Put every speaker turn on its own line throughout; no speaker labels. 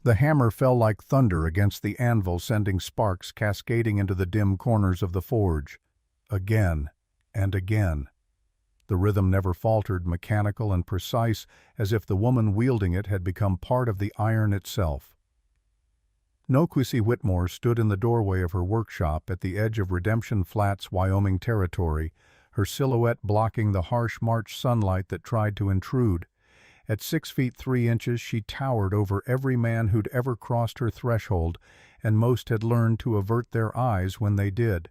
The hammer fell like thunder against the anvil, sending sparks cascading into the dim corners of the forge. Again and again. The rhythm never faltered, mechanical and precise, as if the woman wielding it had become part of the iron itself. Noquisi Whitmore stood in the doorway of her workshop at the edge of Redemption Flats, Wyoming territory, her silhouette blocking the harsh March sunlight that tried to intrude. At 6 feet 3 inches, she towered over every man who'd ever crossed her threshold, and most had learned to avert their eyes when they did.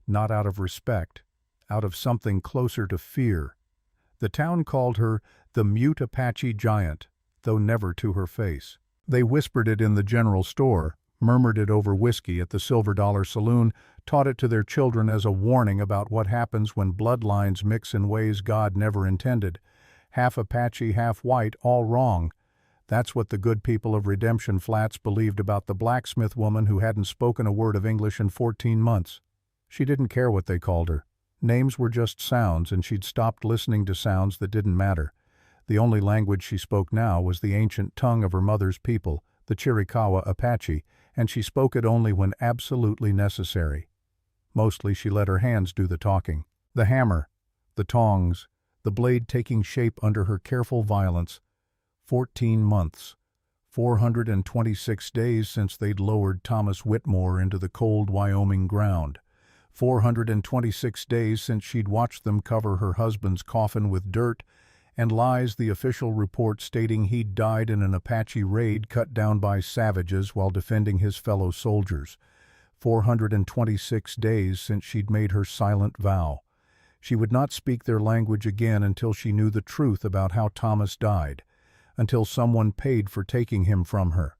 Not out of respect, out of something closer to fear. The town called her the mute Apache giant, though never to her face. They whispered it in the general store, murmured it over whiskey at the Silver Dollar Saloon, taught it to their children as a warning about what happens when bloodlines mix in ways God never intended. Half Apache, half white, all wrong. That's what the good people of Redemption Flats believed about the blacksmith woman who hadn't spoken a word of English in 14 months. She didn't care what they called her. Names were just sounds, and she'd stopped listening to sounds that didn't matter. The only language she spoke now was the ancient tongue of her mother's people, the Chiricahua Apache, and she spoke it only when absolutely necessary. Mostly she let her hands do the talking. The hammer, the tongs, the blade taking shape under her careful violence. 14 months. 426 days since they'd lowered Thomas Whitmore into the cold Wyoming ground. 426 days since she'd watched them cover her husband's coffin with dirt and lies, the official report stating he'd died in an Apache raid cut down by savages while defending his fellow soldiers. 426 days since she'd made her silent vow. She would not speak their language again until she knew the truth about how Thomas died, until someone paid for taking him from her.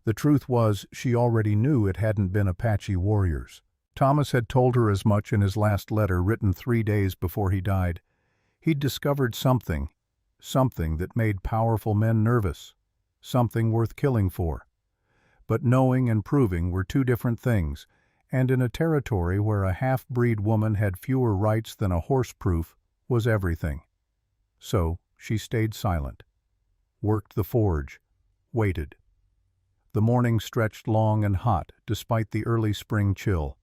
The truth was, she already knew it hadn't been Apache warriors. Thomas had told her as much in his last letter, written 3 days before he died. He'd discovered something that made powerful men nervous, something worth killing for. But knowing and proving were two different things, and in a territory where a half-breed woman had fewer rights than a horse-proof was everything. So she stayed silent, worked the forge, waited. The morning stretched long and hot, despite the early spring chill.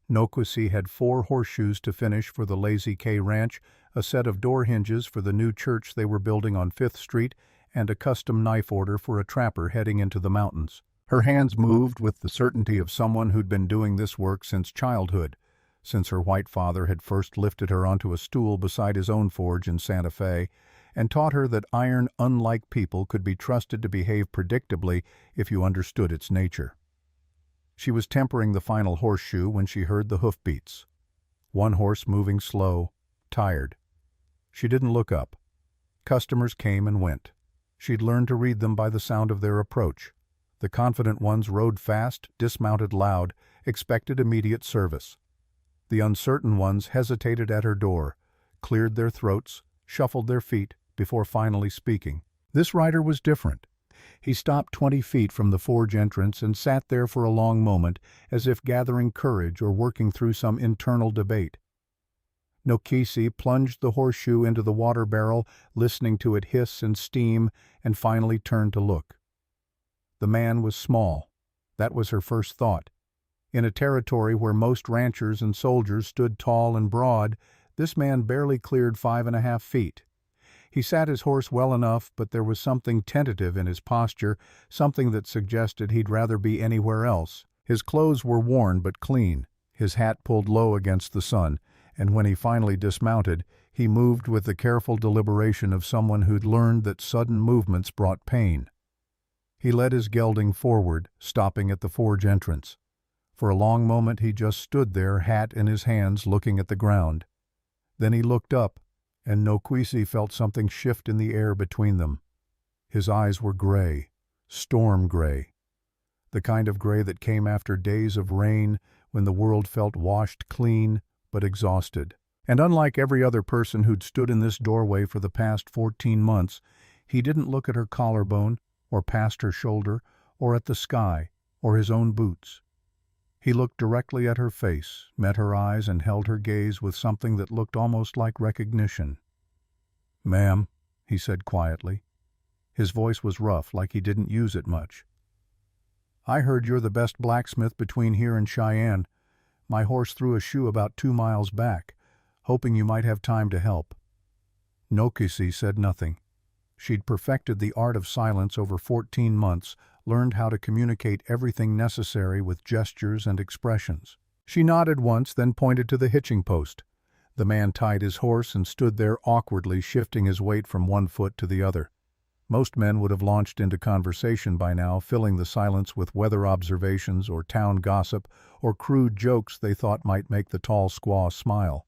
Noquisi had 4 horseshoes to finish for the Lazy K Ranch, a set of door hinges for the new church they were building on 5th Street, and a custom knife order for a trapper heading into the mountains. Her hands moved with the certainty of someone who'd been doing this work since childhood, since her white father had first lifted her onto a stool beside his own forge in Santa Fe, and taught her that iron, unlike people, could be trusted to behave predictably if you understood its nature. She was tempering the final horseshoe when she heard the hoofbeats. One horse moving slow, tired. She didn't look up. Customers came and went. She'd learned to read them by the sound of their approach. The confident ones rode fast, dismounted loud, expected immediate service. The uncertain ones hesitated at her door, cleared their throats, shuffled their feet, before finally speaking. This rider was different. He stopped 20 feet from the forge entrance and sat there for a long moment, as if gathering courage or working through some internal debate. Noquisi plunged the horseshoe into the water barrel, listening to it hiss and steam, and finally turned to look. The man was small. That was her first thought. In a territory where most ranchers and soldiers stood tall and broad, this man barely cleared 5.5 feet. He sat his horse well enough, but there was something tentative in his posture, something that suggested he'd rather be anywhere else. His clothes were worn but clean, his hat pulled low against the sun, and when he finally dismounted, he moved with the careful deliberation of someone who'd learned that sudden movements brought pain. He led his gelding forward, stopping at the forge entrance. For a long moment he just stood there, hat in his hands, looking at the ground. Then he looked up, and Noquisi felt something shift in the air between them. His eyes were gray, storm gray, the kind of gray that came after days of rain when the world felt washed clean but exhausted. And unlike every other person who'd stood in this doorway for the past 14 months, he didn't look at her collarbone, or past her shoulder, or at the sky, or his own boots. He looked directly at her face, met her eyes, and held her gaze with something that looked almost like recognition. "Ma'am," he said quietly. His voice was rough, like he didn't use it much. "I heard you're the best blacksmith between here and Cheyenne. My horse threw a shoe about 2 miles back, hoping you might have time to help." Nokisi said nothing. She'd perfected the art of silence over 14 months, learned how to communicate everything necessary with gestures and expressions. She nodded once, then pointed to the hitching post. The man tied his horse and stood there awkwardly, shifting his weight from one foot to the other. Most men would have launched into conversation by now, filling the silence with weather observations or town gossip or crude jokes they thought might make the tall squaw smile.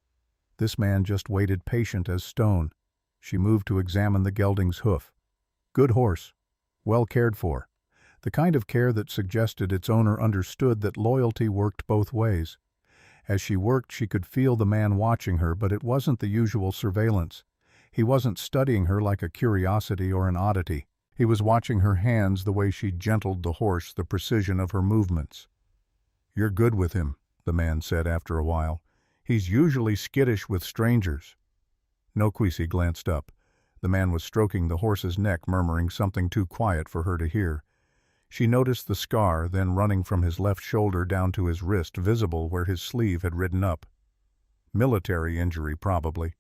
This man just waited, patient as stone. She moved to examine the gelding's hoof. Good horse. Well cared for. The kind of care that suggested its owner understood that loyalty worked both ways. As she worked, she could feel the man watching her, but it wasn't the usual surveillance. He wasn't studying her like a curiosity or an oddity. He was watching her hands, the way she gentled the horse, the precision of her movements. "You're good with him," the man said after a while. "He's usually skittish with strangers." Nokisi glanced up. The man was stroking the horse's neck, murmuring something too quiet for her to hear. She noticed the scar, then running from his left shoulder down to his wrist, visible where his sleeve had ridden up. Military injury, probably.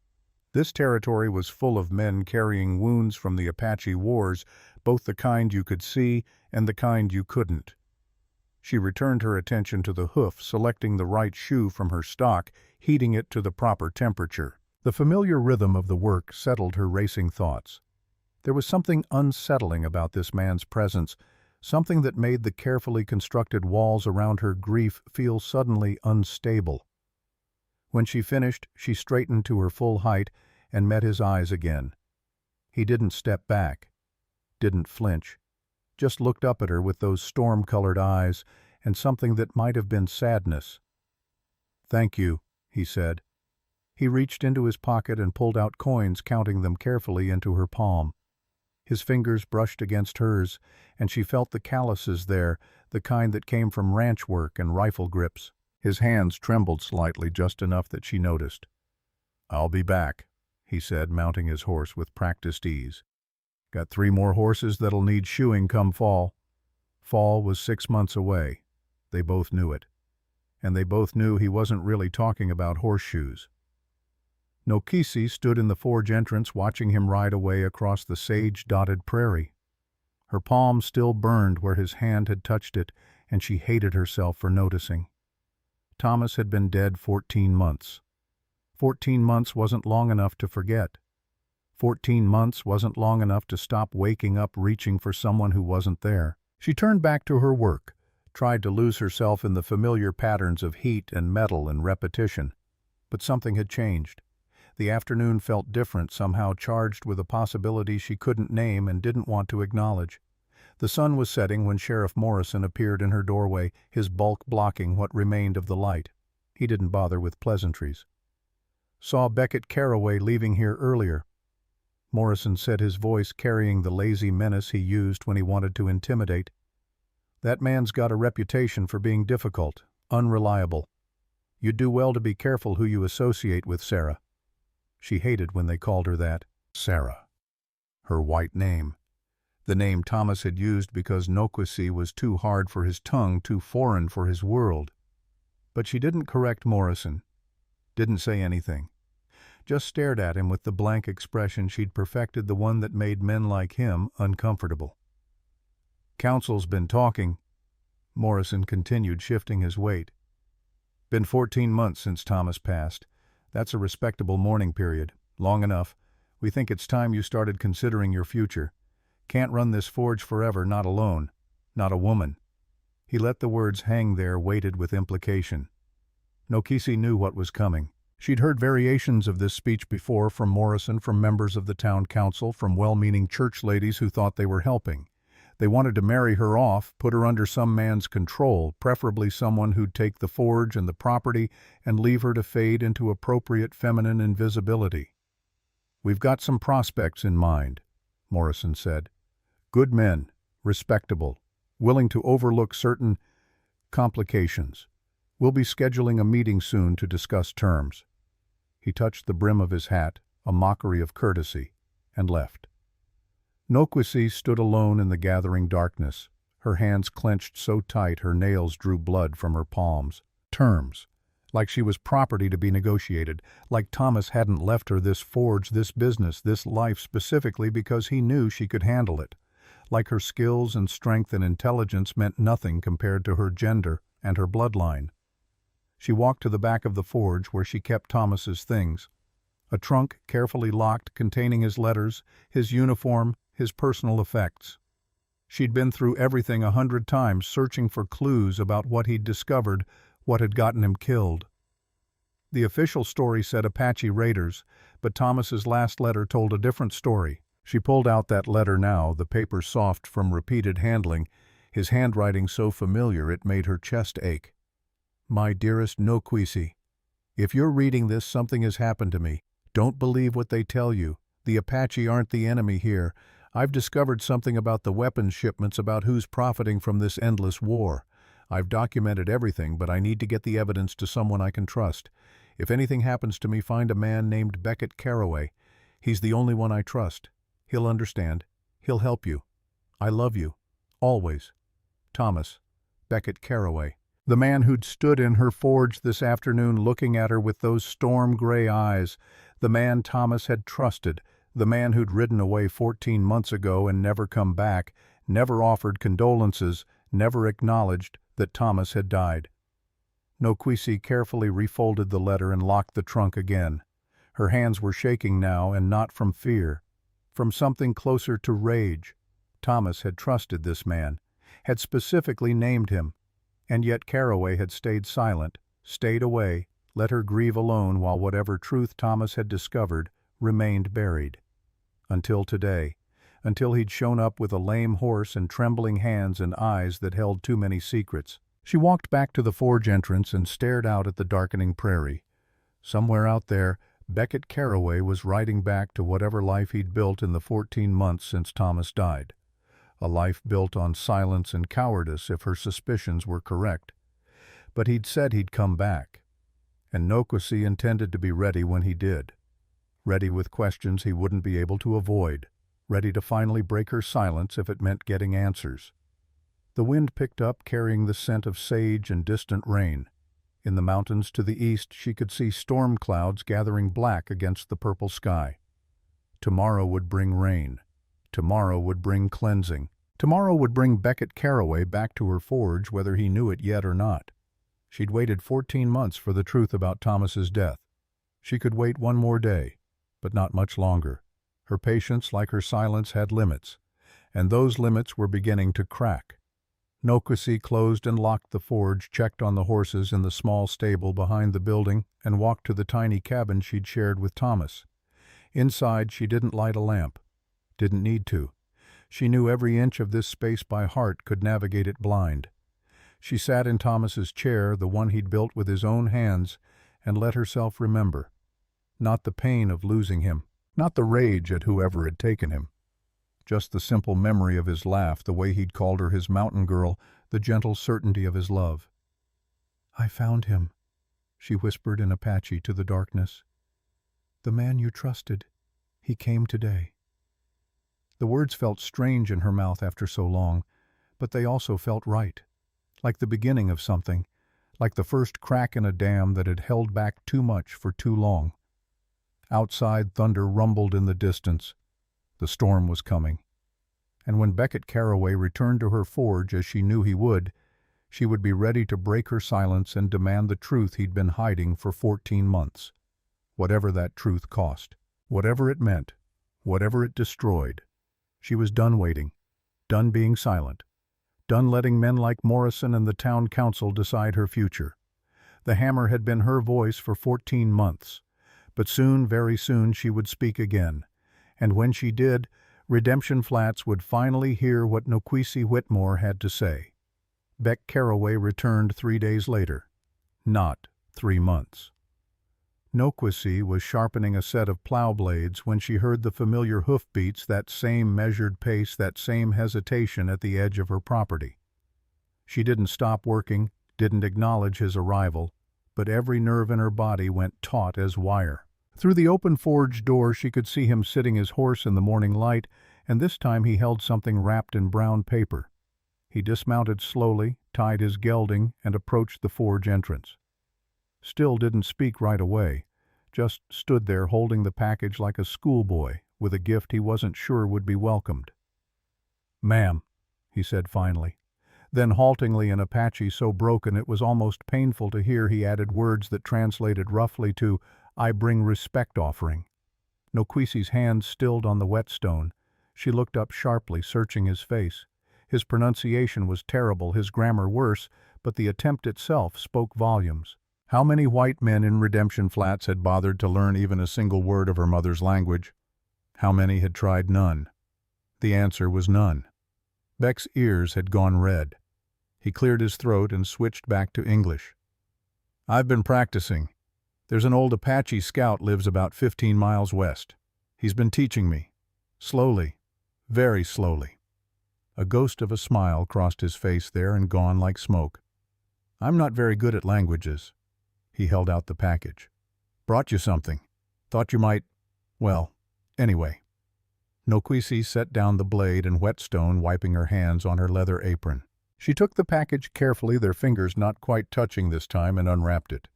This territory was full of men carrying wounds from the Apache wars, both the kind you could see and the kind you couldn't. She returned her attention to the hoof, selecting the right shoe from her stock, heating it to the proper temperature. The familiar rhythm of the work settled her racing thoughts. There was something unsettling about this man's presence, something that made the carefully constructed walls around her grief feel suddenly unstable. When she finished, she straightened to her full height and met his eyes again. He didn't step back, didn't flinch, just looked up at her with those storm-colored eyes and something that might have been sadness. "Thank you," he said. He reached into his pocket and pulled out coins, counting them carefully into her palm. His fingers brushed against hers, and she felt the calluses there, the kind that came from ranch work and rifle grips. His hands trembled slightly, just enough that she noticed. "I'll be back," he said, mounting his horse with practiced ease. "Got 3 more horses that'll need shoeing come fall." Fall was 6 months away. They both knew it. And they both knew he wasn't really talking about horseshoes. Nokisi stood in the forge entrance, watching him ride away across the sage-dotted prairie. Her palm still burned where his hand had touched it, and she hated herself for noticing. Thomas had been dead 14 months. 14 months wasn't long enough to forget. 14 months wasn't long enough to stop waking up reaching for someone who wasn't there. She turned back to her work, tried to lose herself in the familiar patterns of heat and metal and repetition. But something had changed. The afternoon felt different, somehow charged with a possibility she couldn't name and didn't want to acknowledge. The sun was setting when Sheriff Morrison appeared in her doorway, his bulk blocking what remained of the light. He didn't bother with pleasantries. "Saw Beckett Carraway leaving here earlier," Morrison said, his voice carrying the lazy menace he used when he wanted to intimidate. "That man's got a reputation for being difficult, unreliable. You'd do well to be careful who you associate with, Sarah." She hated when they called her that. Sarah. Her white name. The name Thomas had used because Nokisi was too hard for his tongue, too foreign for his world. But she didn't correct Morrison. Didn't say anything. Just stared at him with the blank expression she'd perfected, the one that made men like him uncomfortable. "Council's been talking," Morrison continued, shifting his weight. "Been 14 months since Thomas passed. That's a respectable mourning period. Long enough. We think it's time you started considering your future. Can't run this forge forever, not alone. Not a woman." He let the words hang there, weighted with implication. Nokisi knew what was coming. She'd heard variations of this speech before from Morrison, from members of the town council, from well-meaning church ladies who thought they were helping. They wanted to marry her off, put her under some man's control, preferably someone who'd take the forge and the property and leave her to fade into appropriate feminine invisibility. "We've got some prospects in mind," Morrison said. "Good men, respectable, willing to overlook certain complications. We'll be scheduling a meeting soon to discuss terms." He touched the brim of his hat, a mockery of courtesy, and left. Nokwisi stood alone in the gathering darkness, her hands clenched so tight her nails drew blood from her palms. Terms. Like she was property to be negotiated, like Thomas hadn't left her this forge, this business, this life specifically because he knew she could handle it. Like her skills and strength and intelligence meant nothing compared to her gender and her bloodline. She walked to the back of the forge where she kept Thomas's things. A trunk carefully locked containing his letters, his uniform, his personal effects. She'd been through everything 100 times searching for clues about what he'd discovered, what had gotten him killed. The official story said Apache raiders, but Thomas's last letter told a different story. She pulled out that letter now, the paper soft from repeated handling, his handwriting so familiar it made her chest ache. My dearest Nokwisi, if you're reading this, something has happened to me. Don't believe what they tell you. The Apache aren't the enemy here. I've discovered something about the weapons shipments, about who's profiting from this endless war. I've documented everything, but I need to get the evidence to someone I can trust. If anything happens to me, find a man named Beckett Caraway. He's the only one I trust. He'll understand. He'll help you. I love you. Always. Thomas. Beckett Caraway. The man who'd stood in her forge this afternoon looking at her with those storm-gray eyes. The man Thomas had trusted. The man who'd ridden away 14 months ago and never come back, never offered condolences, never acknowledged that Thomas had died. Nokwisi carefully refolded the letter and locked the trunk again. Her hands were shaking now, and not from fear, from something closer to rage. Thomas had trusted this man, had specifically named him, and yet Caraway had stayed silent, stayed away, let her grieve alone while whatever truth Thomas had discovered remained buried. Until today, until he'd shown up with a lame horse and trembling hands and eyes that held too many secrets. She walked back to the forge entrance and stared out at the darkening prairie. Somewhere out there, Beckett Caraway was riding back to whatever life he'd built in the 14 months since Thomas died. A life built on silence and cowardice if her suspicions were correct. But he'd said he'd come back, and Nokwisi intended to be ready when he did. Ready with questions he wouldn't be able to avoid, ready to finally break her silence if it meant getting answers. The wind picked up, carrying the scent of sage and distant rain. In the mountains to the east she could see storm clouds gathering black against the purple sky. Tomorrow would bring rain. Tomorrow would bring cleansing. Tomorrow would bring Beckett Caraway back to her forge, whether he knew it yet or not. She'd waited 14 months for the truth about Thomas's death. She could wait one more day, but not much longer. Her patience, like her silence, had limits, and those limits were beginning to crack. Nokwisi closed and locked the forge, checked on the horses in the small stable behind the building, and walked to the tiny cabin she'd shared with Thomas. Inside, she didn't light a lamp. Didn't need to. She knew every inch of this space by heart, could navigate it blind. She sat in Thomas's chair, the one he'd built with his own hands, and let herself remember. Not the pain of losing him, not the rage at whoever had taken him. Just the simple memory of his laugh, the way he'd called her his mountain girl, the gentle certainty of his love. I found him, she whispered in Apache to the darkness. The man you trusted, he came today. The words felt strange in her mouth after so long, but they also felt right, like the beginning of something, like the first crack in a dam that had held back too much for too long. Outside, thunder rumbled in the distance. The storm was coming. And when Beckett Caraway returned to her forge, as she knew he would, she would be ready to break her silence and demand the truth he'd been hiding for 14 months. Whatever that truth cost, whatever it meant, whatever it destroyed. She was done waiting, done being silent, done letting men like Morrison and the town council decide her future. The hammer had been her voice for 14 months, but soon, very soon, she would speak again. And when she did, Redemption Flats would finally hear what Nokwisi Whitmore had to say. Beck Caraway returned 3 days later, not 3 months. Nokwisi was sharpening a set of plow blades when she heard the familiar hoofbeats, that same measured pace, that same hesitation at the edge of her property. She didn't stop working, didn't acknowledge his arrival, but every nerve in her body went taut as wire. Through the open forge door she could see him sitting his horse in the morning light, and this time he held something wrapped in brown paper. He dismounted slowly, tied his gelding, and approached the forge entrance. Still didn't speak right away, just stood there holding the package like a schoolboy with a gift he wasn't sure would be welcomed. "Ma'am," he said finally. Then haltingly in Apache so broken it was almost painful to hear, he added words that translated roughly to, "I bring respect offering." Nokwisi's hand stilled on the whetstone. She looked up sharply, searching his face. His pronunciation was terrible, his grammar worse, but the attempt itself spoke volumes. How many white men in Redemption Flats had bothered to learn even a single word of her mother's language? How many had tried none? The answer was none. Beck's ears had gone red. He cleared his throat and switched back to English. "I've been practicing. There's an old Apache scout lives about 15 miles west. He's been teaching me. Slowly. Very slowly." A ghost of a smile crossed his face there and gone like smoke. "I'm not very good at languages." He held out the package. "Brought you something. Thought you might, well, anyway." Nokwisi set down the blade and whetstone, wiping her hands on her leather apron. She took the package carefully, their fingers not quite touching this time, and unwrapped it.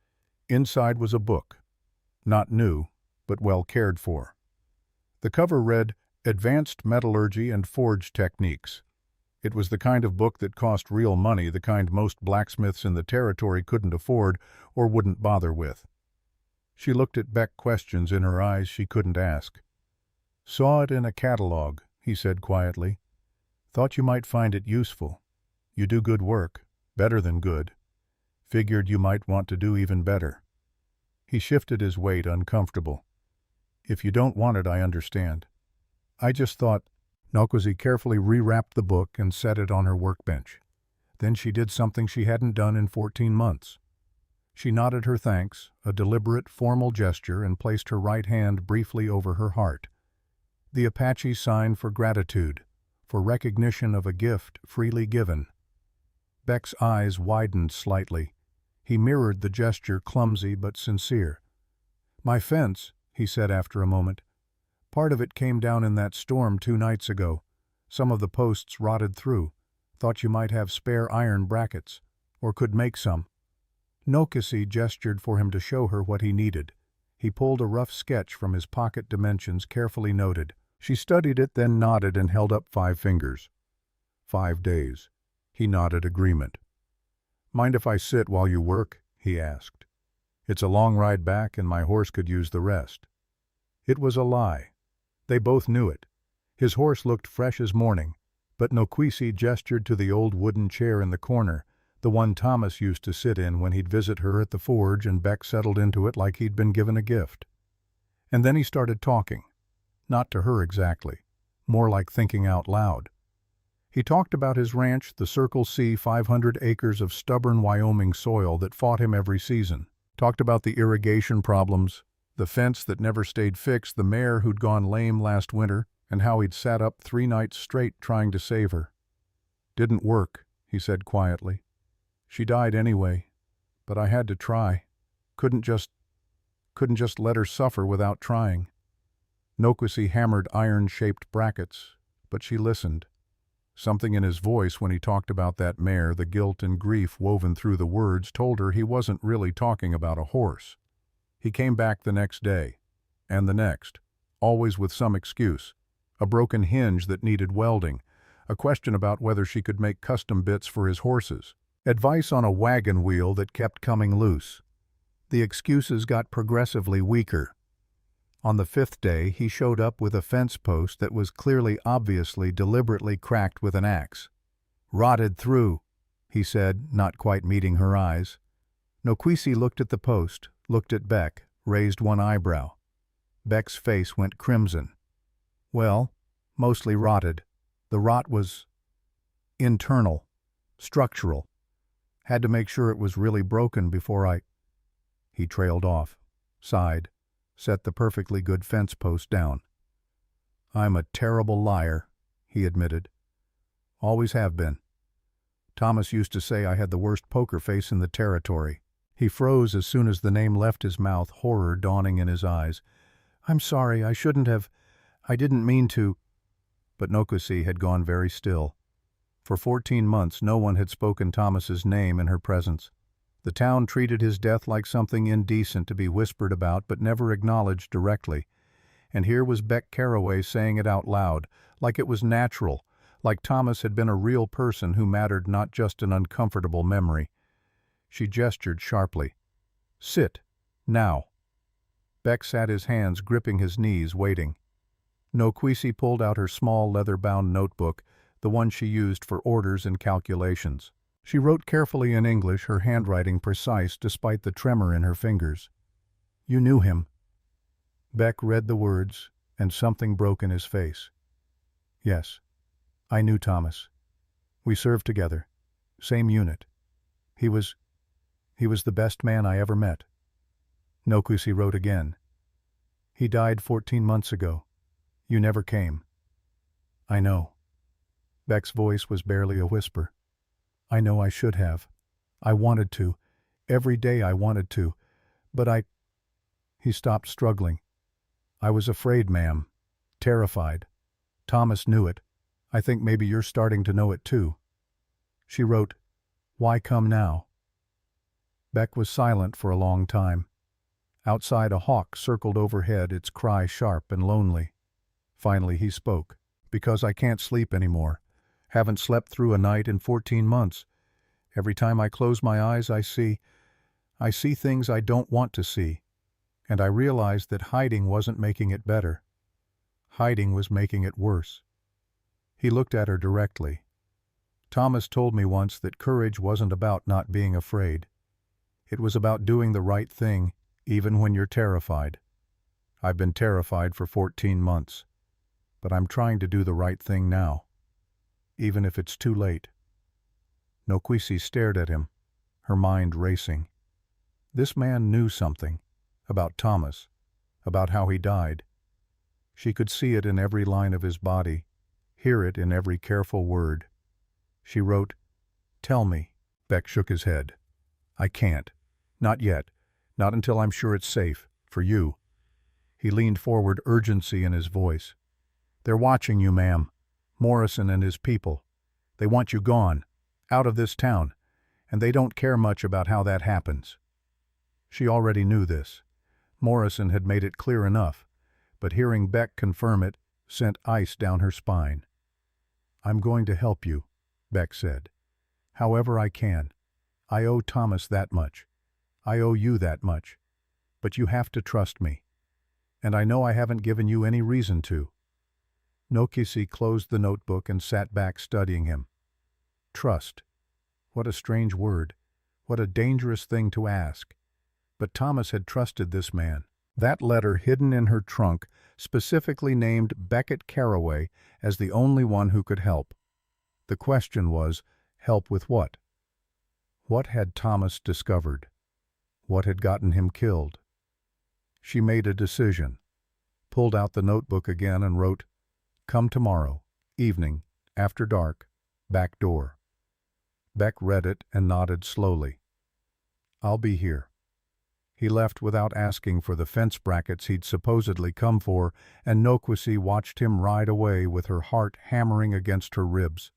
Inside was a book. Not new, but well cared for. The cover read, "Advanced Metallurgy and Forge Techniques." It was the kind of book that cost real money, the kind most blacksmiths in the territory couldn't afford or wouldn't bother with. She looked at Beck, questions in her eyes she couldn't ask. "Saw it in a catalog," he said quietly. "Thought you might find it useful. You do good work, better than good. Figured you might want to do even better." He shifted his weight, uncomfortable. "If you don't want it, I understand. I just thought—" Nokwisi carefully rewrapped the book and set it on her workbench. Then she did something she hadn't done in 14 months. She nodded her thanks, a deliberate, formal gesture, and placed her right hand briefly over her heart. The Apache sign for gratitude, for recognition of a gift freely given. Beck's eyes widened slightly. He mirrored the gesture, clumsy but sincere. "My fence," he said after a moment. "Part of it came down in that storm 2 nights ago. Some of the posts rotted through. Thought you might have spare iron brackets, or could make some." Nokwisi gestured for him to show her what he needed. He pulled a rough sketch from his pocket, dimensions carefully noted. She studied it, then nodded and held up 5 fingers. 5 days. He nodded agreement. "Mind if I sit while you work?" he asked. "It's a long ride back and my horse could use the rest." It was a lie. They both knew it. His horse looked fresh as morning, but Nokwisi gestured to the old wooden chair in the corner, the one Thomas used to sit in when he'd visit her at the forge, and Beck settled into it like he'd been given a gift. And then he started talking. Not to her exactly, more like thinking out loud. He talked about his ranch, the Circle C, 500 acres of stubborn Wyoming soil that fought him every season. Talked about the irrigation problems, the fence that never stayed fixed, the mare who'd gone lame last winter, and how he'd sat up 3 nights straight trying to save her. "Didn't work," he said quietly. "She died anyway, but I had to try. Couldn't just let her suffer without trying." Nokwisi hammered iron-shaped brackets, but she listened. Something in his voice when he talked about that mare, the guilt and grief woven through the words, told her he wasn't really talking about a horse. He came back the next day, and the next, always with some excuse. A broken hinge that needed welding, a question about whether she could make custom bits for his horses, advice on a wagon wheel that kept coming loose. The excuses got progressively weaker. On the 5th day, he showed up with a fence post that was clearly, obviously, deliberately cracked with an axe. "Rotted through," he said, not quite meeting her eyes. Nokwisi looked at the post, looked at Beck, raised one eyebrow. Beck's face went crimson. "Well, mostly rotted. The rot was internal, structural. Had to make sure it was really broken before I—" He trailed off, sighed, set the perfectly good fence post down. "I'm a terrible liar," he admitted. "Always have been. Thomas used to say I had the worst poker face in the territory." He froze as soon as the name left his mouth, horror dawning in his eyes. "I'm sorry, I shouldn't have. I didn't mean to." But Nokusi had gone very still. For 14 months no one had spoken Thomas's name in her presence. The town treated his death like something indecent to be whispered about but never acknowledged directly. And here was Beck Carraway saying it out loud, like it was natural, like Thomas had been a real person who mattered, not just an uncomfortable memory. She gestured sharply. "Sit. Now." Beck sat, his hands gripping his knees, waiting. Nokwisi pulled out her small leather-bound notebook, the one she used for orders and calculations. She wrote carefully in English, her handwriting precise despite the tremor in her fingers. "You knew him." Beck read the words, and something broke in his face. "Yes, I knew Thomas. We served together. Same unit. He was the best man I ever met." Nokusi wrote again. "He died 14 months ago. You never came." "I know." Beck's voice was barely a whisper. "I know I should have. I wanted to. Every day I wanted to. But He stopped, struggling. "I was afraid, ma'am. Terrified. Thomas knew it. I think maybe you're starting to know it too." She wrote, "Why come now?" Beck was silent for a long time. Outside, a hawk circled overhead, its cry sharp and lonely. Finally he spoke. "Because I can't sleep anymore. Haven't slept through a night in 14 months. Every time I close my eyes I see things I don't want to see. And I realized that hiding wasn't making it better. Hiding was making it worse." He looked at her directly. "Thomas told me once that courage wasn't about not being afraid. It was about doing the right thing, even when you're terrified. I've been terrified for 14 months. But I'm trying to do the right thing now, even if it's too late." Nokwisi stared at him, her mind racing. This man knew something about Thomas, about how he died. She could see it in every line of his body, hear it in every careful word. She wrote, "Tell me." Beck shook his head. "I can't. Not yet. Not until I'm sure it's safe. For you." He leaned forward, urgency in his voice. "They're watching you, ma'am. Morrison and his people. They want you gone, out of this town, and they don't care much about how that happens." She already knew this. Morrison had made it clear enough, but hearing Beck confirm it sent ice down her spine. "I'm going to help you," Beck said. "However I can. I owe Thomas that much. I owe you that much. But you have to trust me. And I know I haven't given you any reason to." Nokusi closed the notebook and sat back, studying him. Trust. What a strange word. What a dangerous thing to ask. But Thomas had trusted this man. That letter hidden in her trunk specifically named Beckett Carraway as the only one who could help. The question was, help with what? What had Thomas discovered? What had gotten him killed? She made a decision, pulled out the notebook again and wrote, "Come tomorrow, evening, after dark, back door." Beck read it and nodded slowly. "I'll be here." He left without asking for the fence brackets he'd supposedly come for, and Nokwisi watched him ride away with her heart hammering against her ribs.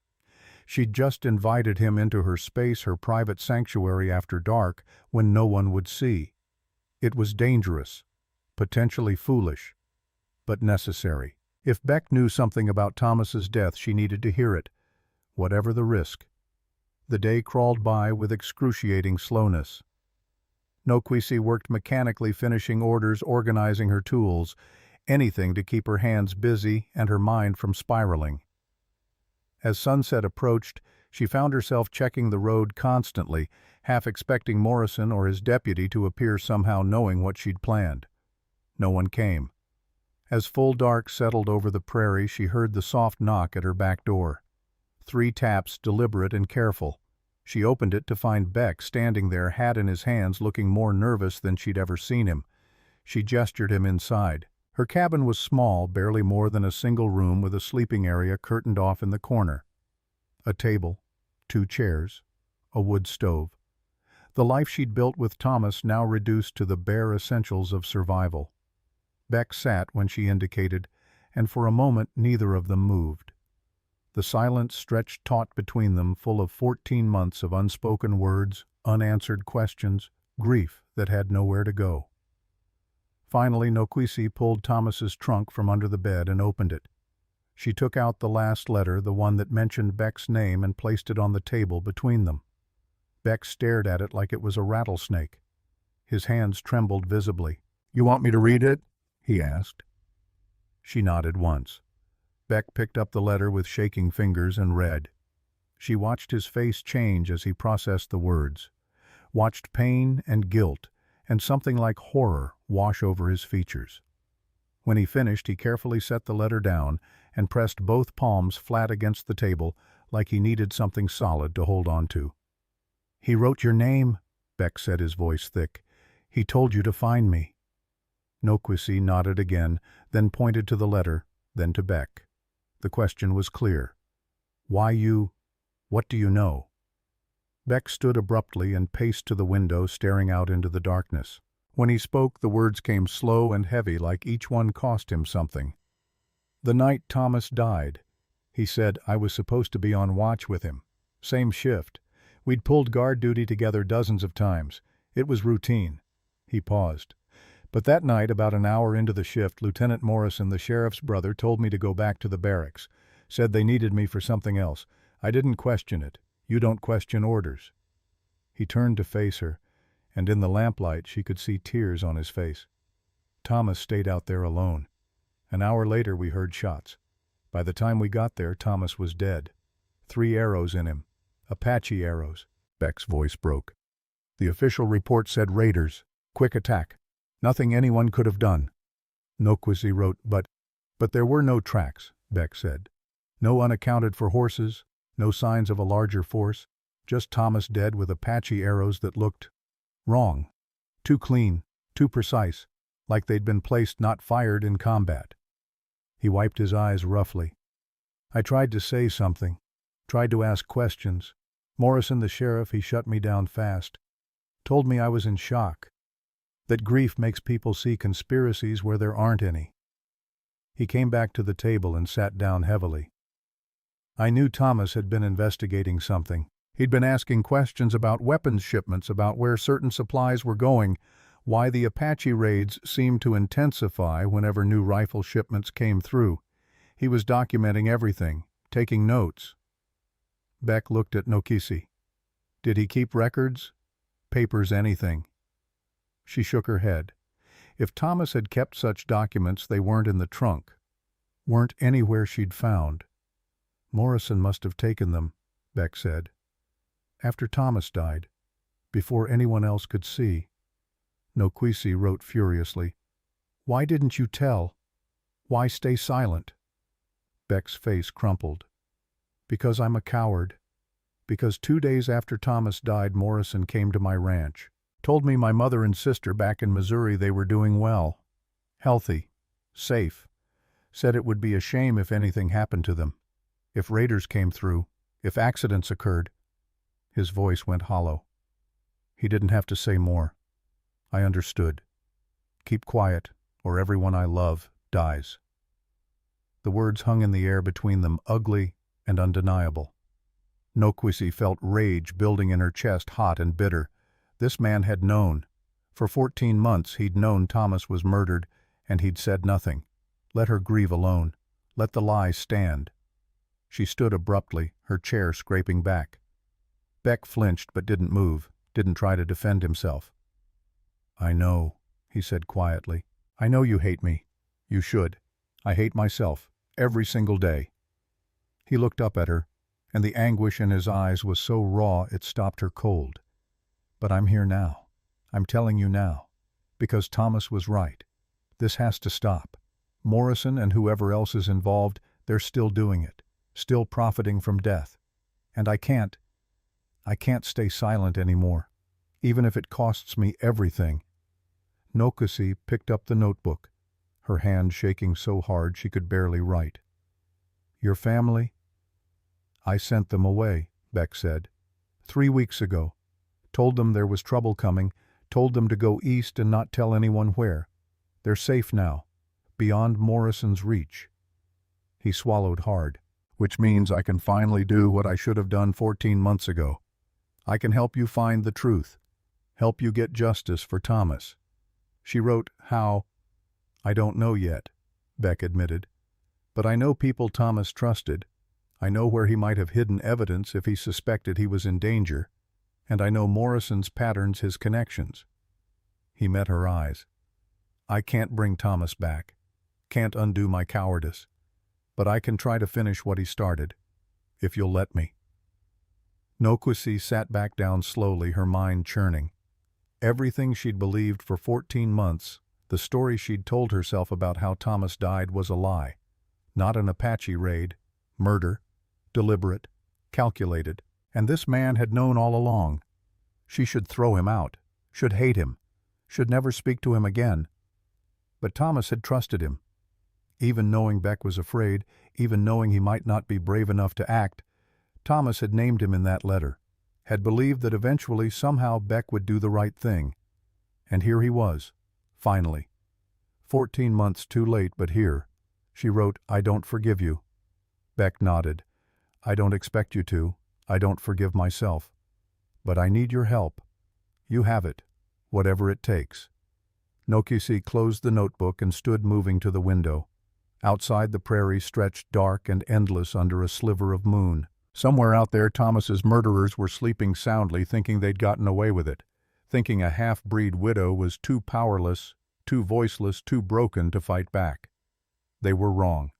She'd just invited him into her space, her private sanctuary after dark, when no one would see. It was dangerous, potentially foolish, but necessary. If Beck knew something about Thomas's death, she needed to hear it, whatever the risk. The day crawled by with excruciating slowness. Nokwisi worked mechanically, finishing orders, organizing her tools, anything to keep her hands busy and her mind from spiraling. As sunset approached, she found herself checking the road constantly, half expecting Morrison or his deputy to appear somehow, knowing what she'd planned. No one came. As full dark settled over the prairie, she heard the soft knock at her back door. 3 taps, deliberate and careful. She opened it to find Beck standing there, hat in his hands, looking more nervous than she'd ever seen him. She gestured him inside. Her cabin was small, barely more than a single room with a sleeping area curtained off in the corner. A table, 2 chairs, a wood stove. The life she'd built with Thomas now reduced to the bare essentials of survival. Beck sat when she indicated, and for a moment neither of them moved. The silence stretched taut between them, full of 14 months of unspoken words, unanswered questions, grief that had nowhere to go. Finally, Nokwisi pulled Thomas's trunk from under the bed and opened it. She took out the last letter, the one that mentioned Beck's name, and placed it on the table between them. Beck stared at it like it was a rattlesnake. His hands trembled visibly. "You want me to read it?" he asked. She nodded once. Beck picked up the letter with shaking fingers and read. She watched his face change as he processed the words, watched pain and guilt and something like horror wash over his features. When he finished, he carefully set the letter down and pressed both palms flat against the table like he needed something solid to hold on to. "He wrote your name," Beck said, his voice thick. "He told you to find me." Nokwisi nodded again, then pointed to the letter, then to Beck. The question was clear. "Why you? What do you know?" Beck stood abruptly and paced to the window, staring out into the darkness. When he spoke, the words came slow and heavy, like each one cost him something. "The night Thomas died," he said, "I was supposed to be on watch with him. Same shift. We'd pulled guard duty together dozens of times. It was routine." He paused. "But that night, about an hour into the shift, Lieutenant Morrison, the sheriff's brother, told me to go back to the barracks. Said they needed me for something else. I didn't question it. You don't question orders." He turned to face her, and in the lamplight she could see tears on his face. "Thomas stayed out there alone. An hour later we heard shots. By the time we got there, Thomas was dead. 3 arrows in him. Apache arrows." Beck's voice broke. "The official report said raiders. Quick attack. Nothing anyone could have done." Nokwisi wrote, but there were no tracks," Beck said. "No unaccounted for horses, no signs of a larger force, just Thomas dead with Apache arrows that looked wrong. Too clean, too precise, like they'd been placed, not fired in combat." He wiped his eyes roughly. "I tried to say something, tried to ask questions. Morrison, the sheriff, he shut me down fast. Told me I was in shock. That grief makes people see conspiracies where there aren't any." He came back to the table and sat down heavily. "I knew Thomas had been investigating something. He'd been asking questions about weapons shipments, about where certain supplies were going, why the Apache raids seemed to intensify whenever new rifle shipments came through. He was documenting everything, taking notes." Beck looked at Nokwisi. "Did he keep records? Papers, anything?" She shook her head. If Thomas had kept such documents, they weren't in the trunk, weren't anywhere she'd found. "Morrison must have taken them," Beck said. "After Thomas died, before anyone else could see." Nokwisi wrote furiously, "Why didn't you tell? Why stay silent?" Beck's face crumpled. "Because I'm a coward. Because 2 days after Thomas died, Morrison came to my ranch. Told me my mother and sister back in Missouri, they were doing well. Healthy. Safe. Said it would be a shame if anything happened to them. If raiders came through. If accidents occurred." His voice went hollow. He didn't have to say more. "I understood. Keep quiet, or everyone I love dies." The words hung in the air between them, ugly and undeniable. Nokwisi felt rage building in her chest, hot and bitter. This man had known. For 14 months he'd known Thomas was murdered, and he'd said nothing. Let her grieve alone. Let the lie stand. She stood abruptly, her chair scraping back. Beck flinched but didn't move, didn't try to defend himself. "I know," he said quietly. "I know you hate me. You should. I hate myself, every single day." He looked up at her, and the anguish in his eyes was so raw it stopped her cold. "But I'm here now. I'm telling you now. Because Thomas was right. This has to stop. Morrison and whoever else is involved, they're still doing it. Still profiting from death. And I can't stay silent anymore. Even if it costs me everything." Nokwisi picked up the notebook, her hand shaking so hard she could barely write. "Your family?" "I sent them away," Beck said. 3 weeks ago. Told them there was trouble coming, told them to go east and not tell anyone where. They're safe now, beyond Morrison's reach. He swallowed hard. Which means I can finally do what I should have done 14 months ago. I can help you find the truth. Help you get justice for Thomas. She wrote, "How?" "I don't know yet," Beck admitted. "But I know people Thomas trusted. I know where he might have hidden evidence if he suspected he was in danger. And I know Morrison's patterns, his connections." He met her eyes. "I can't bring Thomas back. Can't undo my cowardice. But I can try to finish what he started, if you'll let me." Nokwisi sat back down slowly, her mind churning. Everything she'd believed for 14 months, the story she'd told herself about how Thomas died, was a lie. Not an Apache raid. Murder. Deliberate. Calculated. And this man had known all along. She should throw him out. Should hate him. Should never speak to him again. But Thomas had trusted him. Even knowing Beck was afraid, even knowing he might not be brave enough to act, Thomas had named him in that letter, had believed that eventually somehow Beck would do the right thing. And here he was, finally. 14 months too late, but here. She wrote, "I don't forgive you." Beck nodded. "I don't expect you to. I don't forgive myself. But I need your help. You have it, whatever it takes." Nokwisi closed the notebook and stood moving to the window. Outside, the prairie stretched dark and endless under a sliver of moon. Somewhere out there, Thomas's murderers were sleeping soundly, thinking they'd gotten away with it, thinking a half-breed widow was too powerless, too voiceless, too broken to fight back. They were wrong.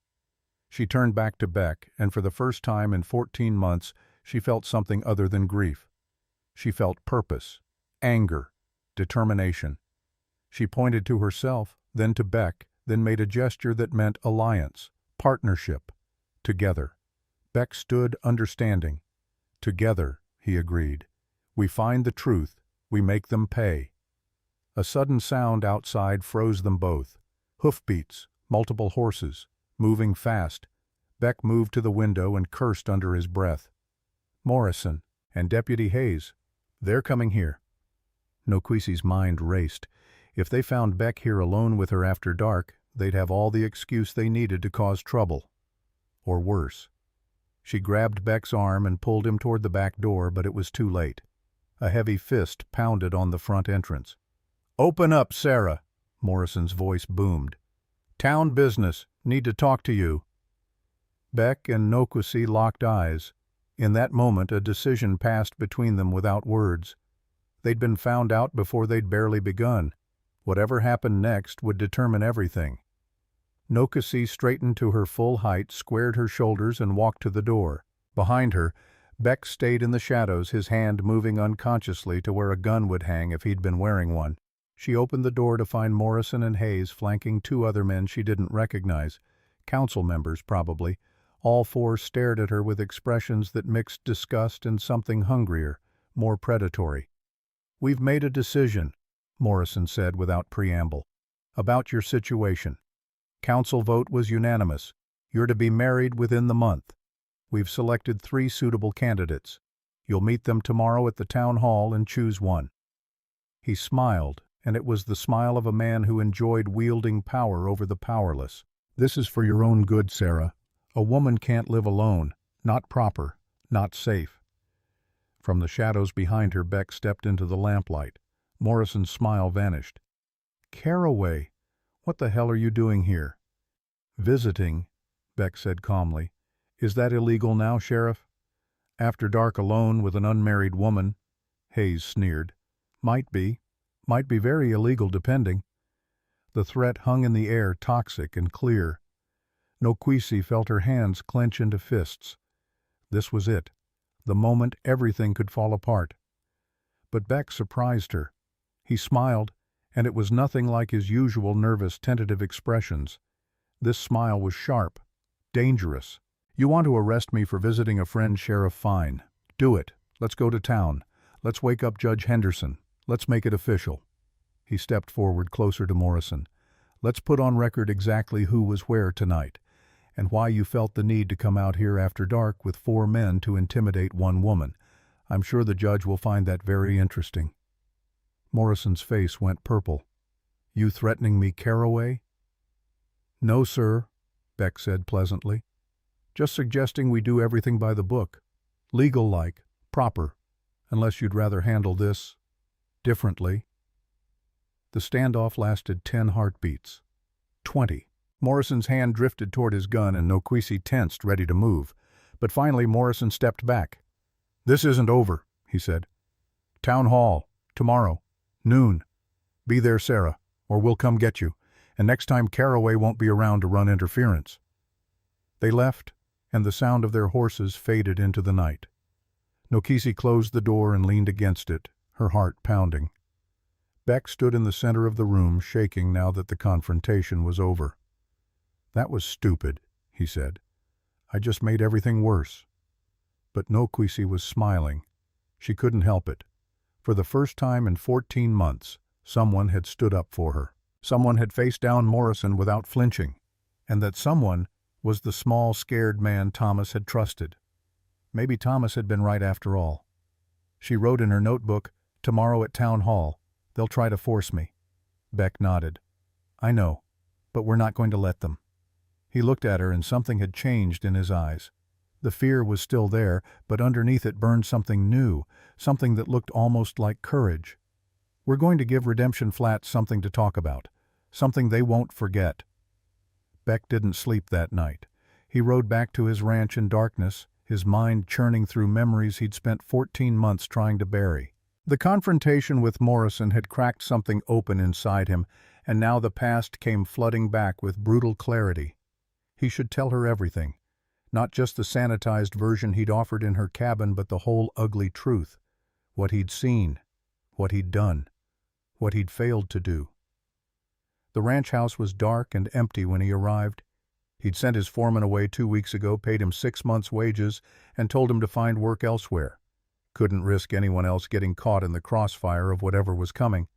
She turned back to Beck, and for the first time in 14 months, she felt something other than grief. She felt purpose, anger, determination. She pointed to herself, then to Beck, then made a gesture that meant alliance, partnership, together. Beck stood understanding. "Together," he agreed. "We find the truth, we make them pay." A sudden sound outside froze them both. Hoofbeats, multiple horses, moving fast. Beck moved to the window and cursed under his breath. "Morrison and Deputy Hayes, they're coming here." Nokwisi's mind raced. If they found Beck here alone with her after dark, they'd have all the excuse they needed to cause trouble. Or worse. She grabbed Beck's arm and pulled him toward the back door, but it was too late. A heavy fist pounded on the front entrance. "Open up, Sarah," Morrison's voice boomed. "Town business. Need to talk to you." Beck and Nokwisi locked eyes. In that moment, a decision passed between them without words. They'd been found out before they'd barely begun. Whatever happened next would determine everything. Nokwisi straightened to her full height, squared her shoulders, and walked to the door. Behind her, Beck stayed in the shadows, his hand moving unconsciously to where a gun would hang if he'd been wearing one. She opened the door to find Morrison and Hayes flanking two other men she didn't recognize. Council members, probably. All four stared at her with expressions that mixed disgust and something hungrier, more predatory. "We've made a decision," Morrison said without preamble, "about your situation. Council vote was unanimous. You're to be married within the month. We've selected 3 suitable candidates. You'll meet them tomorrow at the town hall and choose one." He smiled, and it was the smile of a man who enjoyed wielding power over the powerless. "This is for your own good, Sarah. A woman can't live alone. Not proper. Not safe." From the shadows behind her, Beck stepped into the lamplight. Morrison's smile vanished. "Caraway, what the hell are you doing here?" "Visiting," Beck said calmly. "Is that illegal now, Sheriff?" "After dark alone with an unmarried woman," Hayes sneered. "Might be. Might be very illegal depending." The threat hung in the air, toxic and clear. Nokwisi felt her hands clench into fists. This was it. The moment everything could fall apart. But Beck surprised her. He smiled, and it was nothing like his usual nervous, tentative expressions. This smile was sharp, dangerous. "You want to arrest me for visiting a friend, Sheriff? Fine. Do it. Let's go to town. Let's wake up Judge Henderson. Let's make it official." He stepped forward closer to Morrison. "Let's put on record exactly who was where tonight, and why you felt the need to come out here after dark with 4 men to intimidate 1 woman. I'm sure the judge will find that very interesting." Morrison's face went purple. "You threatening me, Caraway?" "No, sir," Beck said pleasantly. Just suggesting we do everything by the book. Legal-like, proper, unless you'd rather handle this differently." The standoff lasted 10 heartbeats. 20. Morrison's hand drifted toward his gun and Nokwisi tensed, ready to move. But finally Morrison stepped back. "This isn't over," he said. "Town Hall, tomorrow, noon. Be there, Sarah, or we'll come get you, and next time Caraway won't be around to run interference." They left, and the sound of their horses faded into the night. Nokwisi closed the door and leaned against it, her heart pounding. Beck stood in the center of the room, shaking now that the confrontation was over. "That was stupid," he said. "I just made everything worse." But Nokwisi was smiling. She couldn't help it. For the first time in 14 months, someone had stood up for her. Someone had faced down Morrison without flinching. And that someone was the small, scared man Thomas had trusted. Maybe Thomas had been right after all. She wrote in her notebook, "Tomorrow at Town Hall. They'll try to force me." Beck nodded. "I know, but we're not going to let them." He looked at her and something had changed in his eyes. The fear was still there, but underneath it burned something new, something that looked almost like courage. "We're going to give Redemption Flats something to talk about, something they won't forget." Beck didn't sleep that night. He rode back to his ranch in darkness, his mind churning through memories he'd spent 14 months trying to bury. The confrontation with Morrison had cracked something open inside him, and now the past came flooding back with brutal clarity. He should tell her everything, not just the sanitized version he'd offered in her cabin, but the whole ugly truth. What he'd seen, what he'd done, what he'd failed to do. The ranch house was dark and empty when he arrived. He'd sent his foreman away 2 weeks ago, paid him 6 months' wages, and told him to find work elsewhere. Couldn't risk anyone else getting caught in the crossfire of whatever was coming.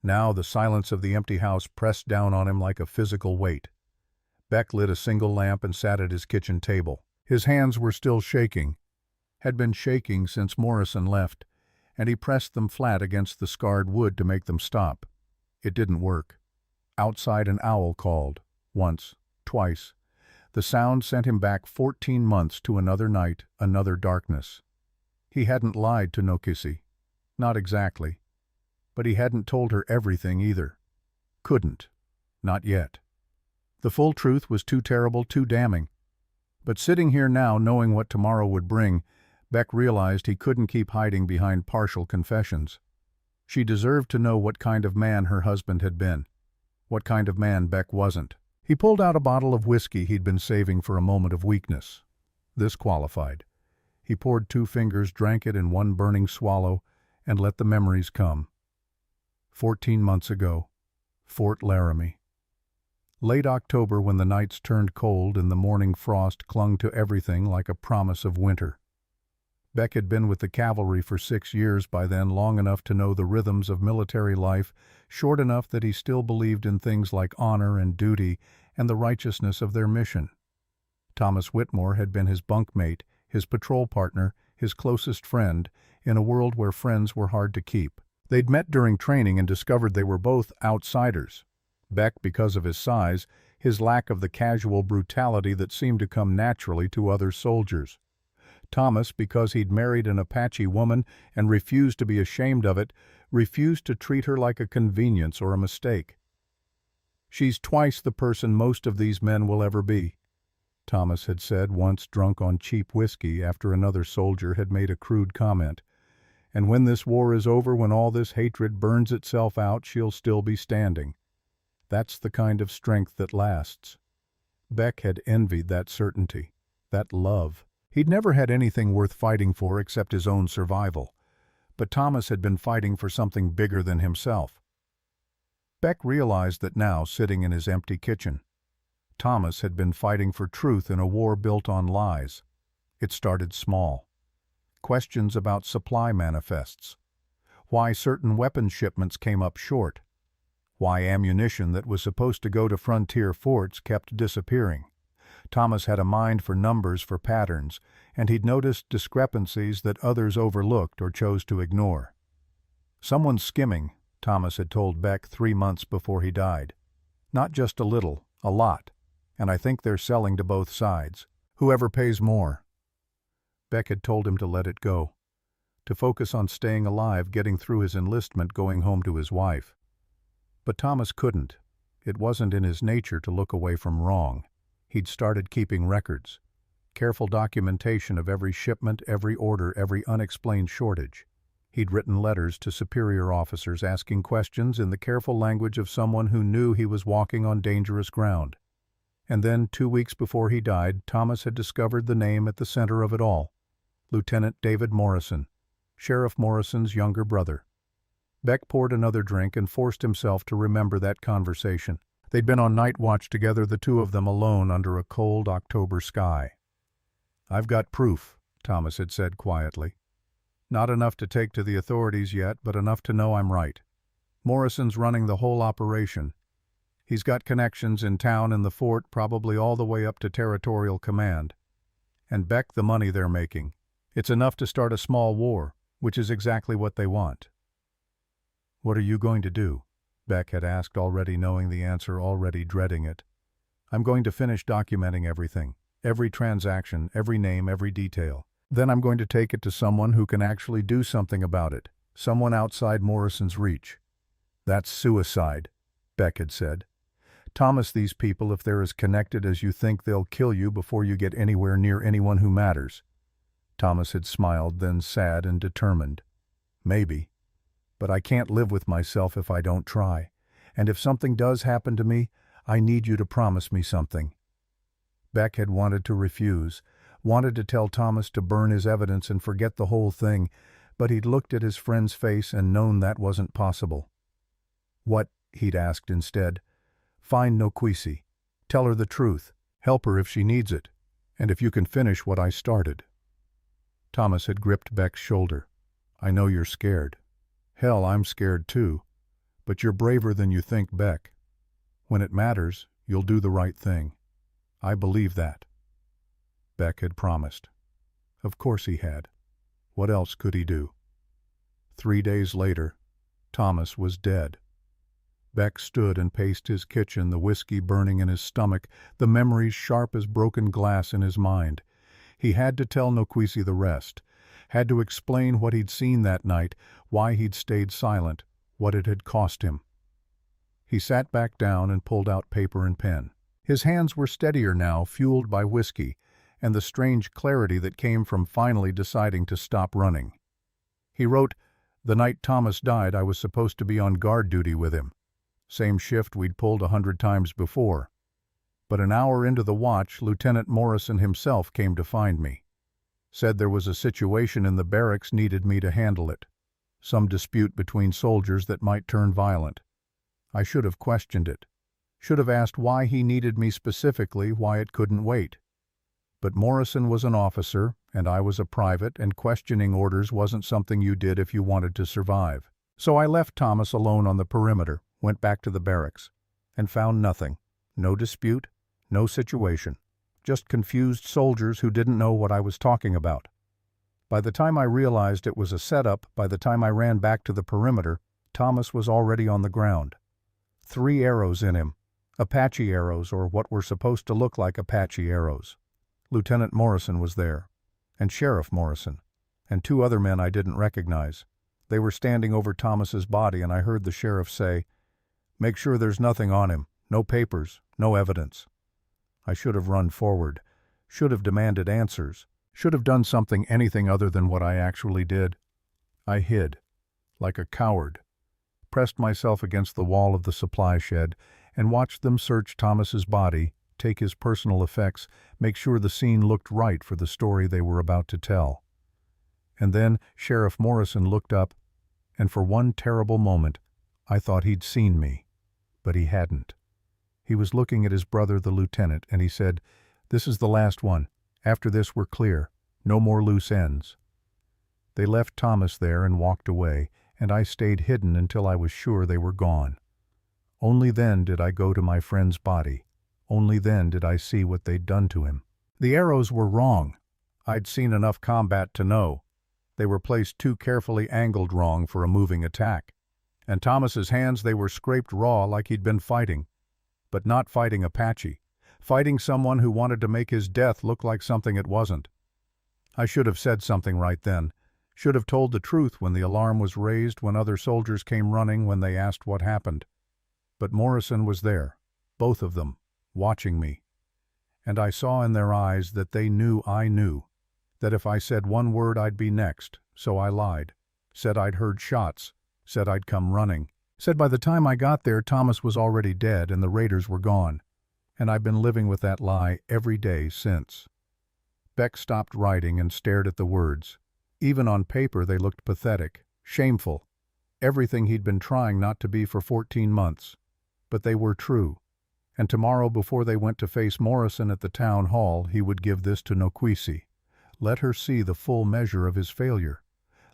Now the silence of the empty house pressed down on him like a physical weight. Beck lit a single lamp and sat at his kitchen table. His hands were still shaking, had been shaking since Morrison left, and he pressed them flat against the scarred wood to make them stop. It didn't work. Outside an owl called, once, twice. The sound sent him back 14 months to another night, another darkness. He hadn't lied to Nokwisi. Not exactly. But he hadn't told her everything either. Couldn't. Not yet. The full truth was too terrible, too damning. But sitting here now, knowing what tomorrow would bring, Beck realized he couldn't keep hiding behind partial confessions. She deserved to know what kind of man her husband had been. What kind of man Beck wasn't. He pulled out a bottle of whiskey he'd been saving for a moment of weakness. This qualified. He poured 2 fingers, drank it in one burning swallow, and let the memories come. 14 months ago, Fort Laramie. Late October, when the nights turned cold and the morning frost clung to everything like a promise of winter. Beck had been with the cavalry for 6 years by then, long enough to know the rhythms of military life, short enough that he still believed in things like honor and duty and the righteousness of their mission. Thomas Whitmore had been his bunkmate, his patrol partner, his closest friend, in a world where friends were hard to keep. They'd met during training and discovered they were both outsiders. Beck because of his size, his lack of the casual brutality that seemed to come naturally to other soldiers. Thomas because he'd married an Apache woman and refused to be ashamed of it, refused to treat her like a convenience or a mistake. "She's twice the person most of these men will ever be," Thomas had said once, drunk on cheap whiskey after another soldier had made a crude comment. "And when this war is over, when all this hatred burns itself out, she'll still be standing. That's the kind of strength that lasts." Beck had envied that certainty, that love. He'd never had anything worth fighting for except his own survival. But Thomas had been fighting for something bigger than himself. Beck realized that now, sitting in his empty kitchen. Thomas had been fighting for truth in a war built on lies. It started small. Questions about supply manifests. Why certain weapons shipments came up short. Why ammunition that was supposed to go to frontier forts kept disappearing. Thomas had a mind for numbers, for patterns, and he'd noticed discrepancies that others overlooked or chose to ignore. "Someone's skimming," Thomas had told Beck 3 months before he died. "Not just a little, a lot, and I think they're selling to both sides. Whoever pays more. Beck had told him to let it go, to focus on staying alive, getting through his enlistment, going home to his wife. But Thomas couldn't. It wasn't in his nature to look away from wrong. He'd started keeping records. Careful documentation of every shipment, every order, every unexplained shortage. He'd written letters to superior officers asking questions in the careful language of someone who knew he was walking on dangerous ground. And then, 2 weeks before he died, Thomas had discovered the name at the center of it all. Lieutenant David Morrison, Sheriff Morrison's younger brother. Beck poured another drink and forced himself to remember that conversation. They'd been on night watch together, the two of them alone under a cold October sky. "I've got proof," Thomas had said quietly. "Not enough to take to the authorities yet, but enough to know I'm right. Morrison's running the whole operation. He's got connections in town and the fort, probably all the way up to territorial command. And Beck, the money they're making. It's enough to start a small war, which is exactly what they want." "What are you going to do?" Beck had asked, already knowing the answer, already dreading it. "I'm going to finish documenting everything. Every transaction, every name, every detail. Then I'm going to take it to someone who can actually do something about it, someone outside Morrison's reach." "That's suicide," Beck had said. "Thomas, these people, if they're as connected as you think, they'll kill you before you get anywhere near anyone who matters." Thomas had smiled, then sad and determined. "Maybe. But I can't live with myself if I don't try. And if something does happen to me, I need you to promise me something." Beck had wanted to refuse, wanted to tell Thomas to burn his evidence and forget the whole thing, but he'd looked at his friend's face and known that wasn't possible. "What?" he'd asked instead. "Find Nokwisi. Tell her the truth. Help her if she needs it. And if you can finish what I started." Thomas had gripped Beck's shoulder. "I know you're scared. Hell, I'm scared too. But you're braver than you think, Beck. When it matters, you'll do the right thing. I believe that." Beck had promised. Of course he had. What else could he do? 3 days later, Thomas was dead. Beck stood and paced his kitchen, the whiskey burning in his stomach, the memories sharp as broken glass in his mind. He had to tell Nokwisi the rest, had to explain what he'd seen that night, why he'd stayed silent, what it had cost him. He sat back down and pulled out paper and pen. His hands were steadier now, fueled by whiskey, and the strange clarity that came from finally deciding to stop running. He wrote, "The night Thomas died, I was supposed to be on guard duty with him. Same shift we'd pulled 100 times before. But an hour into the watch, Lieutenant Morrison himself came to find me. Said there was a situation in the barracks, needed me to handle it. Some dispute between soldiers that might turn violent. I should have questioned it. Should have asked why he needed me specifically, why it couldn't wait. But Morrison was an officer, and I was a private, and questioning orders wasn't something you did if you wanted to survive. So I left Thomas alone on the perimeter, went back to the barracks, and found nothing. No dispute, no situation. Just confused soldiers who didn't know what I was talking about. By the time I realized it was a setup, by the time I ran back to the perimeter, Thomas was already on the ground. 3 arrows in him. Apache arrows, or what were supposed to look like Apache arrows. Lieutenant Morrison was there, and Sheriff Morrison, and 2 other men I didn't recognize. They were standing over Thomas's body, and I heard the sheriff say, "Make sure there's nothing on him, no papers, no evidence." I should have run forward, should have demanded answers, should have done something, anything other than what I actually did. I hid, like a coward, pressed myself against the wall of the supply shed, and watched them search Thomas's body, take his personal effects, make sure the scene looked right for the story they were about to tell. And then Sheriff Morrison looked up, and for one terrible moment, I thought he'd seen me, but he hadn't. He was looking at his brother, the lieutenant, and he said, "This is the last one. After this, we're clear. No more loose ends." They left Thomas there and walked away, and I stayed hidden until I was sure they were gone. Only then did I go to my friend's body. Only then did I see what they'd done to him. The arrows were wrong. I'd seen enough combat to know. They were placed too carefully angled wrong for a moving attack. And Thomas's hands, they were scraped raw like he'd been fighting. But not fighting Apache. fighting someone who wanted to make his death look like something it wasn't. I should have said something right then, should have told the truth when the alarm was raised, when other soldiers came running when they asked what happened. But Morrison was there, both of them, watching me. And I saw in their eyes that they knew I knew, that if I said one word I'd be next, so I lied, said I'd heard shots, said I'd come running, said by the time I got there Thomas was already dead and the raiders were gone, and I've been living with that lie every day since. Beck stopped writing and stared at the words. Even on paper they looked pathetic, shameful, everything he'd been trying not to be for 14 months. But they were true, and tomorrow before they went to face Morrison at the town hall he would give this to Nokwisi. Let her see the full measure of his failure.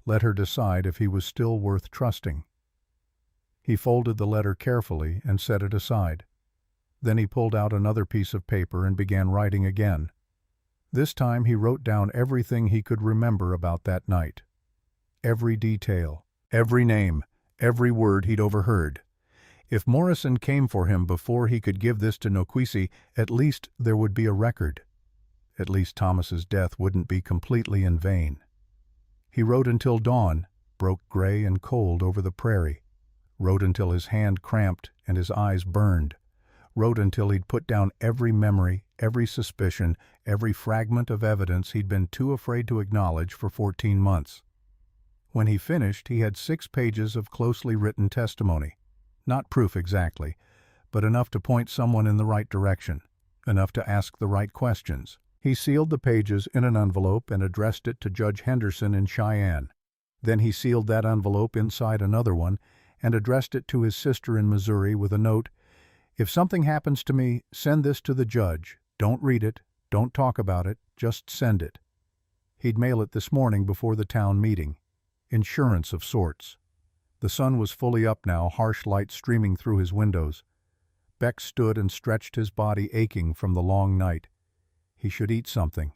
Let her decide if he was still worth trusting. He folded the letter carefully and set it aside. Then he pulled out another piece of paper and began writing again. This time he wrote down everything he could remember about that night. Every detail, every name, every word he'd overheard. If Morrison came for him before he could give this to Nokwisi, at least there would be a record. At least Thomas's death wouldn't be completely in vain. He wrote until dawn broke gray and cold over the prairie. Wrote until his hand cramped and his eyes burned. Wrote until he'd put down every memory, every suspicion, every fragment of evidence he'd been too afraid to acknowledge for 14 months. When he finished, he had 6 pages of closely written testimony. Not proof exactly, but enough to point someone in the right direction, enough to ask the right questions. He sealed the pages in an envelope and addressed it to Judge Henderson in Cheyenne. Then he sealed that envelope inside another one and addressed it to his sister in Missouri with a note, "If something happens to me, send this to the judge. Don't read it, don't talk about it, just send it." He'd mail it this morning before the town meeting. Insurance of sorts. The sun was fully up now, harsh light streaming through his windows. Beck stood and stretched his body aching from the long night. He should eat something,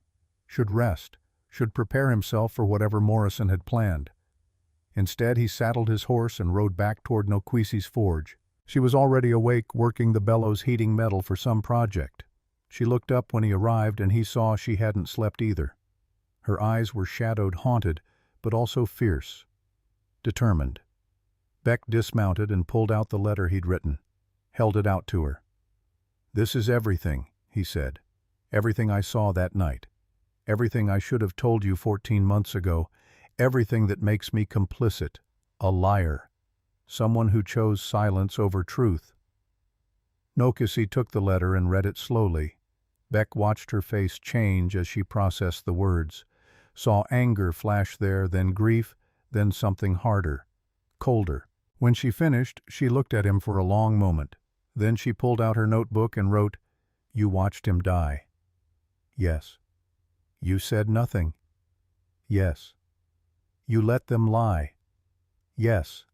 should rest, should prepare himself for whatever Morrison had planned. Instead, he saddled his horse and rode back toward Nokwisi's forge. She was already awake, working the bellows heating metal for some project. She looked up when he arrived and he saw she hadn't slept either. Her eyes were shadowed, haunted, but also fierce, determined. Beck dismounted and pulled out the letter he'd written, held it out to her. "This is everything," he said. "Everything I saw that night. Everything I should have told you 14 months ago. Everything that makes me complicit, a liar. Someone who chose silence over truth." Nokwisi took the letter and read it slowly. Beck watched her face change as she processed the words, saw anger flash there, then grief, then something harder, colder. When she finished, she looked at him for a long moment. Then she pulled out her notebook and wrote, "You watched him die." "Yes." "You said nothing." "Yes." "You let them lie." "Yes."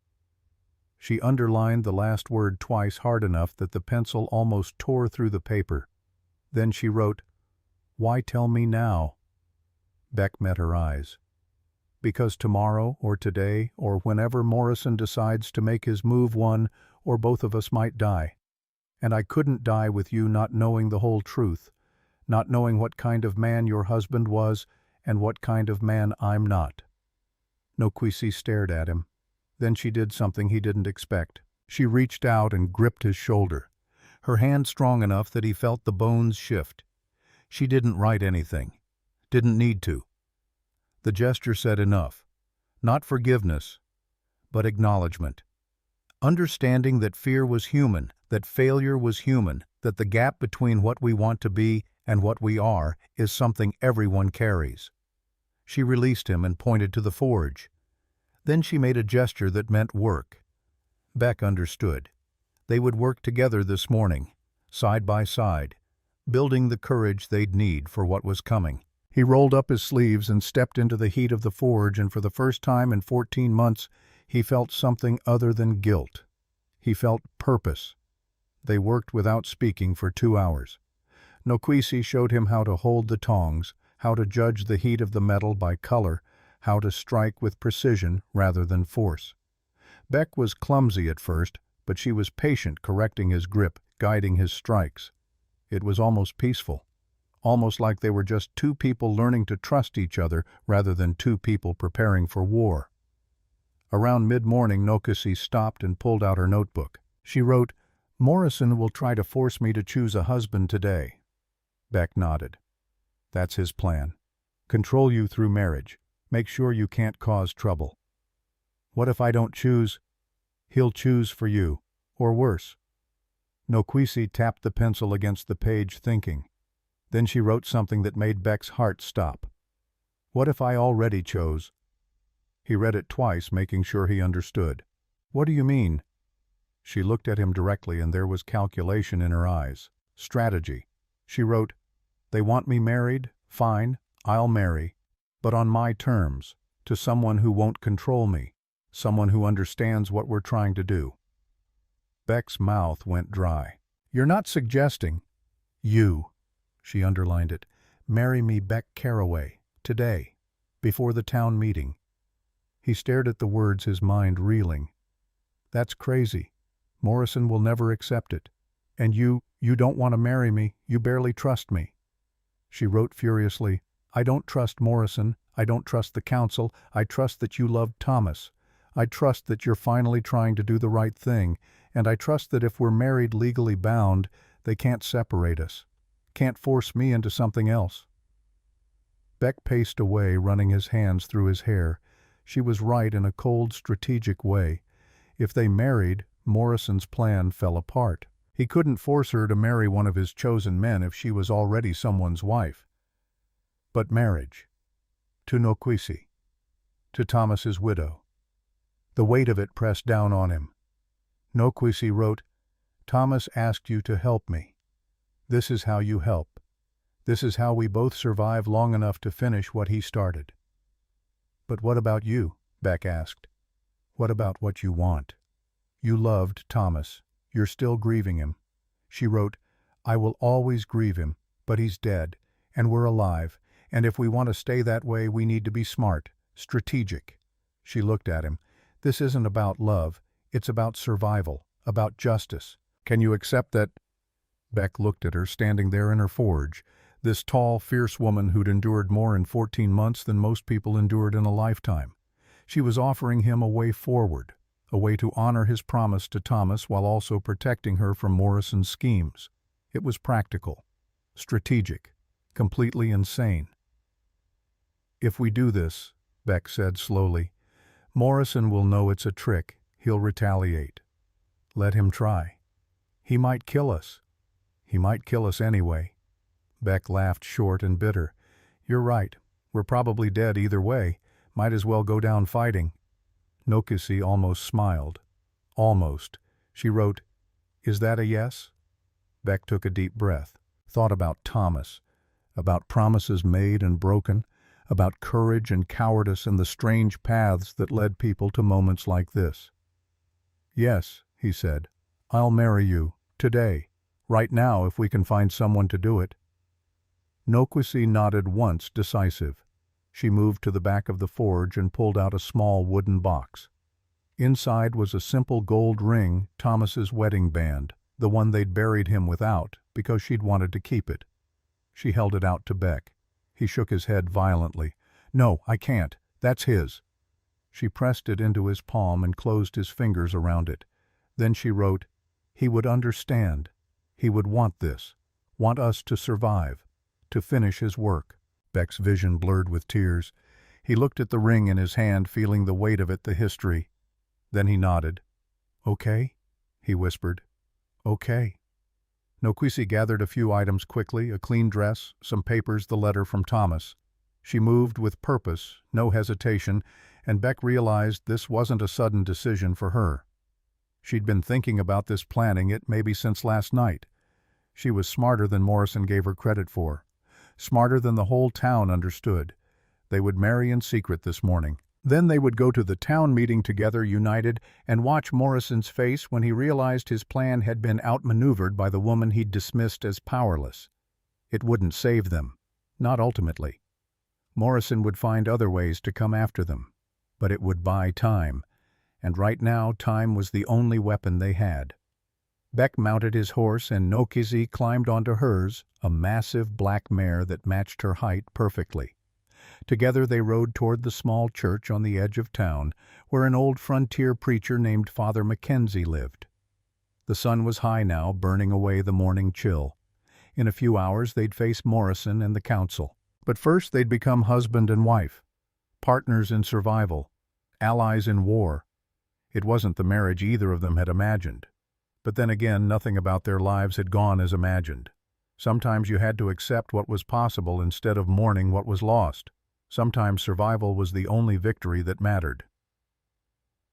She underlined the last word twice hard enough that the pencil almost tore through the paper. Then she wrote, "Why tell me now?" Beck met her eyes. "Because tomorrow or today or whenever Morrison decides to make his move, one or both of us might die. And I couldn't die with you not knowing the whole truth, not knowing what kind of man your husband was and what kind of man I'm not." Nokwisi stared at him. Then she did something he didn't expect. She reached out and gripped his shoulder, her hand strong enough that he felt the bones shift. She didn't write anything, didn't need to. The gesture said enough. Not forgiveness, but acknowledgement. Understanding that fear was human, that failure was human, that the gap between what we want to be and what we are is something everyone carries. She released him and pointed to the forge. Then she made a gesture that meant work. Beck understood. They would work together this morning, side by side, building the courage they'd need for what was coming. He rolled up his sleeves and stepped into the heat of the forge, and for the first time in 14 months, he felt something other than guilt. He felt purpose. They worked without speaking for 2 hours. Nokwisi showed him how to hold the tongs, how to judge the heat of the metal by color, how to strike with precision rather than force. Beck was clumsy at first, but she was patient, correcting his grip, guiding his strikes. It was almost peaceful, almost like they were just two people learning to trust each other rather than two people preparing for war. Around mid-morning, Nokasi stopped and pulled out her notebook. She wrote, "Morrison will try to force me to choose a husband today." Beck nodded. "That's his plan. Control you through marriage. Make sure you can't cause trouble. What if I don't choose? He'll choose for you, or worse." Nokwisi tapped the pencil against the page, thinking. Then she wrote something that made Beck's heart stop. "What if I already chose?" He read it twice, making sure he understood. "What do you mean?" She looked at him directly, and there was calculation in her eyes. Strategy. She wrote, "They want me married? Fine, I'll marry. But on my terms, to someone who won't control me, someone who understands what we're trying to do." Beck's mouth went dry. "You're not suggesting—" "You," she underlined it, "marry me, Beck Carraway, today, before the town meeting." He stared at the words, his mind reeling. "That's crazy. Morrison will never accept it. And you don't want to marry me. You barely trust me." She wrote furiously, "I don't trust Morrison. I don't trust the council. I trust that you love Thomas. I trust that you're finally trying to do the right thing. And I trust that if we're married legally bound, they can't separate us. Can't force me into something else." Beck paced away, running his hands through his hair. She was right in a cold, strategic way. If they married, Morrison's plan fell apart. He couldn't force her to marry one of his chosen men if she was already someone's wife. But marriage. To Nokwisi. To Thomas's widow. The weight of it pressed down on him. Nokwisi wrote, "Thomas asked you to help me. This is how you help. This is how we both survive long enough to finish what he started." "But what about you?" Beck asked. "What about what you want? You loved Thomas. You're still grieving him." She wrote, "I will always grieve him, but he's dead, and we're alive, and if we want to stay that way, we need to be smart, strategic." She looked at him. "This isn't about love. It's about survival, about justice. Can you accept that?" Beck looked at her, standing there in her forge, this tall, fierce woman who'd endured more in 14 months than most people endured in a lifetime. She was offering him a way forward, a way to honor his promise to Thomas while also protecting her from Morrison's schemes. It was practical, strategic, completely insane. "If we do this," Beck said slowly, "Morrison will know it's a trick. He'll retaliate. Let him try. He might kill us. He might kill us anyway." Beck laughed short and bitter. "You're right. We're probably dead either way. Might as well go down fighting." Nokisi almost smiled. "Almost." She wrote, "Is that a yes?" Beck took a deep breath, thought about Thomas, about promises made and broken, about courage and cowardice and the strange paths that led people to moments like this. "Yes," he said, "I'll marry you, today, right now if we can find someone to do it." Nokwisi nodded once, decisive. She moved to the back of the forge and pulled out a small wooden box. Inside was a simple gold ring, Thomas's wedding band, the one they'd buried him without because she'd wanted to keep it. She held it out to Beck. He shook his head violently. "No, I can't. That's his." She pressed it into his palm and closed his fingers around it. Then she wrote, "He would understand. He would want this, want us to survive, to finish his work." Beck's vision blurred with tears. He looked at the ring in his hand, feeling the weight of it, the history. Then he nodded. "Okay," he whispered. "Okay." Nokwisi gathered a few items quickly, a clean dress, some papers, the letter from Thomas. She moved with purpose, no hesitation, and Beck realized this wasn't a sudden decision for her. She'd been thinking about this, planning it, maybe since last night. She was smarter than Morrison gave her credit for. Smarter than the whole town understood. They would marry in secret this morning. Then they would go to the town meeting together, united, and watch Morrison's face when he realized his plan had been outmaneuvered by the woman he'd dismissed as powerless. It wouldn't save them. Not ultimately. Morrison would find other ways to come after them. But it would buy time. And right now, time was the only weapon they had. Beck mounted his horse and Nokisi climbed onto hers, a massive black mare that matched her height perfectly. Together they rode toward the small church on the edge of town, where an old frontier preacher named Father Mackenzie lived. The sun was high now, burning away the morning chill. In a few hours they'd face Morrison and the council. But first they'd become husband and wife, partners in survival, allies in war. It wasn't the marriage either of them had imagined. But then again, nothing about their lives had gone as imagined. Sometimes you had to accept what was possible instead of mourning what was lost. Sometimes survival was the only victory that mattered.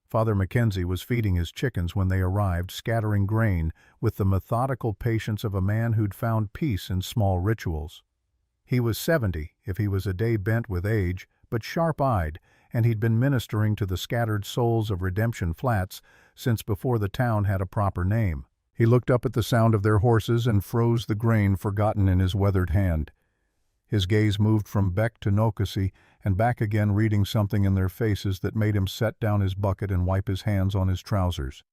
Father Mackenzie was feeding his chickens when they arrived, scattering grain with the methodical patience of a man who'd found peace in small rituals. He was 70, if he was a day bent with age, but sharp-eyed, and he'd been ministering to the scattered souls of Redemption Flats since before the town had a proper name. He looked up at the sound of their horses and froze the grain forgotten in his weathered hand. His gaze moved from Beck to Nokisi and back again, reading something in their faces that made him set down his bucket and wipe his hands on his trousers.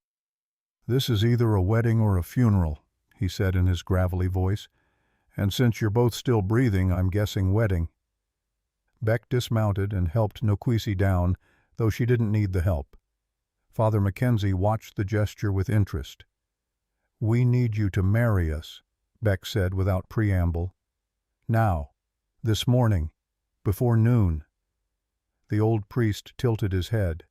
"This is either a wedding or a funeral," he said in his gravelly voice, "and since you're both still breathing, I'm guessing wedding." Beck dismounted and helped Nokisi down, though she didn't need the help. Father Mackenzie watched the gesture with interest. "We need you to marry us," Beck said without preamble. "Now, this morning, before noon." The old priest tilted his head.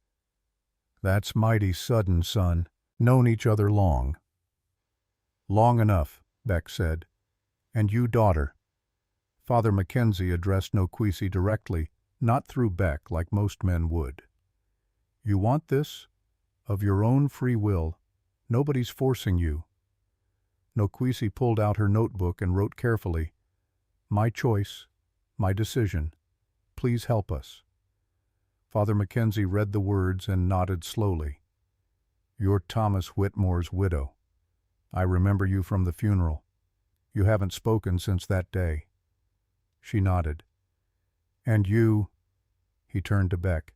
"That's mighty sudden, son. Known each other long?" "Long enough," Beck said. "And you, daughter?" Father Mackenzie addressed Nokisi directly, not through Beck like most men would. "You want this? Of your own free will. Nobody's forcing you." Nokisi pulled out her notebook and wrote carefully, "My choice, my decision. Please help us." Father Mackenzie read the words and nodded slowly. "You're Thomas Whitmore's widow. I remember you from the funeral. You haven't spoken since that day." She nodded. "And you," he turned to Beck,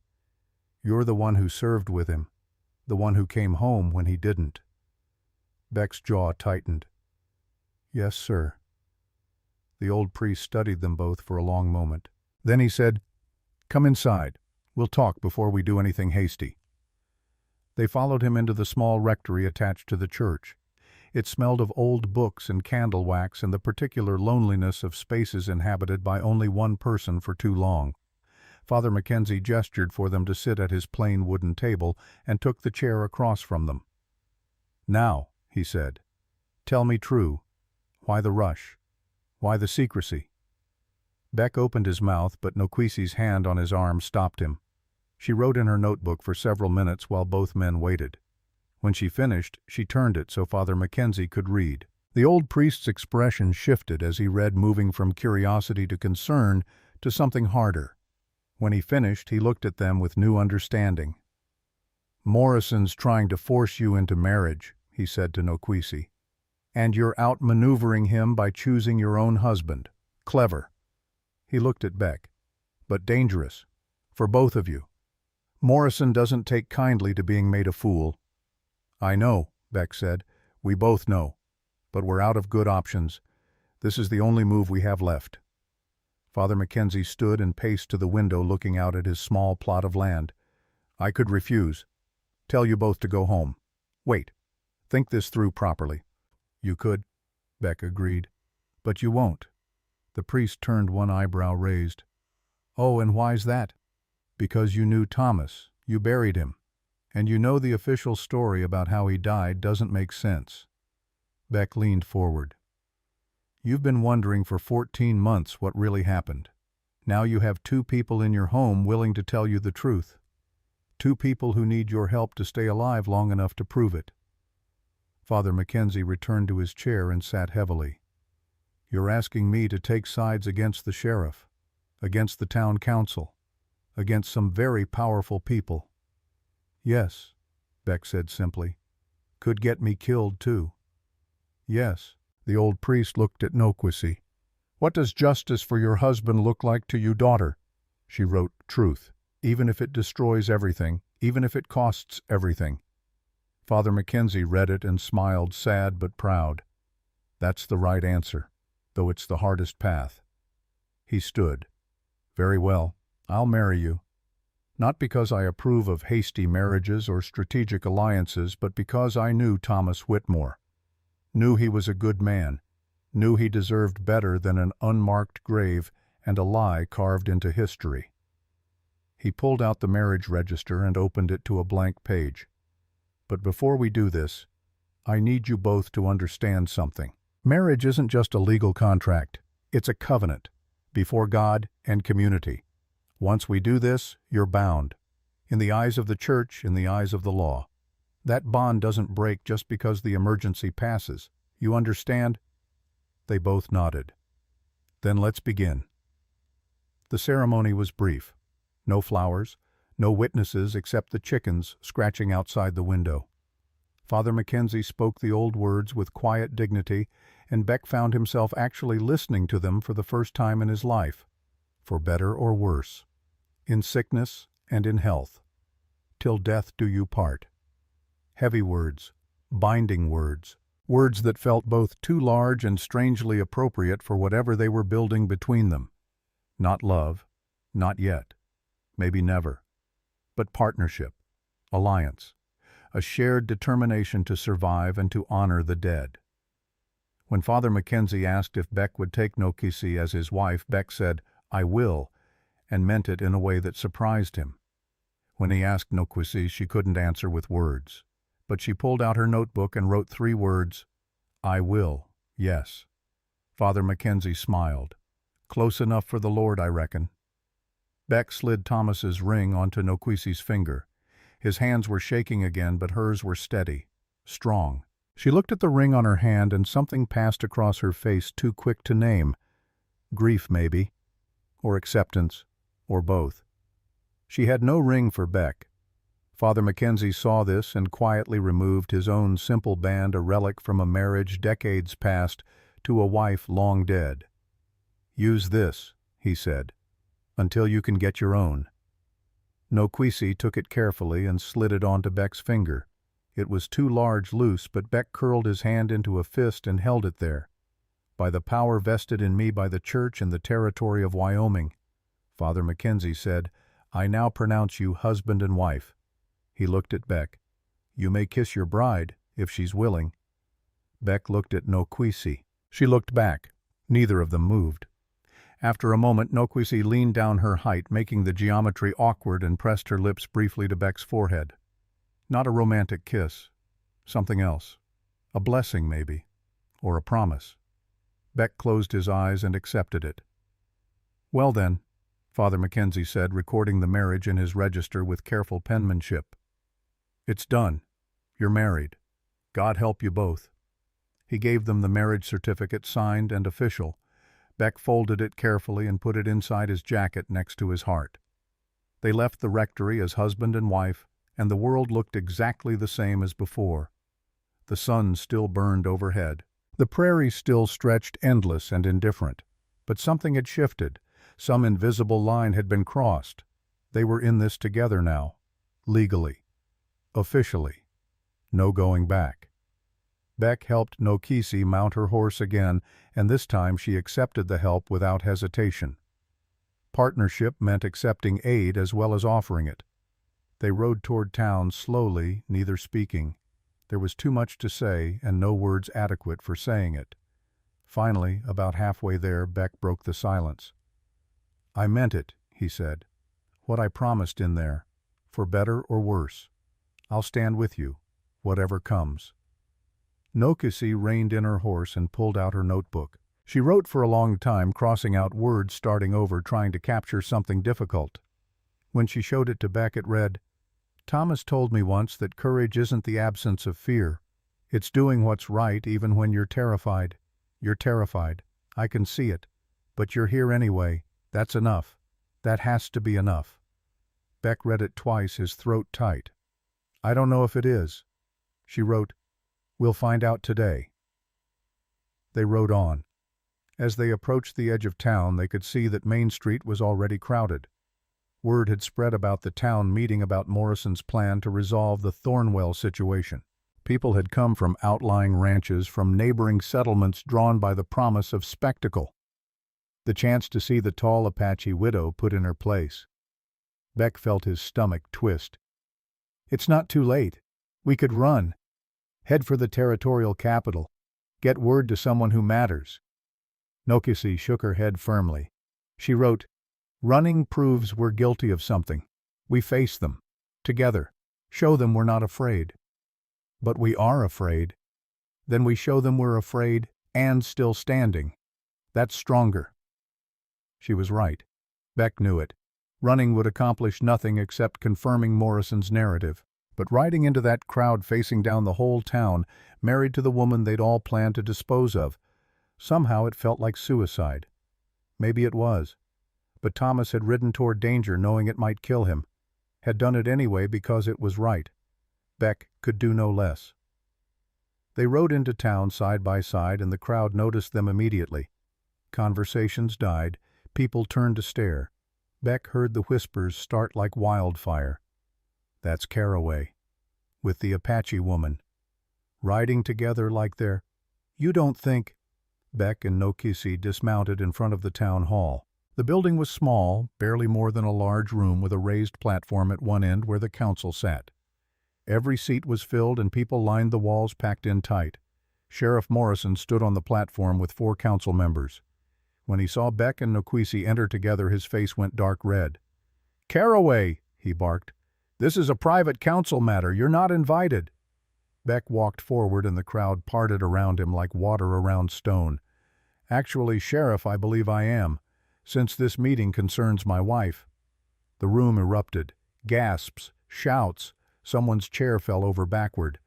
"you're the one who served with him, the one who came home when he didn't." Beck's jaw tightened. "Yes, sir." The old priest studied them both for a long moment. Then he said, "Come inside. We'll talk before we do anything hasty." They followed him into the small rectory attached to the church. It smelled of old books and candle wax and the particular loneliness of spaces inhabited by only one person for too long. Father Mackenzie gestured for them to sit at his plain wooden table and took the chair across from them. "Now," he said, "tell me true. Why the rush? Why the secrecy?" Beck opened his mouth, but Nokisi's hand on his arm stopped him. She wrote in her notebook for several minutes while both men waited. When she finished, she turned it so Father Mackenzie could read. The old priest's expression shifted as he read, moving from curiosity to concern to something harder. When he finished, he looked at them with new understanding. "Morrison's trying to force you into marriage," he said to Nokisi. "And you're outmaneuvering him by choosing your own husband. Clever." He looked at Beck. "But dangerous. For both of you. Morrison doesn't take kindly to being made a fool." "I know," Beck said. "We both know. But we're out of good options. This is the only move we have left." Father Mackenzie stood and paced to the window, looking out at his small plot of land. "I could refuse. Tell you both to go home. Wait. Think this through properly." "You could," Beck agreed. "But you won't." The priest turned one eyebrow raised. "Oh, and why's that?" "Because you knew Thomas. You buried him. And you know the official story about how he died doesn't make sense." Beck leaned forward. "You've been wondering for 14 months what really happened. Now you have 2 people in your home willing to tell you the truth. 2 people who need your help to stay alive long enough to prove it." Father Mackenzie returned to his chair and sat heavily. "You're asking me to take sides against the sheriff, against the town council, against some very powerful people." "Yes," Beck said simply. "Could get me killed, too." "Yes." The old priest looked at Nokisi. "What does justice for your husband look like to you, daughter?" She wrote, "Truth, even if it destroys everything, even if it costs everything." Father Mackenzie read it and smiled, sad but proud. That's the right answer, though it's the hardest path. He stood. Very well, I'll marry you. Not because I approve of hasty marriages or strategic alliances, but because I knew Thomas Whitmore. Knew he was a good man. Knew he deserved better than an unmarked grave and a lie carved into history. He pulled out the marriage register and opened it to a blank page. But before we do this, I need you both to understand something. Marriage isn't just a legal contract. It's a covenant, before God and community. Once we do this, you're bound. In the eyes of the church, in the eyes of the law. That bond doesn't break just because the emergency passes. You understand? They both nodded. Then let's begin. The ceremony was brief. No flowers, no witnesses except the chickens scratching outside the window. Father Mackenzie spoke the old words with quiet dignity, and Beck found himself actually listening to them for the first time in his life, for better or worse, in sickness and in health. Till death do you part. Heavy words, binding words, words that felt both too large and strangely appropriate for whatever they were building between them. Not love, not yet, maybe never, but partnership, alliance, a shared determination to survive and to honor the dead. When Father Mackenzie asked if Beck would take Nokisi as his wife, Beck said, "I will," and meant it in a way that surprised him. When he asked Nokisi, she couldn't answer with words, but she pulled out her notebook and wrote 3 words, "I will, yes." Father Mackenzie smiled. "Close enough for the Lord, I reckon." Beck slid Thomas's ring onto Nokisi's finger. His hands were shaking again, but hers were steady, strong. She looked at the ring on her hand, and something passed across her face too quick to name. Grief, maybe, or acceptance, or both. She had no ring for Beck. Father Mackenzie saw this and quietly removed his own simple band, a relic from a marriage decades past, to a wife long dead. "Use this," he said, "until you can get your own." Nokisi took it carefully and slid it onto Beck's finger. It was too large loose, but Beck curled his hand into a fist and held it there. "By the power vested in me by the church in the territory of Wyoming," Father Mackenzie said, "I now pronounce you husband and wife." He looked at Beck. "You may kiss your bride, if she's willing." Beck looked at Nokisi. She looked back. Neither of them moved. After a moment, Nokisi leaned down her height, making the geometry awkward, and pressed her lips briefly to Beck's forehead. Not a romantic kiss. Something else. A blessing, maybe. Or a promise. Beck closed his eyes and accepted it. "Well then," Father Mackenzie said, recording the marriage in his register with careful penmanship. "It's done. You're married. God help you both." He gave them the marriage certificate, signed and official. Beck folded it carefully and put it inside his jacket next to his heart. They left the rectory as husband and wife, and the world looked exactly the same as before. The sun still burned overhead. The prairie still stretched endless and indifferent. But something had shifted. Some invisible line had been crossed. They were in this together now. Legally. Officially. No going back. Beck helped Nokisi mount her horse again, and this time she accepted the help without hesitation. Partnership meant accepting aid as well as offering it. They rode toward town slowly, neither speaking. There was too much to say, and no words adequate for saying it. Finally, about halfway there, Beck broke the silence. "I meant it," he said. "What I promised in there, for better or worse. I'll stand with you, whatever comes." Nokisi reined in her horse and pulled out her notebook. She wrote for a long time, crossing out words, starting over, trying to capture something difficult. When she showed it to Beck, it read, "Thomas told me once that courage isn't the absence of fear. It's doing what's right even when you're terrified. You're terrified. I can see it. But you're here anyway. That's enough. That has to be enough." Beck read it twice, his throat tight. "I don't know if it is." She wrote, "We'll find out today." They rode on. As they approached the edge of town, they could see that Main Street was already crowded. Word had spread about the town meeting about Morrison's plan to resolve the Thornwell situation. People had come from outlying ranches, from neighboring settlements drawn by the promise of spectacle. The chance to see the tall Apache widow put in her place. Beck felt his stomach twist. It's not too late. We could run. Head for the territorial capital. Get word to someone who matters. Nokisi shook her head firmly. She wrote, "Running proves we're guilty of something. We face them. Together. Show them we're not afraid." "But we are afraid." "Then we show them we're afraid and still standing. That's stronger." She was right. Beck knew it. Running would accomplish nothing except confirming Morrison's narrative. But riding into that crowd facing down the whole town, married to the woman they'd all planned to dispose of, somehow it felt like suicide. Maybe it was. But Thomas had ridden toward danger knowing it might kill him. Had done it anyway because it was right. Beck could do no less. They rode into town side by side and the crowd noticed them immediately. Conversations died. People turned to stare. Beck heard the whispers start like wildfire. That's Caraway. With the Apache woman. Riding together like they're... You don't think... Beck and Nokisi dismounted in front of the town hall. The building was small, barely more than a large room with a raised platform at one end where the council sat. Every seat was filled and people lined the walls packed in tight. Sheriff Morrison stood on the platform with 4 council members. When he saw Beck and Nokisi enter together, his face went dark red. "Caraway," he barked. "This is a private council matter. You're not invited." Beck walked forward and the crowd parted around him like water around stone. "Actually, Sheriff, I believe I am, since this meeting concerns my wife." The room erupted. Gasps, shouts. Someone's chair fell over backward.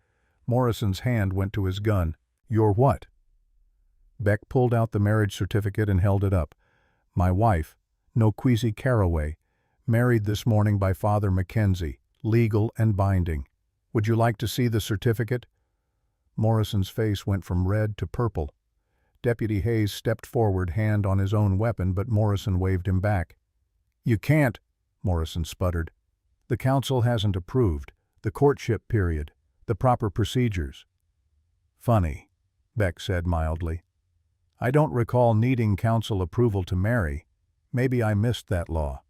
Morrison's hand went to his gun. "Your what?" Beck pulled out the marriage certificate and held it up. "My wife, Nokisi Caraway, married this morning by Father Mackenzie, legal and binding. Would you like to see the certificate?" Morrison's face went from red to purple. Deputy Hayes stepped forward, hand on his own weapon, but Morrison waved him back. "You can't," Morrison sputtered. "The council hasn't approved. The courtship period. The proper procedures." "Funny," Beck said mildly. "I don't recall needing council approval to marry. Maybe I missed that law.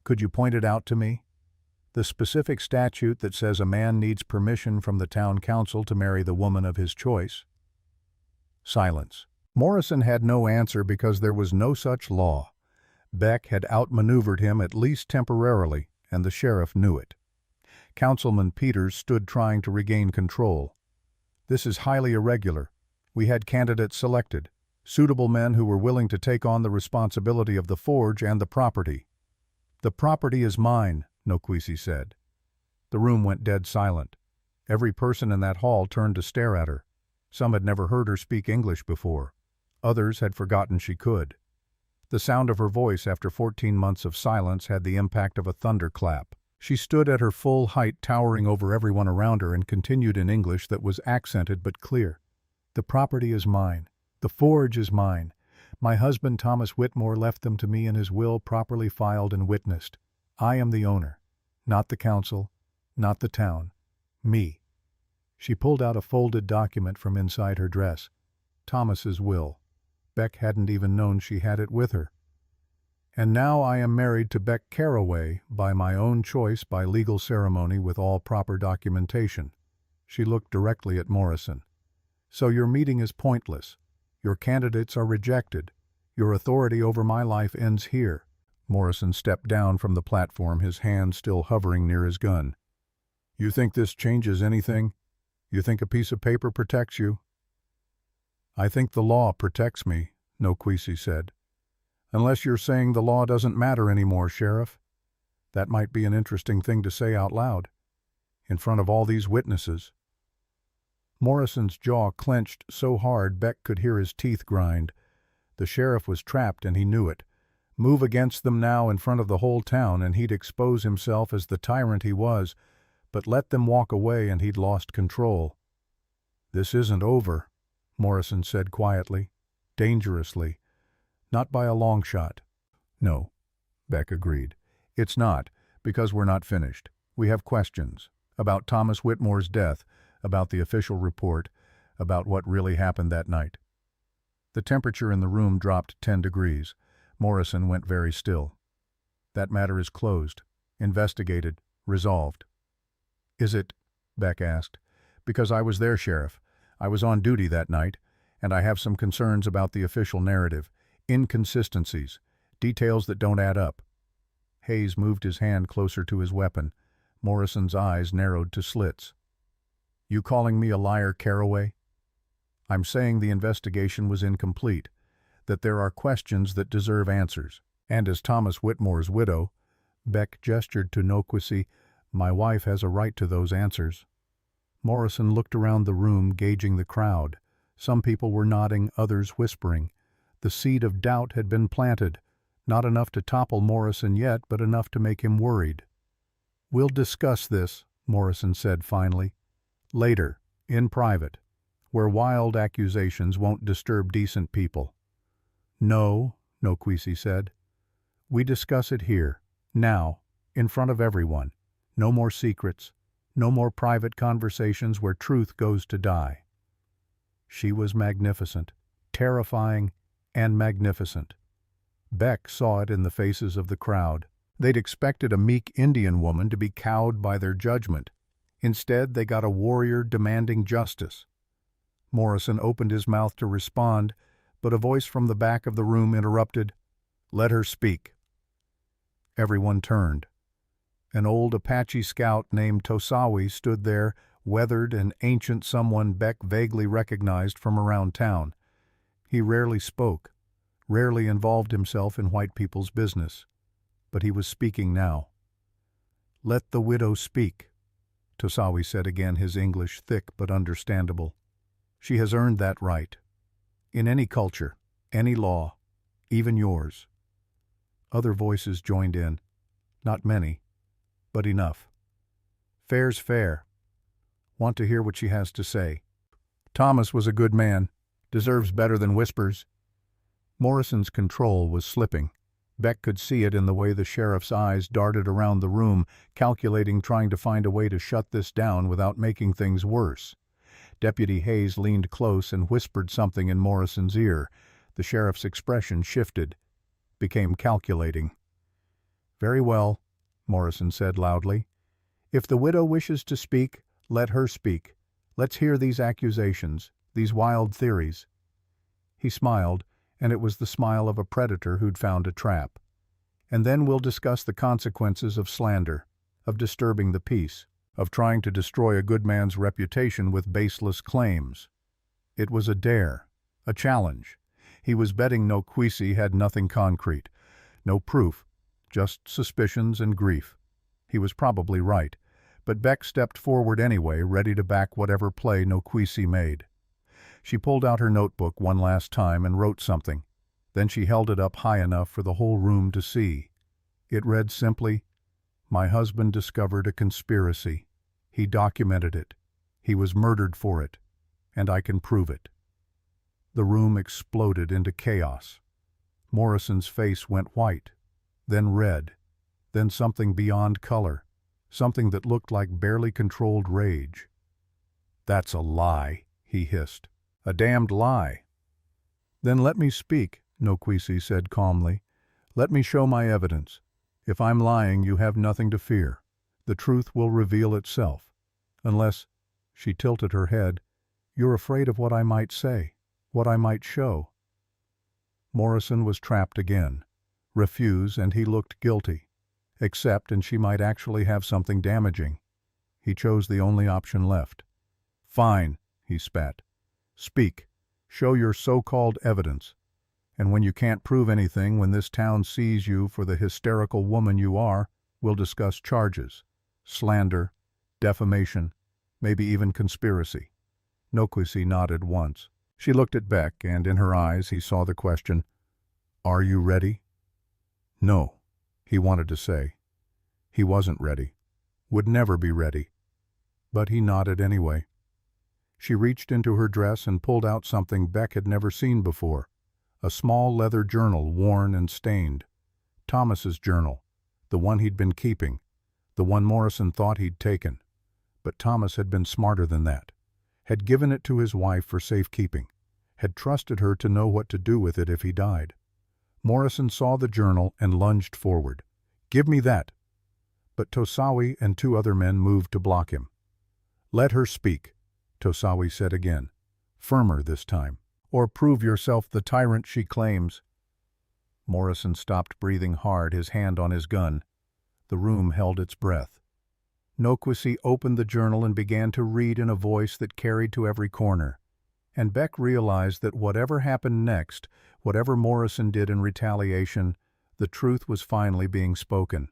Could you point it out to me? The specific statute that says a man needs permission from the town council to marry the woman of his choice." Silence. Morrison had no answer because there was no such law. Beck had outmaneuvered him at least temporarily, and the sheriff knew it. Councilman Peters stood trying to regain control. "This is highly irregular. We had candidates selected. Suitable men who were willing to take on the responsibility of the forge and the property." "The property is mine," Nokisi said. The room went dead silent. Every person in that hall turned to stare at her. Some had never heard her speak English before. Others had forgotten she could. The sound of her voice after 14 months of silence had the impact of a thunderclap. She stood at her full height, towering over everyone around her, and continued in English that was accented but clear. "The property is mine. The forge is mine. My husband Thomas Whitmore left them to me in his will, properly filed and witnessed. I am the owner. Not the council, not the town. Me." She pulled out a folded document from inside her dress. Thomas's will. Beck hadn't even known she had it with her. "And now I am married to Beck Caraway, by my own choice, by legal ceremony, with all proper documentation." She looked directly at Morrison. "So your meeting is pointless. Your candidates are rejected. Your authority over my life ends here." Morrison stepped down from the platform, his hand still hovering near his gun. "You think this changes anything? You think a piece of paper protects you?" "I think the law protects me," Nokisi said. "Unless you're saying the law doesn't matter anymore, Sheriff. That might be an interesting thing to say out loud, in front of all these witnesses." Morrison's jaw clenched so hard Beck could hear his teeth grind. The sheriff was trapped and he knew it. Move against them now in front of the whole town and he'd expose himself as the tyrant he was, but let them walk away and he'd lost control. "This isn't over," Morrison said quietly, dangerously. "Not by a long shot." "No," Beck agreed. "It's not, because we're not finished. We have questions. About Thomas Whitmore's death, about the official report, about what really happened that night. The temperature in the room dropped 10 degrees. Morrison went very still. That matter is closed, investigated, resolved. Is it? Beck asked. Because I was there, Sheriff. I was on duty that night, and I have some concerns about the official narrative. Inconsistencies, details that don't add up. Hayes moved his hand closer to his weapon. Morrison's eyes narrowed to slits. You calling me a liar, Carraway? I'm saying the investigation was incomplete, that there are questions that deserve answers. And as Thomas Whitmore's widow, Beck gestured to Noquissy, my wife has a right to those answers. Morrison looked around the room, gauging the crowd. Some people were nodding, others whispering. The seed of doubt had been planted, not enough to topple Morrison yet, but enough to make him worried. We'll discuss this, Morrison said finally. Later, in private, where wild accusations won't disturb decent people. No, Noquissy said. We discuss it here, now, in front of everyone. No more secrets, no more private conversations where truth goes to die. She was magnificent, terrifying, and magnificent. Beck saw it in the faces of the crowd. They'd expected a meek Indian woman to be cowed by their judgment. Instead, they got a warrior demanding justice. Morrison opened his mouth to respond, but a voice from the back of the room interrupted. Let her speak. Everyone turned. An old Apache scout named Tosawi stood there, weathered and ancient, someone Beck vaguely recognized from around town. He rarely spoke, rarely involved himself in white people's business. But he was speaking now. Let the widow speak, Tosawi said again, his English thick but understandable. She has earned that right. In any culture, any law, even yours. Other voices joined in. Not many, but enough. Fair's fair. Want to hear what she has to say. Thomas was a good man. Deserves better than whispers. Morrison's control was slipping. Beck could see it in the way the sheriff's eyes darted around the room, calculating, trying to find a way to shut this down without making things worse. Deputy Hayes leaned close and whispered something in Morrison's ear. The sheriff's expression shifted, became calculating. Very well, Morrison said loudly. If the widow wishes to speak, let her speak. Let's hear these accusations, these wild theories. He smiled, and it was the smile of a predator who'd found a trap. And then we'll discuss the consequences of slander, of disturbing the peace, of trying to destroy a good man's reputation with baseless claims. It was a dare, a challenge. He was betting Noquissy had nothing concrete, no proof, just suspicions and grief. He was probably right, but Beck stepped forward anyway, ready to back whatever play Noquissy made. She pulled out her notebook one last time and wrote something. Then she held it up high enough for the whole room to see. It read simply, My husband discovered a conspiracy. He documented it. He was murdered for it, and I can prove it. The room exploded into chaos. Morrison's face went white, then red, then something beyond color, something that looked like barely controlled rage. That's a lie, he hissed. A damned lie. Then let me speak, Noquissy said calmly. Let me show my evidence. If I'm lying, you have nothing to fear. The truth will reveal itself. Unless, she tilted her head, you're afraid of what I might say, what I might show. Morrison was trapped again. Refuse, and he looked guilty. Accept, and she might actually have something damaging. He chose the only option left. Fine, he spat. Speak. Show your so-called evidence. And when you can't prove anything, when this town sees you for the hysterical woman you are, we'll discuss charges. Slander, defamation, maybe even conspiracy. Noquissy nodded once. She looked at Beck, and in her eyes he saw the question, Are you ready? No, he wanted to say. He wasn't ready. Would never be ready. But he nodded anyway. She reached into her dress and pulled out something Beck had never seen before, a small leather journal, worn and stained. Thomas's journal, the one he'd been keeping, the one Morrison thought he'd taken. But Thomas had been smarter than that. had given it to his wife for safekeeping, had trusted her to know what to do with it if he died. Morrison saw the journal and lunged forward. "Give me that!" But Tosawi and two other men moved to block him. "Let her speak," Tosawi said again, firmer this time, "or prove yourself the tyrant she claims." Morrison stopped breathing hard, his hand on his gun. The room held its breath. Nokwisi opened the journal and began to read in a voice that carried to every corner. And Beck realized that whatever happened next, whatever Morrison did in retaliation, the truth was finally being spoken.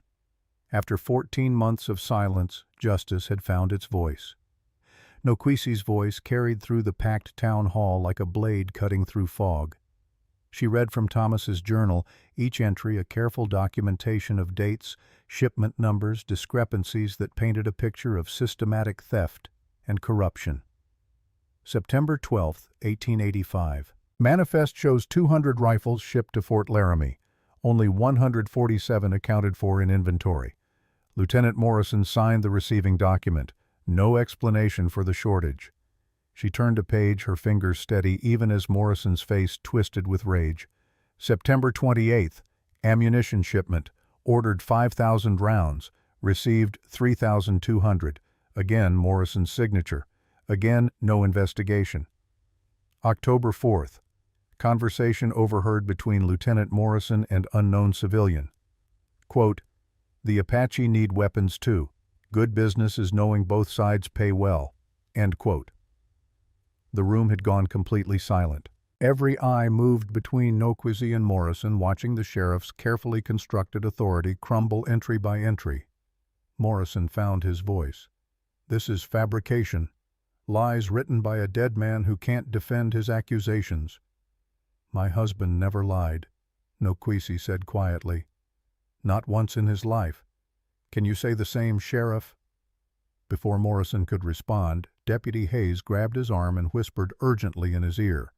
After 14 months of silence, justice had found its voice. Nokwisi's voice carried through the packed town hall like a blade cutting through fog. She read from Thomas's journal, each entry a careful documentation of dates, shipment numbers, discrepancies that painted a picture of systematic theft and corruption. September 12, 1885. Manifest shows 200 rifles shipped to Fort Laramie. Only 147 accounted for in inventory. Lieutenant Morrison signed the receiving document. No explanation for the shortage. She turned a page, her fingers steady, even as Morrison's face twisted with rage. September 28th. Ammunition shipment. Ordered 5,000 rounds. Received 3,200. Again, Morrison's signature. Again, no investigation. October 4th. Conversation overheard between Lieutenant Morrison and unknown civilian. Quote, "The Apache need weapons too. Good business is knowing both sides pay well." End quote. The room had gone completely silent. Every eye moved between Nokwisi and Morrison, watching the sheriff's carefully constructed authority crumble entry by entry. Morrison found his voice. "This is fabrication. Lies written by a dead man who can't defend his accusations." "My husband never lied," Nokwisi said quietly. "Not once in his life. Can you say the same, Sheriff?" Before Morrison could respond, Deputy Hayes grabbed his arm and whispered urgently in his ear.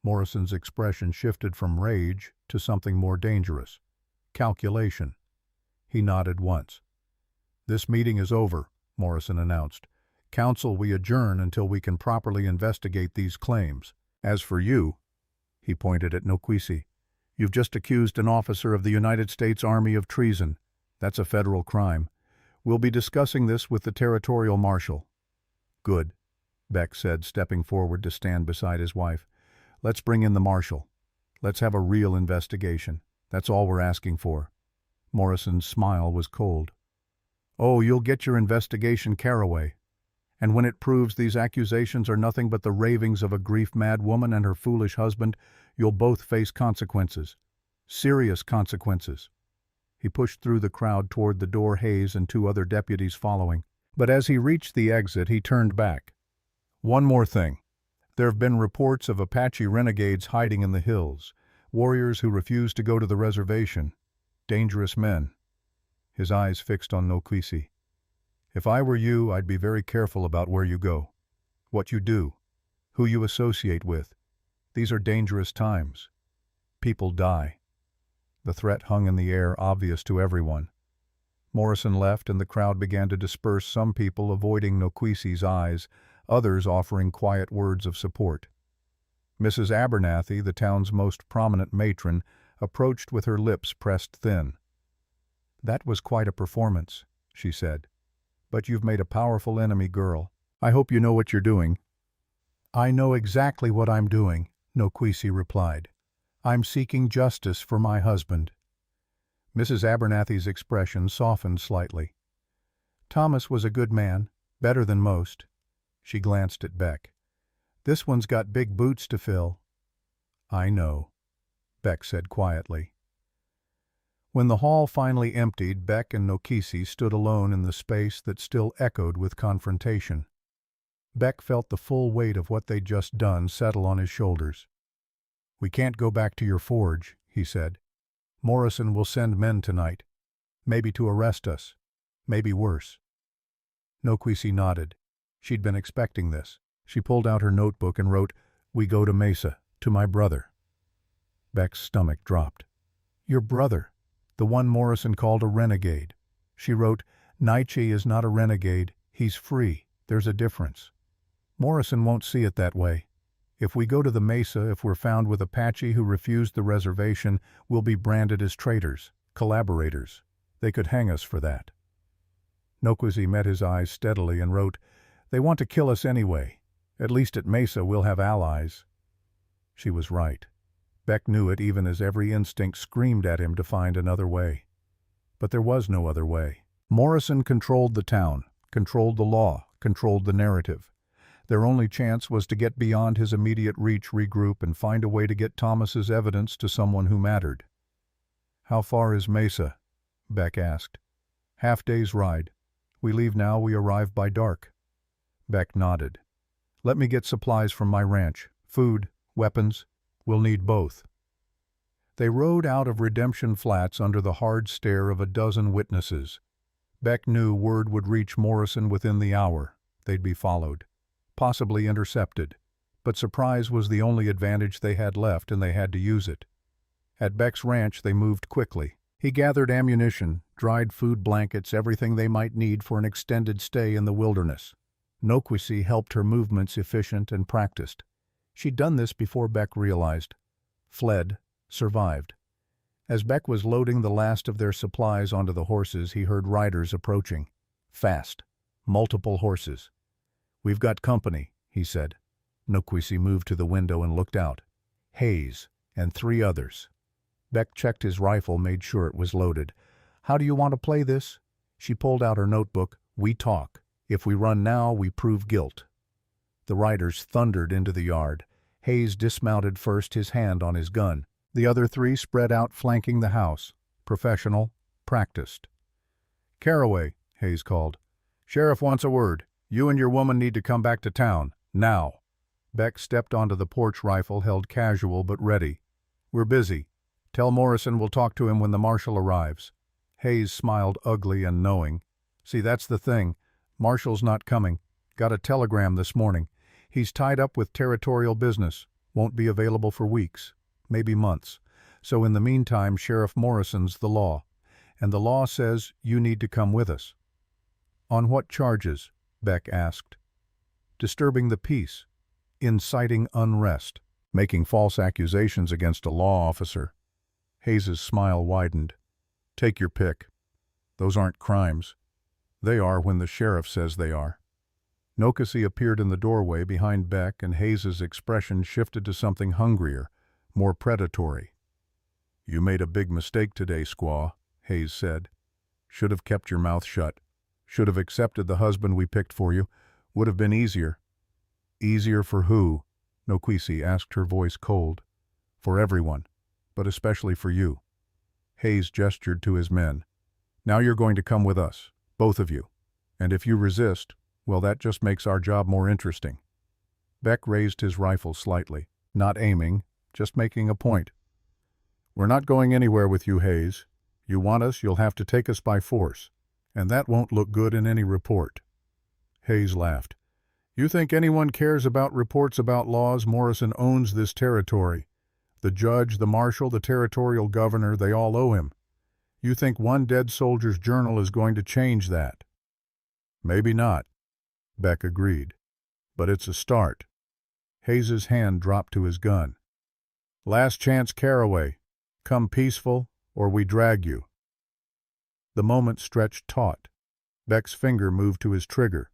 Morrison's expression shifted from rage to something more dangerous. Calculation. He nodded once. "This meeting is over," Morrison announced. "Council, we adjourn until we can properly investigate these claims. As for you," he pointed at Nokwisi, "you've just accused an officer of the United States Army of treason. That's a federal crime. We'll be discussing this with the territorial marshal." "Good," Beck said, stepping forward to stand beside his wife. "Let's bring in the marshal. Let's have a real investigation. That's all we're asking for." Morrison's smile was cold. "Oh, you'll get your investigation caraway. And when it proves these accusations are nothing but the ravings of a grief-mad woman and her foolish husband, you'll both face consequences. Serious consequences." He pushed through the crowd toward the door, Hayes and two other deputies following. But as he reached the exit, he turned back. "One more thing. There have been reports of Apache renegades hiding in the hills, warriors who refuse to go to the reservation. Dangerous men." His eyes fixed on Nokwisi. "If I were you, I'd be very careful about where you go, what you do, who you associate with. These are dangerous times. People die." The threat hung in the air, obvious to everyone. Morrison left and the crowd began to disperse, some people avoiding Nokwisi's eyes, others offering quiet words of support. Mrs. Abernathy, the town's most prominent matron, approached with her lips pressed thin. "That was quite a performance," she said. "But you've made a powerful enemy, girl. I hope you know what you're doing." "I know exactly what I'm doing," Nokwisi replied. "I'm seeking justice for my husband." Mrs. Abernathy's expression softened slightly. "Thomas was a good man, better than most." She glanced at Beck. "This one's got big boots to fill." "I know," Beck said quietly. When the hall finally emptied, Beck and Nokwisi stood alone in the space that still echoed with confrontation. Beck felt the full weight of what they'd just done settle on his shoulders. "We can't go back to your forge," he said. "Morrison will send men tonight. Maybe to arrest us. Maybe worse." Nokwisi nodded. She'd been expecting this. She pulled out her notebook and wrote, "We go to Mesa, to my brother." Beck's stomach dropped. "Your brother, the one Morrison called a renegade." She wrote, "Naiche is not a renegade. He's free. There's a difference." Morrison won't see it that way. If we go to the mesa, if we're found with Apache who refused the reservation, we'll be branded as traitors, collaborators. They could hang us for that. Nokwisi met his eyes steadily and wrote, "They want to kill us anyway. At least at Mesa we'll have allies." She was right. Beck knew it even as every instinct screamed at him to find another way. But there was no other way. Morrison controlled the town, controlled the law, controlled the narrative. Their only chance was to get beyond his immediate reach, regroup, and find a way to get Thomas's evidence to someone who mattered. "How far is Mesa?" Beck asked. "Half-day's ride. We leave now, we arrive by dark." Beck nodded. "Let me get supplies from my ranch. Food, weapons. We'll need both." They rode out of Redemption Flats under the hard stare of a dozen witnesses. Beck knew word would reach Morrison within the hour. They'd be followed, possibly intercepted. But surprise was the only advantage they had left, and they had to use it. At Beck's ranch they moved quickly. He gathered ammunition, dried food, blankets, everything they might need for an extended stay in the wilderness. Nokwisi helped her movements efficient and practiced. She'd done this before Beck realized. Fled, survived. As Beck was loading the last of their supplies onto the horses, he heard riders approaching. Fast. Multiple horses. "We've got company," he said. Nokwisi moved to the window and looked out. Hayes and 3 others. Beck checked his rifle, made sure it was loaded. "How do you want to play this?" She pulled out her notebook. "We talk. If we run now, we prove guilt." The riders thundered into the yard. Hayes dismounted first, his hand on his gun. The other 3 spread out, flanking the house. Professional, practiced. "Caraway," Hayes called. "Sheriff wants a word. You and your woman need to come back to town. Now." Beck stepped onto the porch, rifle held casual but ready. "We're busy. Tell Morrison we'll talk to him when the marshal arrives." Hayes smiled, ugly and knowing. "See, that's the thing. Marshal's not coming. Got a telegram this morning. He's tied up with territorial business. Won't be available for weeks, maybe months. So in the meantime, Sheriff Morrison's the law. And the law says you need to come with us." "On what charges?" Beck asked. "Disturbing the peace, inciting unrest, making false accusations against a law officer." Hayes's smile widened. "Take your pick. Those aren't crimes. They are when the sheriff says they are." Nokwisi appeared in the doorway behind Beck, and Hayes's expression shifted to something hungrier, more predatory. "You made a big mistake today, squaw," Hayes said. "Should have kept your mouth shut. Should have accepted the husband we picked for you. Would have been easier." "Easier for who?" Nokwisi asked, her voice cold. "For everyone, but especially for you." Hayes gestured to his men. "Now you're going to come with us, both of you. And if you resist, well, that just makes our job more interesting." Beck raised his rifle slightly, not aiming, just making a point. "We're not going anywhere with you, Hayes. You want us, you'll have to take us by force. And that won't look good in any report." Hayes laughed. "You think anyone cares about reports about laws? Morrison owns this territory. The judge, the marshal, the territorial governor, they all owe him. You think one dead soldier's journal is going to change that?" "Maybe not," Beck agreed. "But it's a start." Hayes's hand dropped to his gun. "Last chance, Caraway. Come peaceful, or we drag you." The moment stretched taut. Beck's finger moved to his trigger.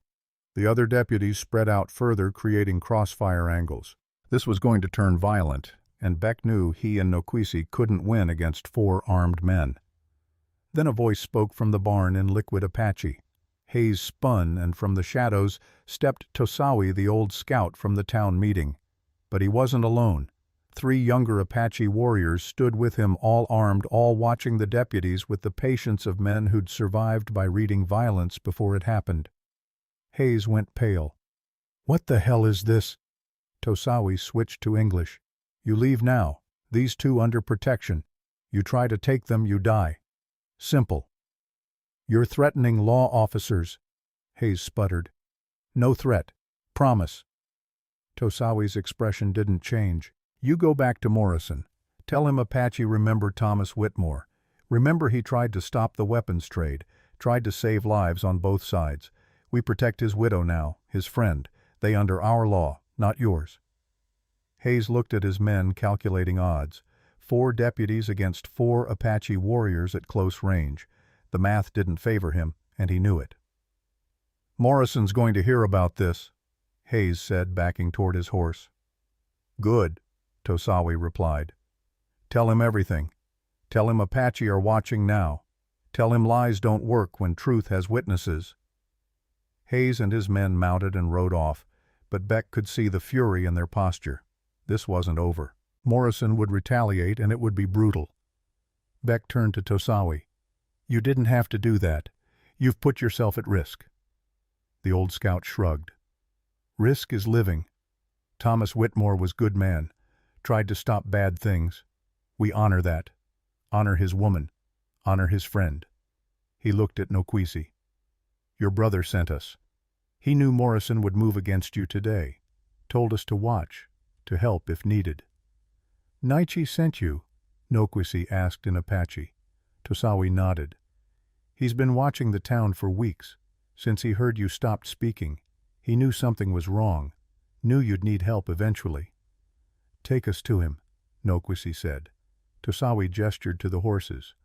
The other deputies spread out further, creating crossfire angles. This was going to turn violent, and Beck knew he and Nokwisi couldn't win against 4 armed men. Then a voice spoke from the barn in liquid Apache. Hayes spun, and from the shadows stepped Tosawi, the old scout from the town meeting. But he wasn't alone. 3 younger Apache warriors stood with him, all armed, all watching the deputies with the patience of men who'd survived by reading violence before it happened. Hayes went pale. "What the hell is this?" Tosawi switched to English. "You leave now. These 2 under protection. You try to take them, you die. Simple." "You're threatening law officers," Hayes sputtered. "No threat. Promise." Tosawi's expression didn't change. "You go back to Morrison. Tell him Apache remembered Thomas Whitmore. Remember he tried to stop the weapons trade, tried to save lives on both sides. We protect his widow now, his friend. They under our law, not yours." Hayes looked at his men, calculating odds. 4 deputies against 4 Apache warriors at close range. The math didn't favor him, and he knew it. "Morrison's going to hear about this," Hayes said, backing toward his horse. "Good," Tosawi replied. "Tell him everything. Tell him Apache are watching now. Tell him lies don't work when truth has witnesses." Hayes and his men mounted and rode off, but Beck could see the fury in their posture. This wasn't over. Morrison would retaliate, and it would be brutal. Beck turned to Tosawi. "You didn't have to do that. You've put yourself at risk." The old scout shrugged. "Risk is living. Thomas Whitmore was good man. Tried to stop bad things. We honor that. Honor his woman. Honor his friend." He looked at Nokwisi. "Your brother sent us. He knew Morrison would move against you today. Told us to watch, to help if needed." "Naichi sent you?" Nokwisi asked in Apache. Tosawi nodded. "He's been watching the town for weeks. Since he heard you stopped speaking, he knew something was wrong. Knew you'd need help eventually." "Take us to him," Nokwisi said. Tosawi gestured to the horses.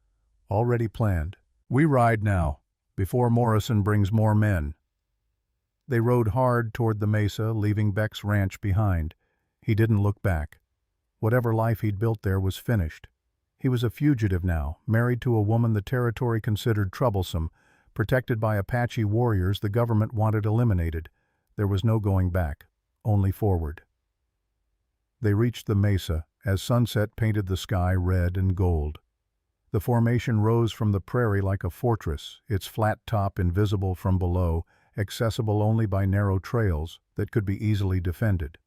"Already planned. We ride now, before Morrison brings more men." They rode hard toward the mesa, leaving Beck's ranch behind. He didn't look back. Whatever life he'd built there was finished. He was a fugitive now, married to a woman the territory considered troublesome, protected by Apache warriors the government wanted eliminated. There was no going back, only forward. They reached the mesa as sunset painted the sky red and gold. The formation rose from the prairie like a fortress, its flat top invisible from below, accessible only by narrow trails that could be easily defended.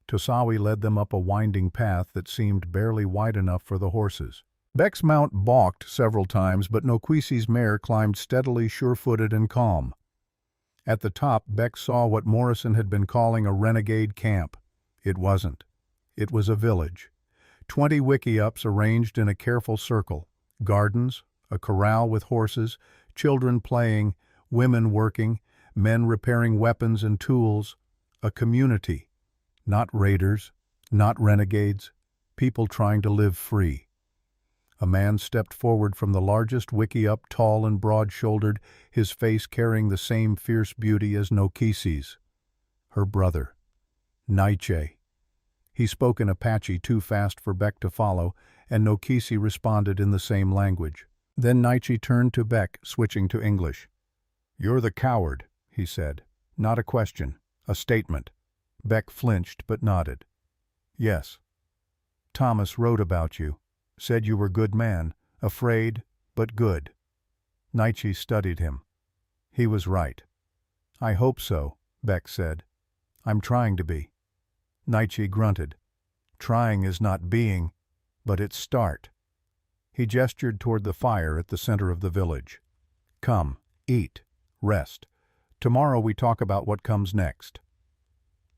Tosawi led them up a winding path that seemed barely wide enough for the horses. Beck's mount balked several times, but Nokwisi's mare climbed steadily, sure-footed and calm. At the top, Beck saw what Morrison had been calling a renegade camp. It wasn't. It was a village. 20 wickiups arranged in a careful circle. Gardens, a corral with horses, children playing, women working, men repairing weapons and tools. A community. Not raiders, not renegades, people trying to live free. A man stepped forward from the largest wickiup, tall and broad-shouldered, his face carrying the same fierce beauty as Nokwisi's. Her brother. Naiche. He spoke in Apache too fast for Beck to follow, and Nokwisi responded in the same language. Then Naiche turned to Beck, switching to English. "You're the coward," he said. "Not a question, a statement." Beck flinched but nodded. "Yes. Thomas wrote about you. Said you were good man, afraid, but good." Naiche studied him. He was right. "I hope so," Beck said. "I'm trying to be." Naiche grunted. "Trying is not being, but it's start." He gestured toward the fire at the center of the village. "Come, eat, rest. Tomorrow we talk about what comes next."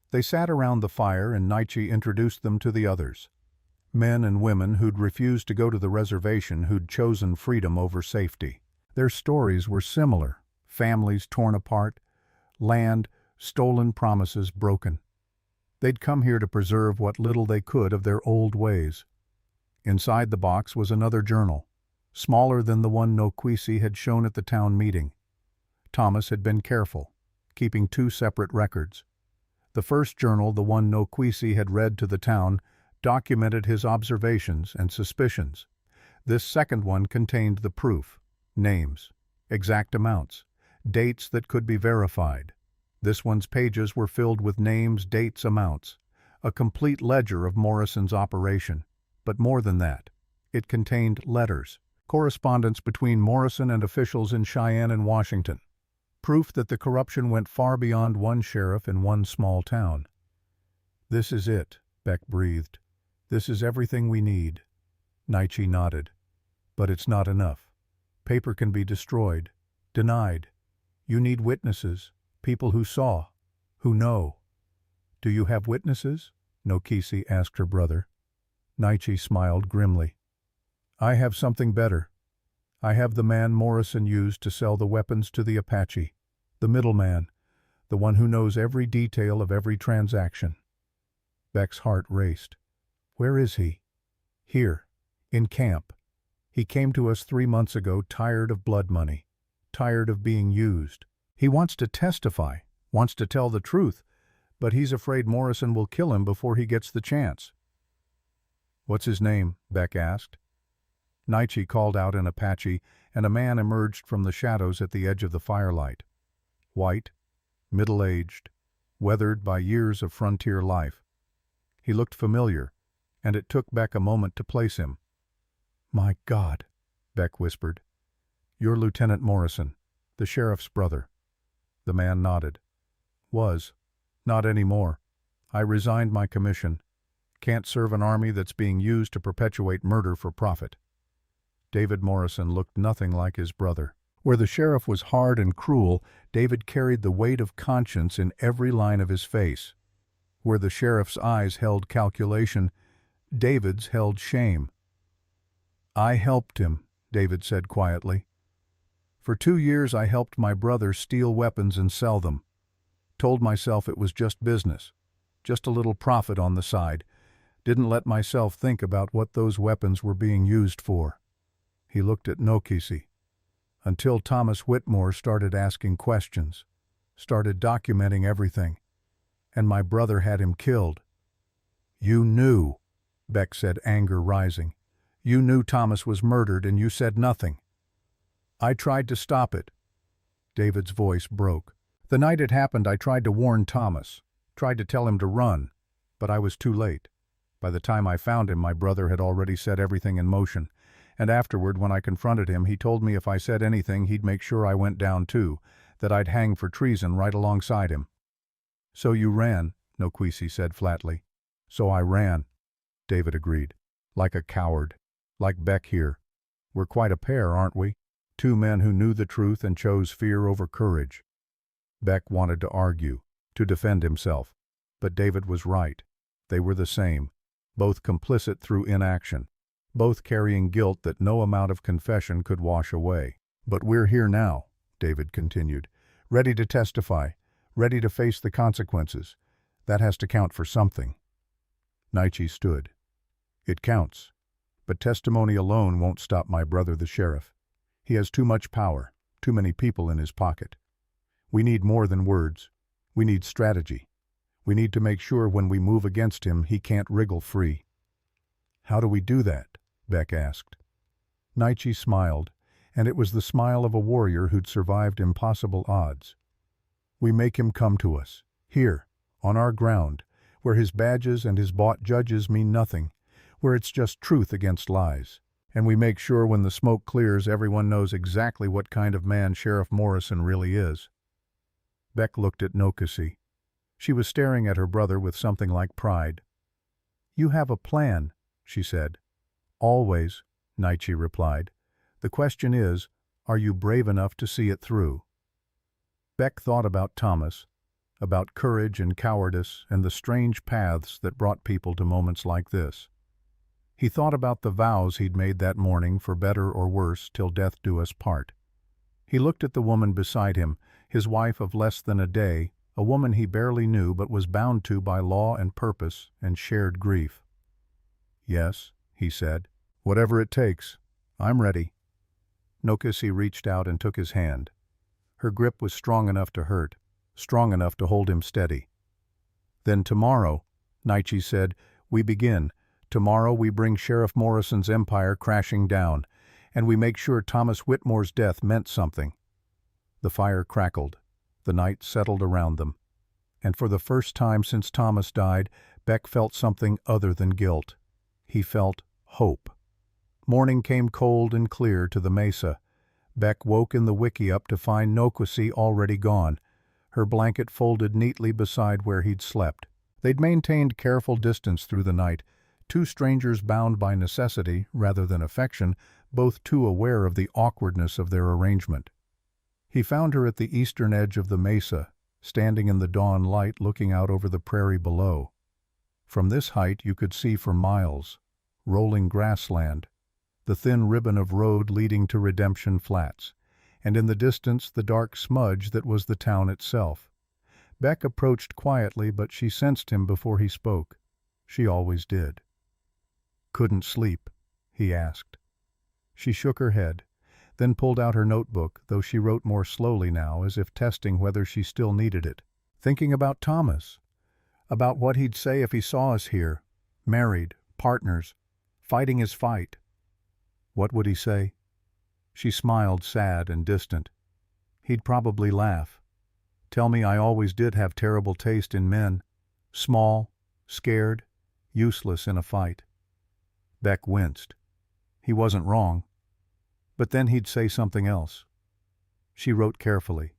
They sat around the fire and Naiche introduced them to the others. Men and women who'd refused to go to the reservation, who'd chosen freedom over safety. Their stories were similar. Families torn apart, land, stolen promises broken. They'd come here to preserve what little they could of their old ways. Inside the box was another journal, smaller than the one Nokwisi had shown at the town meeting. Thomas had been careful, keeping 2 separate records. The first journal, the one Nokwisi had read to the town, documented his observations and suspicions. This second one contained the proof, names, exact amounts, dates that could be verified. This one's pages were filled with names, dates, amounts, a complete ledger of Morrison's operation. But more than that, it contained letters, correspondence between Morrison and officials in Cheyenne and Washington. Proof that the corruption went far beyond one sheriff in one small town. "This is it," Beck breathed. "This is everything we need." Naiche nodded. "But it's not enough. Paper can be destroyed, denied. You need witnesses, people who saw, who know." "Do you have witnesses?" Nokwisi asked her brother. Naiche smiled grimly. "I have something better. I have the man Morrison used to sell the weapons to the Apache, the middleman, The one who knows every detail of every transaction. Beck's heart raced. Where is he? Here. In camp. He came to us 3 months ago, tired of blood money. Tired of being used. He wants to testify. Wants to tell the truth. But he's afraid Morrison will kill him before he gets the chance. What's his name? Beck asked. Nietzsche called out in Apache, and a man emerged from the shadows at the edge of the firelight. White, middle-aged, weathered by years of frontier life. He looked familiar, and it took Beck a moment to place him. My God, Beck whispered. You're Lieutenant Morrison, the sheriff's brother. The man nodded. Was. Not anymore. I resigned my commission. Can't serve an army that's being used to perpetuate murder for profit. David Morrison looked nothing like his brother. Where the sheriff was hard and cruel, David carried the weight of conscience in every line of his face. Where the sheriff's eyes held calculation, David's held shame. I helped him, David said quietly. For 2 years I helped my brother steal weapons and sell them. Told myself it was just business, just a little profit on the side. Didn't let myself think about what those weapons were being used for. He looked at Nokisi. Until Thomas Whitmore started asking questions, started documenting everything, and my brother had him killed. You knew, Beck said, anger rising. You knew Thomas was murdered and you said nothing. I tried to stop it. David's voice broke. The night it happened, I tried to warn Thomas, tried to tell him to run, but I was too late. By the time I found him, my brother had already set everything in motion. And afterward, when I confronted him, he told me if I said anything, he'd make sure I went down too, that I'd hang for treason right alongside him. So you ran, Nokisi said flatly. So I ran, David agreed. Like a coward. Like Beck here. We're quite a pair, aren't we? 2 men who knew the truth and chose fear over courage. Beck wanted to argue, to defend himself. But David was right. They were the same. Both complicit through inaction. Both carrying guilt that no amount of confession could wash away. But we're here now, David continued, ready to testify, ready to face the consequences. That has to count for something. Nietzsche stood. It counts. But testimony alone won't stop my brother the sheriff. He has too much power, too many people in his pocket. We need more than words. We need strategy. We need to make sure when we move against him, he can't wriggle free. How do we do that? Beck asked. Nietzsche smiled, and it was the smile of a warrior who'd survived impossible odds. We make him come to us, here, on our ground, where his badges and his bought judges mean nothing, where it's just truth against lies. And we make sure when the smoke clears, everyone knows exactly what kind of man Sheriff Morrison really is. Beck looked at Nokisi. She was staring at her brother with something like pride. You have a plan, she said. Always, Nietzsche replied. The question is, are you brave enough to see it through? Beck thought about Thomas, about courage and cowardice and the strange paths that brought people to moments like this. He thought about the vows he'd made that morning, for better or worse, till death do us part. He looked at the woman beside him, his wife of less than a day, a woman he barely knew but was bound to by law and purpose and shared grief. Yes, he said, whatever it takes, I'm ready. Nokisi reached out and took his hand. Her grip was strong enough to hurt, strong enough to hold him steady. Then tomorrow, Nietzsche said, we begin. Tomorrow we bring Sheriff Morrison's empire crashing down, and we make sure Thomas Whitmore's death meant something. The fire crackled. The night settled around them. And for the first time since Thomas died, Beck felt something other than guilt. He felt hope. Morning came cold and clear to the mesa. Beck woke in the wickiup to find Nokisi already gone, her blanket folded neatly beside where he'd slept. They'd maintained careful distance through the night, 2 strangers bound by necessity rather than affection, both too aware of the awkwardness of their arrangement. He found her at the eastern edge of the mesa, standing in the dawn light looking out over the prairie below. From this height you could see for miles, rolling grassland, the thin ribbon of road leading to Redemption Flats, and in the distance the dark smudge that was the town itself. Beck approached quietly, but she sensed him before he spoke. She always did. "Couldn't sleep?" he asked. She shook her head, then pulled out her notebook, though she wrote more slowly now, as if testing whether she still needed it. "Thinking about Thomas. About what he'd say if he saw us here, married, partners, fighting his fight." "What would he say?" She smiled, sad and distant. "He'd probably laugh. Tell me I always did have terrible taste in men. Small, scared, useless in a fight." Beck winced. He wasn't wrong. But then he'd say something else. She wrote carefully.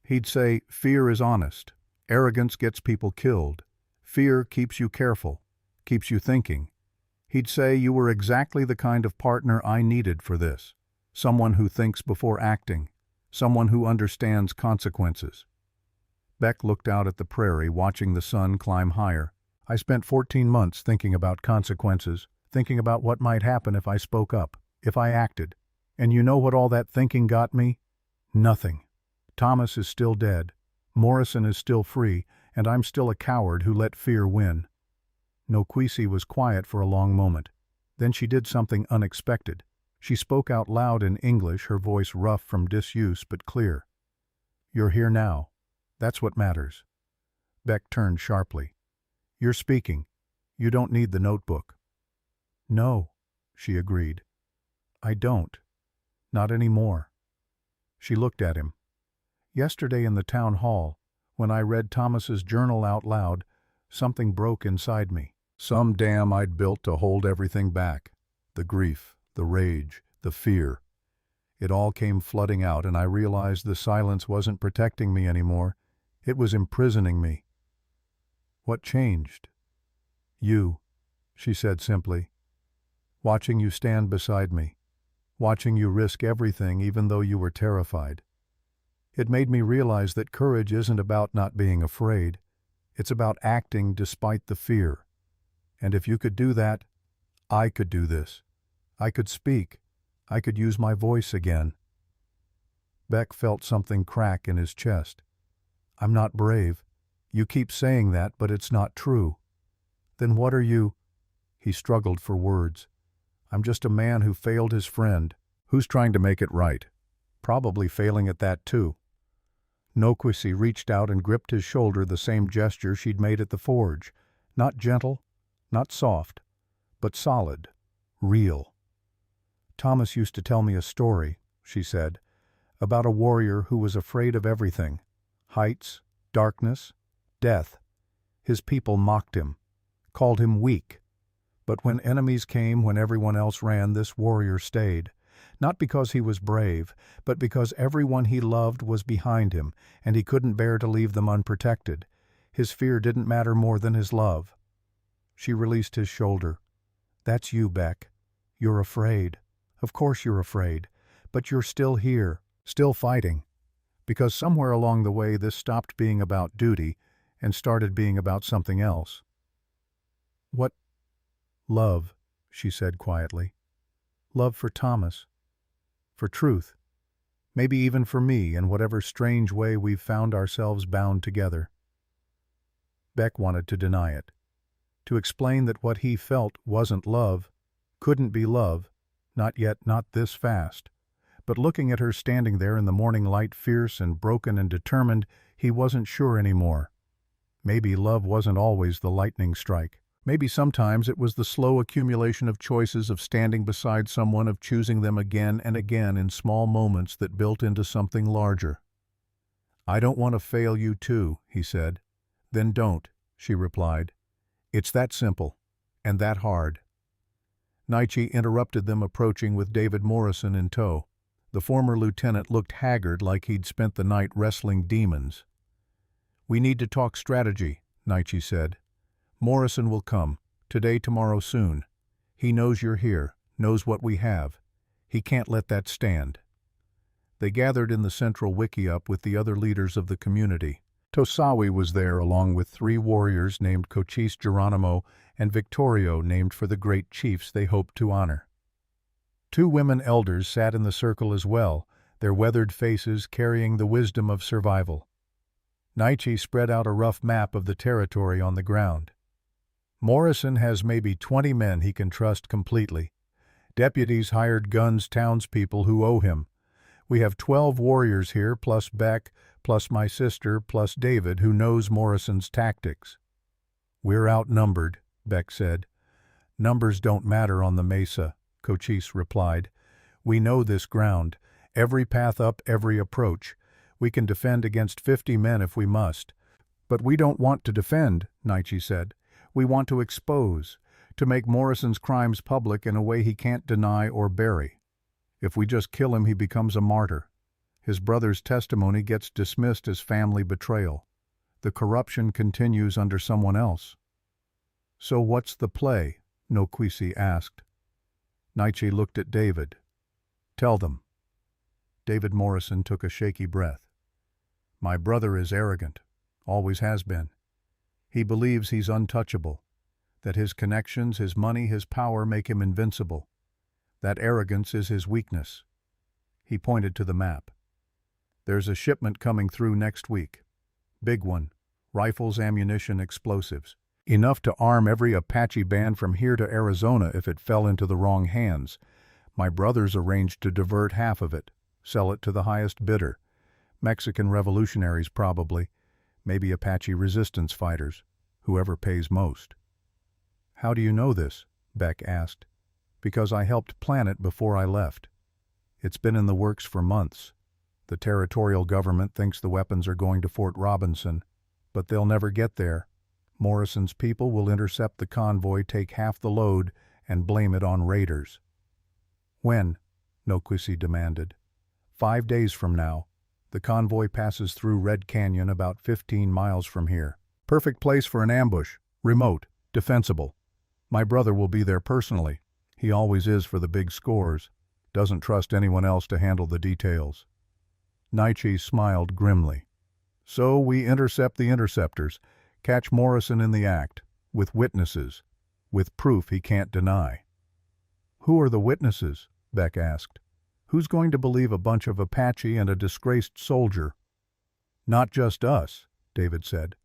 He'd say, "Fear is honest. Arrogance gets people killed. Fear keeps you careful, keeps you thinking." He'd say, "You were exactly the kind of partner I needed for this. Someone who thinks before acting. Someone who understands consequences." Beck looked out at the prairie, watching the sun climb higher. "I spent 14 months thinking about consequences, thinking about what might happen if I spoke up, if I acted. And you know what all that thinking got me? Nothing. Thomas is still dead. Morrison is still free, and I'm still a coward who let fear win." Nokwisi was quiet for a long moment. Then she did something unexpected. She spoke out loud in English, her voice rough from disuse but clear. "You're here now. That's what matters." Beck turned sharply. "You're speaking. You don't need the notebook." "No," she agreed. "I don't. Not anymore." She looked at him. "Yesterday in the town hall, when I read Thomas's journal out loud, something broke inside me. Some dam I'd built to hold everything back. The grief, the rage, the fear. It all came flooding out, and I realized the silence wasn't protecting me anymore. It was imprisoning me." "What changed?" "You," she said simply. "Watching you stand beside me. Watching you risk everything even though you were terrified. It made me realize that courage isn't about not being afraid. It's about acting despite the fear. And if you could do that, I could do this. I could speak. I could use my voice again." Beck felt something crack in his chest. "I'm not brave. You keep saying that, but it's not true." "Then what are you?" He struggled for words. "I'm just a man who failed his friend, who's trying to make it right. Probably failing at that too." Nokwisi reached out and gripped his shoulder, the same gesture she'd made at the forge. Not gentle, not soft, but solid, real. "Thomas used to tell me a story," she said, "about a warrior who was afraid of everything. Heights, darkness, death. His people mocked him, called him weak. But when enemies came, when everyone else ran, this warrior stayed. Not because he was brave, but because everyone he loved was behind him, and he couldn't bear to leave them unprotected. His fear didn't matter more than his love." She released his shoulder. "That's you, Beck. You're afraid. Of course you're afraid. But you're still here, still fighting. Because somewhere along the way this stopped being about duty and started being about something else." "What?" "Love," she said quietly. "Love for Thomas. For truth. Maybe even for me, in whatever strange way we've found ourselves bound together." Beck wanted to deny it. To explain that what he felt wasn't love, couldn't be love, not yet, not this fast. But looking at her standing there in the morning light, fierce and broken and determined, he wasn't sure anymore. Maybe love wasn't always the lightning strike. Maybe sometimes it was the slow accumulation of choices, of standing beside someone, of choosing them again and again in small moments that built into something larger. "I don't want to fail you too," he said. "Then don't," she replied. "It's that simple, and that hard." Nietzsche interrupted them, approaching with David Morrison in tow. The former lieutenant looked haggard, like he'd spent the night wrestling demons. "We need to talk strategy," Nietzsche said. "Morrison will come, today, tomorrow, soon. He knows you're here, knows what we have. He can't let that stand." They gathered in the central wickiup with the other leaders of the community. Tosawi was there, along with 3 warriors named Cochise Geronimo and Victorio, named for the great chiefs they hoped to honor. 2 women elders sat in the circle as well, their weathered faces carrying the wisdom of survival. Nietzsche spread out a rough map of the territory on the ground. Morrison has maybe 20 men he can trust completely. Deputies hired guns, townspeople who owe him. We have 12 warriors here, plus Beck, plus my sister, plus David, who knows Morrison's tactics. We're outnumbered, Beck said. Numbers don't matter on the mesa, Cochise replied. We know this ground, every path up, every approach. We can defend against 50 men if we must. But we don't want to defend, Nietzsche said. We want to expose, to make Morrison's crimes public in a way he can't deny or bury. If we just kill him, he becomes a martyr. His brother's testimony gets dismissed as family betrayal. The corruption continues under someone else. So what's the play? Noquisi asked. Nietzsche looked at David. Tell them. David Morrison took a shaky breath. My brother is arrogant, always has been. He believes he's untouchable, that his connections, his money, his power make him invincible. That arrogance is his weakness. He pointed to the map. There's a shipment coming through next week. Big one. Rifles, ammunition, explosives. Enough to arm every Apache band from here to Arizona if it fell into the wrong hands. My brothers arranged to divert half of it, sell it to the highest bidder. Mexican revolutionaries probably, maybe Apache resistance fighters, whoever pays most. How do you know this? Beck asked. Because I helped plan it before I left. It's been in the works for months. The territorial government thinks the weapons are going to Fort Robinson, but they'll never get there. Morrison's people will intercept the convoy, take half the load, and blame it on raiders. When? Noquisi demanded. 5 days from now. The convoy passes through Red Canyon about 15 miles from here. Perfect place for an ambush. Remote. Defensible. My brother will be there personally. He always is for the big scores. Doesn't trust anyone else to handle the details. Nietzsche smiled grimly. So we intercept the interceptors, catch Morrison in the act, with witnesses, with proof he can't deny. Who are the witnesses? Beck asked. Who's going to believe a bunch of Apache and a disgraced soldier? Not just us, David said.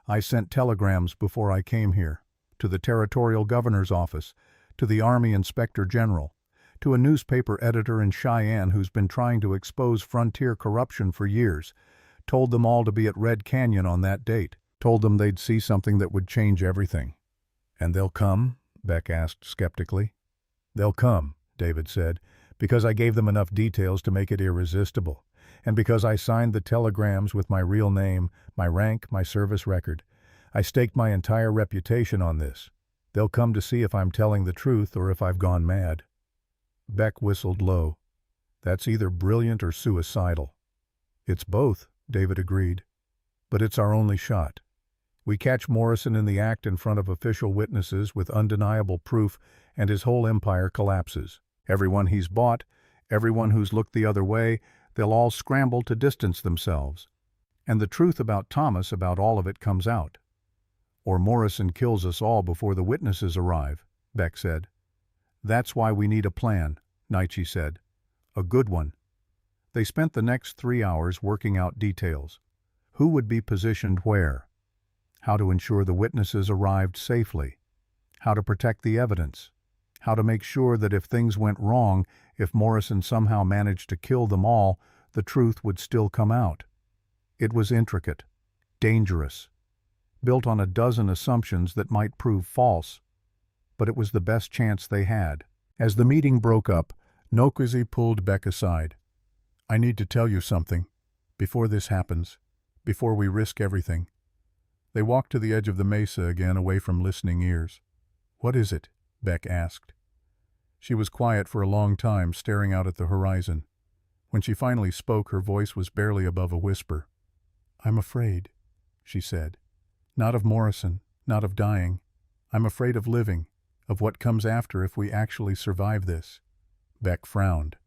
I sent telegrams before I came here, to the territorial governor's office, to the Army Inspector General, to a newspaper editor in Cheyenne who's been trying to expose frontier corruption for years, told them all to be at Red Canyon on that date, told them they'd see something that would change everything. And they'll come? Beck asked skeptically. They'll come, David said, because I gave them enough details to make it irresistible, and because I signed the telegrams with my real name, my rank, my service record. I staked my entire reputation on this. They'll come to see if I'm telling the truth or if I've gone mad. Beck whistled low. That's either brilliant or suicidal. It's both, David agreed. But it's our only shot. We catch Morrison in the act in front of official witnesses with undeniable proof, and his whole empire collapses. Everyone he's bought, everyone who's looked the other way, they'll all scramble to distance themselves. And the truth about Thomas, about all of it, comes out. Or Morrison kills us all before the witnesses arrive, Beck said. That's why we need a plan, Nietzsche said. A good one. They spent the next 3 hours working out details. Who would be positioned where? How to ensure the witnesses arrived safely. How to protect the evidence. How to make sure that if things went wrong, if Morrison somehow managed to kill them all, the truth would still come out. It was intricate, dangerous, built on a dozen assumptions that might prove false. But it was the best chance they had. As the meeting broke up, Noquisi pulled Beck aside. I need to tell you something, before this happens, before we risk everything. They walked to the edge of the mesa again, away from listening ears. What is it? Beck asked. She was quiet for a long time, staring out at the horizon. When she finally spoke, her voice was barely above a whisper. I'm afraid, she said. Not of Morrison, not of dying. I'm afraid of living, of what comes after if we actually survive this. Beck frowned.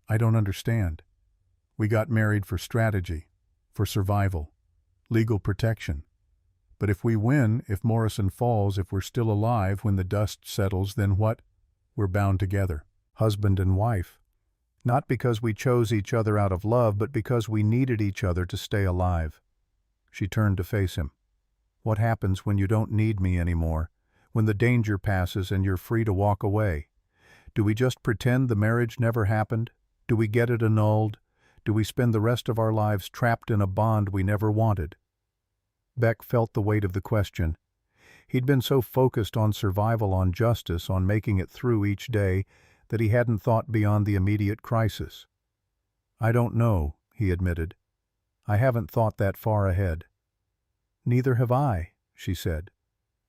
I don't understand. We got married for strategy, for survival, legal protection. But if we win, if Morrison falls, if we're still alive when the dust settles, then what? We're bound together, husband and wife. Not because we chose each other out of love, but because we needed each other to stay alive. She turned to face him. What happens when you don't need me anymore, when the danger passes and you're free to walk away? Do we just pretend the marriage never happened? Do we get it annulled? Do we spend the rest of our lives trapped in a bond we never wanted? Beck felt the weight of the question. He'd been so focused on survival, on justice, on making it through each day, that he hadn't thought beyond the immediate crisis. "I don't know," he admitted. "I haven't thought that far ahead." "Neither have I," she said.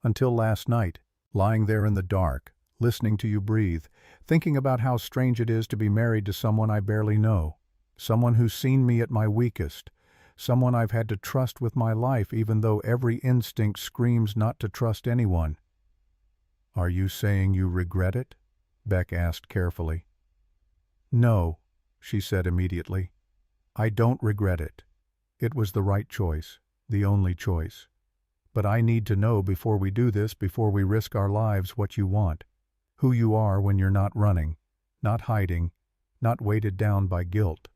"Until last night, lying there in the dark, listening to you breathe, thinking about how strange it is to be married to someone I barely know, someone who's seen me at my weakest, someone I've had to trust with my life even though every instinct screams not to trust anyone." "Are you saying you regret it?" Beck asked carefully. "No," she said immediately. "I don't regret it. It was the right choice, the only choice. But I need to know before we do this, before we risk our lives, what you want. Who you are when you're not running, not hiding, not weighted down by guilt."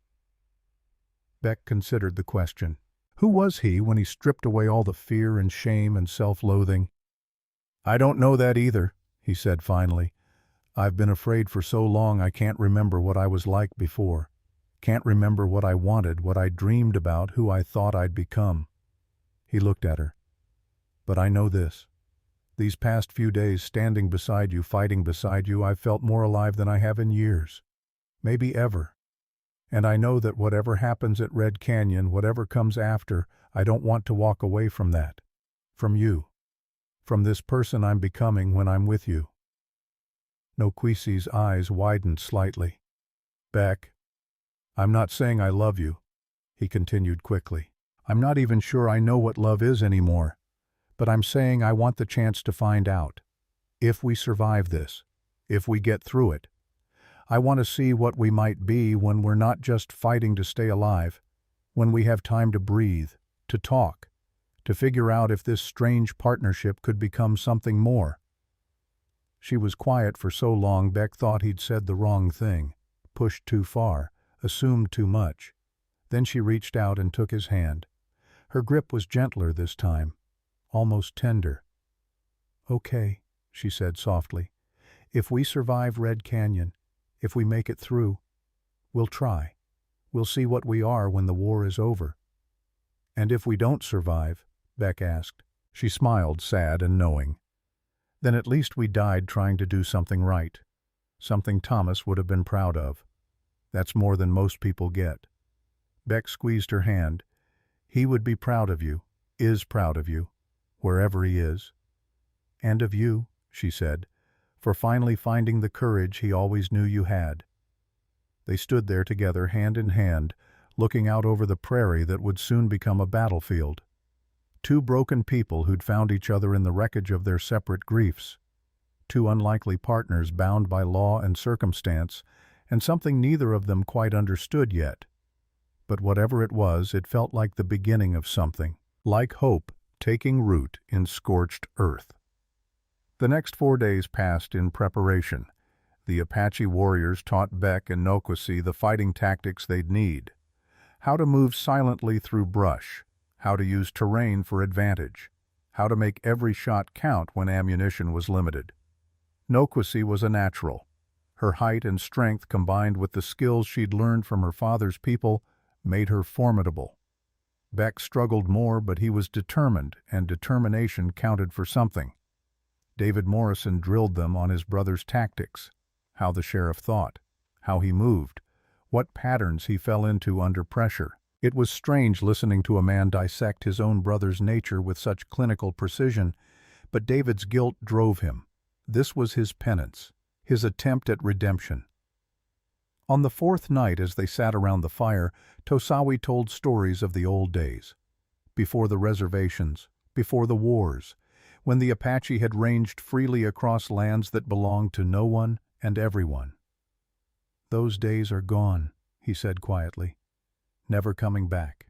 Beck considered the question. Who was he when he stripped away all the fear and shame and self-loathing? "I don't know that either," he said finally. "I've been afraid for so long I can't remember what I was like before. Can't remember what I wanted, what I dreamed about, who I thought I'd become." He looked at her. "But I know this. These past few days standing beside you, fighting beside you, I've felt more alive than I have in years. Maybe ever. And I know that whatever happens at Red Canyon, whatever comes after, I don't want to walk away from that. From you. From this person I'm becoming when I'm with you." Nokwisi's eyes widened slightly. "Beck, I'm not saying I love you," he continued quickly. "I'm not even sure I know what love is anymore. But I'm saying I want the chance to find out. If we survive this, if we get through it, I want to see what we might be when we're not just fighting to stay alive, when we have time to breathe, to talk, to figure out if this strange partnership could become something more." She was quiet for so long Beck thought he'd said the wrong thing, pushed too far, assumed too much. Then she reached out and took his hand. Her grip was gentler this time, almost tender. "Okay," she said softly. "If we survive Red Canyon, if we make it through, we'll try. We'll see what we are when the war is over." "And if we don't survive?" Beck asked. She smiled, sad and knowing. "Then at least we died trying to do something right. Something Thomas would have been proud of. That's more than most people get." Beck squeezed her hand. "He would be proud of you, is proud of you, wherever he is. And of you," she said, "for finally finding the courage he always knew you had." They stood there together, hand in hand, looking out over the prairie that would soon become a battlefield. Two broken people who'd found each other in the wreckage of their separate griefs. Two unlikely partners bound by law and circumstance, and something neither of them quite understood yet. But whatever it was, it felt like the beginning of something, like hope taking root in scorched earth. The next 4 days passed in preparation. The Apache warriors taught Beck and Nokwisi the fighting tactics they'd need. How to move silently through brush, how to use terrain for advantage, how to make every shot count when ammunition was limited. Nokwisi was a natural. Her height and strength combined with the skills she'd learned from her father's people made her formidable. Beck struggled more, but he was determined, and determination counted for something. David Morrison drilled them on his brother's tactics, how the sheriff thought, how he moved, what patterns he fell into under pressure. It was strange listening to a man dissect his own brother's nature with such clinical precision, but David's guilt drove him. This was his penance, his attempt at redemption. On the 4th night, as they sat around the fire, Tosawi told stories of the old days. Before the reservations, before the wars, when the Apache had ranged freely across lands that belonged to no one and everyone. "Those days are gone," he said quietly, "never coming back.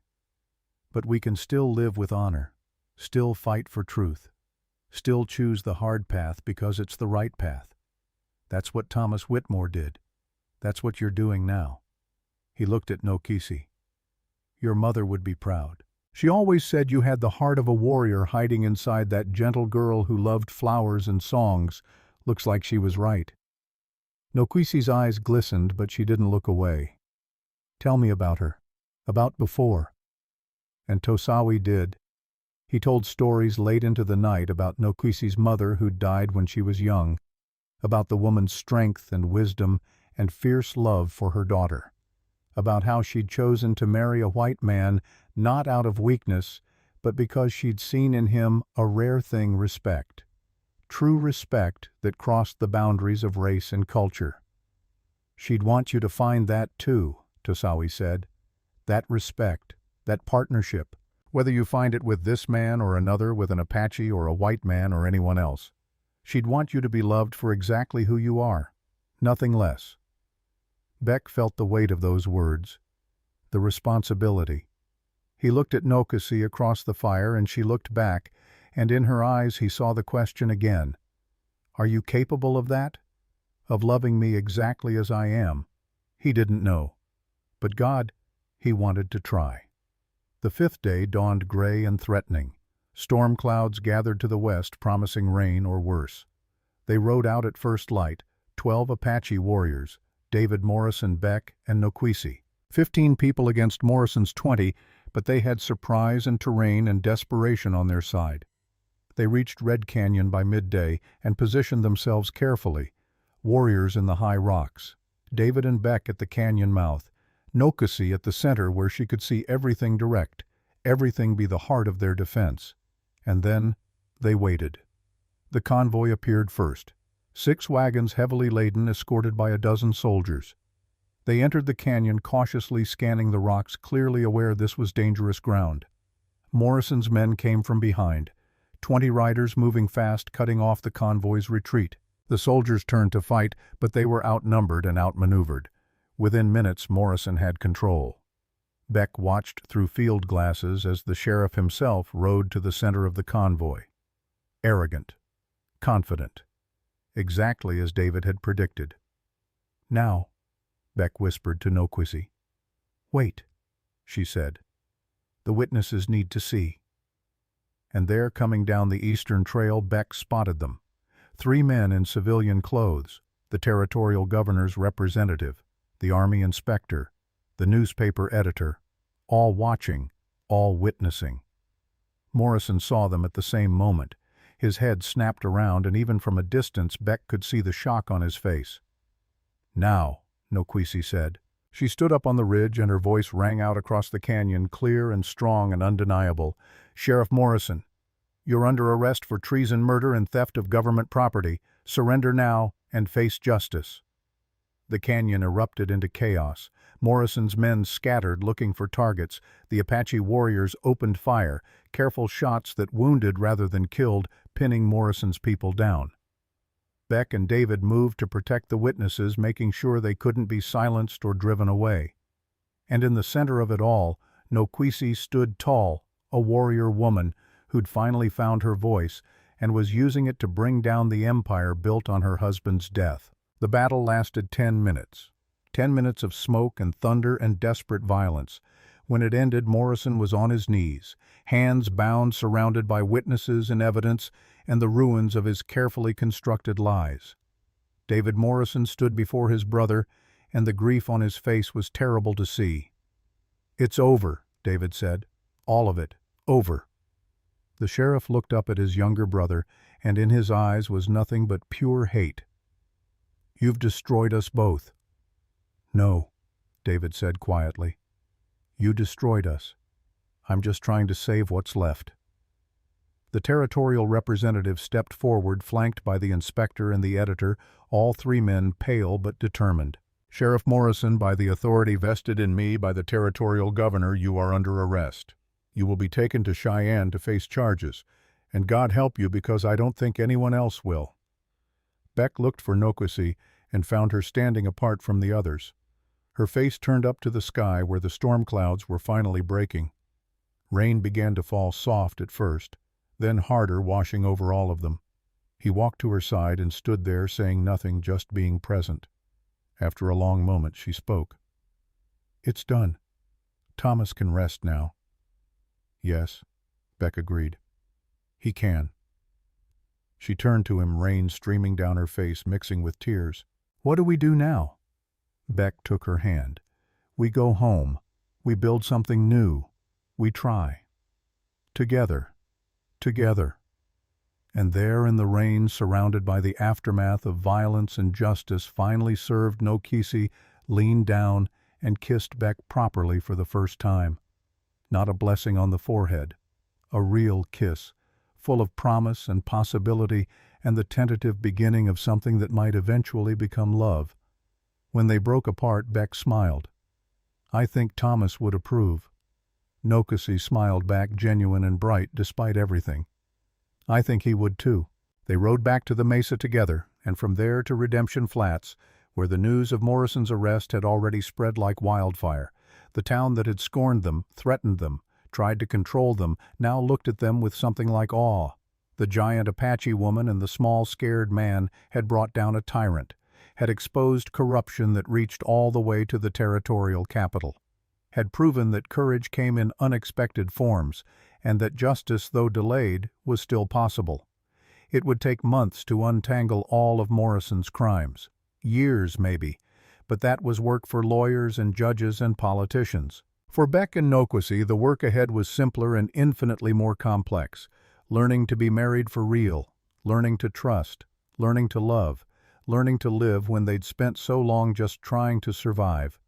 But we can still live with honor, still fight for truth, still choose the hard path because it's the right path. That's what Thomas Whitmore did. That's what you're doing now." He looked at Nokwisi. "Your mother would be proud. She always said you had the heart of a warrior hiding inside that gentle girl who loved flowers and songs. Looks like she was right. Nokwisi's eyes glistened, but she didn't look away. Tell me about her. About before. And Tosawi did. He told stories late into the night about Nokwisi's mother who died when she was young, about the woman's strength and wisdom and fierce love for her daughter, about how she'd chosen to marry a white man not out of weakness, but because she'd seen in him a rare thing: respect. True respect that crossed the boundaries of race and culture. She'd want you to find that too, Tosawi said. That respect, that partnership, whether you find it with this man or another, with an Apache or a white man or anyone else. She'd want you to be loved for exactly who you are, nothing less. Beck felt the weight of those words, the responsibility. He looked at Nokwisi across the fire, and she looked back, and in her eyes he saw the question again. Are you capable of that? Of loving me exactly as I am? He didn't know. But God, he wanted to try. The fifth day dawned gray and threatening. Storm clouds gathered to the west, promising rain or worse. They rode out at first light, 12 Apache warriors, David Morrison, Beck, and Nokwisi. 15 people against Morrison's 20, but they had surprise and terrain and desperation on their side. They reached Red Canyon by midday and positioned themselves carefully, warriors in the high rocks, David and Beck at the canyon mouth, Nokwisi at the center where she could see everything direct, everything be the heart of their defense. And then they waited. The convoy appeared first, 6 wagons heavily laden, escorted by a dozen soldiers. They entered the canyon, cautiously scanning the rocks, clearly aware this was dangerous ground. Morrison's men came from behind, 20 riders moving fast, cutting off the convoy's retreat. The soldiers turned to fight, but they were outnumbered and outmaneuvered. Within minutes, Morrison had control. Beck watched through field glasses as the sheriff himself rode to the center of the convoy. Arrogant, confident, exactly as David had predicted. Now, Beck whispered to Nokwisi. Wait, she said. The witnesses need to see. And there, coming down the eastern trail, Beck spotted them. 3 men in civilian clothes, the territorial governor's representative, the army inspector, the newspaper editor, all watching, all witnessing. Morrison saw them at the same moment. His head snapped around, and even from a distance Beck could see the shock on his face. Now, Nokwisi said. She stood up on the ridge, and her voice rang out across the canyon, clear and strong and undeniable. Sheriff Morrison, you're under arrest for treason, murder, and theft of government property. Surrender now and face justice. The canyon erupted into chaos. Morrison's men scattered, looking for targets. The Apache warriors opened fire, careful shots that wounded rather than killed, pinning Morrison's people down. Beck and David moved to protect the witnesses, making sure they couldn't be silenced or driven away. And in the center of it all, Nokwisi stood tall, a warrior woman who'd finally found her voice and was using it to bring down the empire built on her husband's death. The battle lasted 10 minutes. 10 minutes of smoke and thunder and desperate violence. When it ended, Morrison was on his knees, hands bound, surrounded by witnesses and evidence and the ruins of his carefully constructed lies. David Morrison stood before his brother, and the grief on his face was terrible to see. It's over, David said. All of it. Over. The sheriff looked up at his younger brother, and in his eyes was nothing but pure hate. You've destroyed us both. No, David said quietly. You destroyed us. I'm just trying to save what's left. The territorial representative stepped forward, flanked by the inspector and the editor, all 3 men pale but determined. Sheriff Morrison, by the authority vested in me by the territorial governor, you are under arrest. You will be taken to Cheyenne to face charges, and God help you, because I don't think anyone else will. Beck looked for Nokwisi and found her standing apart from the others. Her face turned up to the sky where the storm clouds were finally breaking. Rain began to fall, soft at first, then harder, washing over all of them. He walked to her side and stood there, saying nothing, just being present. After a long moment, she spoke. It's done. Thomas can rest now. Yes, Beck agreed. He can. She turned to him, rain streaming down her face, mixing with tears. What do we do now? Beck took her hand. We go home. We build something new. We try. Together. Together. And there in the rain, surrounded by the aftermath of violence and justice, finally served Nokisi leaned down and kissed Beck properly for the first time. Not a blessing on the forehead. A real kiss, full of promise and possibility and the tentative beginning of something that might eventually become love. When they broke apart, Beck smiled. I think Thomas would approve. Nokisi smiled back, genuine and bright despite everything. I think he would too. They rode back to the mesa together, and from there to Redemption Flats, where the news of Morrison's arrest had already spread like wildfire. The town that had scorned them, threatened them, tried to control them, now looked at them with something like awe. The giant Apache woman and the small, scared man had brought down a tyrant, had exposed corruption that reached all the way to the territorial capital, had proven that courage came in unexpected forms, and that justice, though delayed, was still possible. It would take months to untangle all of Morrison's crimes. Years, maybe, but that was work for lawyers and judges and politicians. For Beck and Nokisi, the work ahead was simpler and infinitely more complex. Learning to be married for real, learning to trust, learning to love, learning to live when they'd spent so long just trying to survive.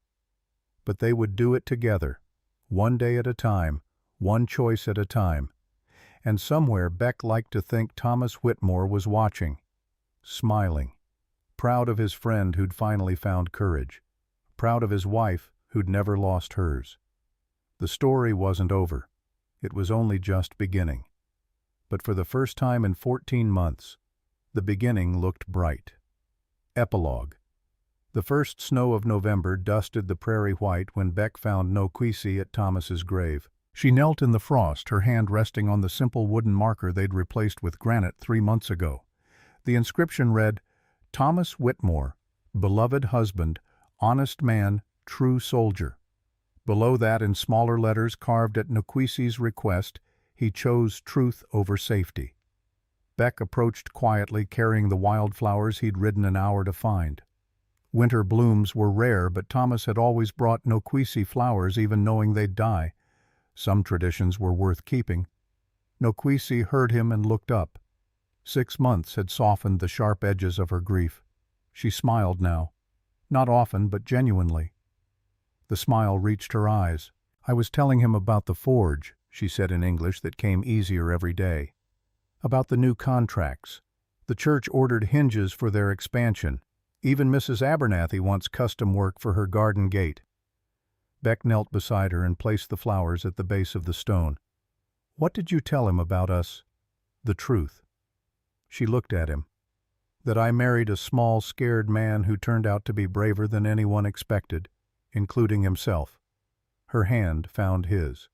But they would do it together, one day at a time, one choice at a time. And somewhere Beck liked to think Thomas Whitmore was watching, smiling, proud of his friend who'd finally found courage, proud of his wife who'd never lost hers. The story wasn't over. It was only just beginning. But for the first time in 14 months, the beginning looked bright. Epilogue. The first snow of November dusted the prairie white when Beck found Nokisi at Thomas's grave. She knelt in the frost, her hand resting on the simple wooden marker they'd replaced with granite 3 months ago. The inscription read, Thomas Whitmore, beloved husband, honest man, true soldier. Below that, in smaller letters carved at Nokisi's request, he chose truth over safety. Beck approached quietly, carrying the wildflowers he'd ridden an hour to find. Winter blooms were rare, but Thomas had always brought Nokisi flowers, even knowing they'd die. Some traditions were worth keeping. Nokisi heard him and looked up. 6 months had softened the sharp edges of her grief. She smiled now. Not often, but genuinely. The smile reached her eyes. I was telling him about the forge, she said in English that came easier every day. About the new contracts. The church ordered hinges for their expansion. Even Mrs. Abernathy wants custom work for her garden gate. Beck knelt beside her and placed the flowers at the base of the stone. What did you tell him about us? The truth. She looked at him. That I married a small, scared man who turned out to be braver than anyone expected, including himself. Her hand found his.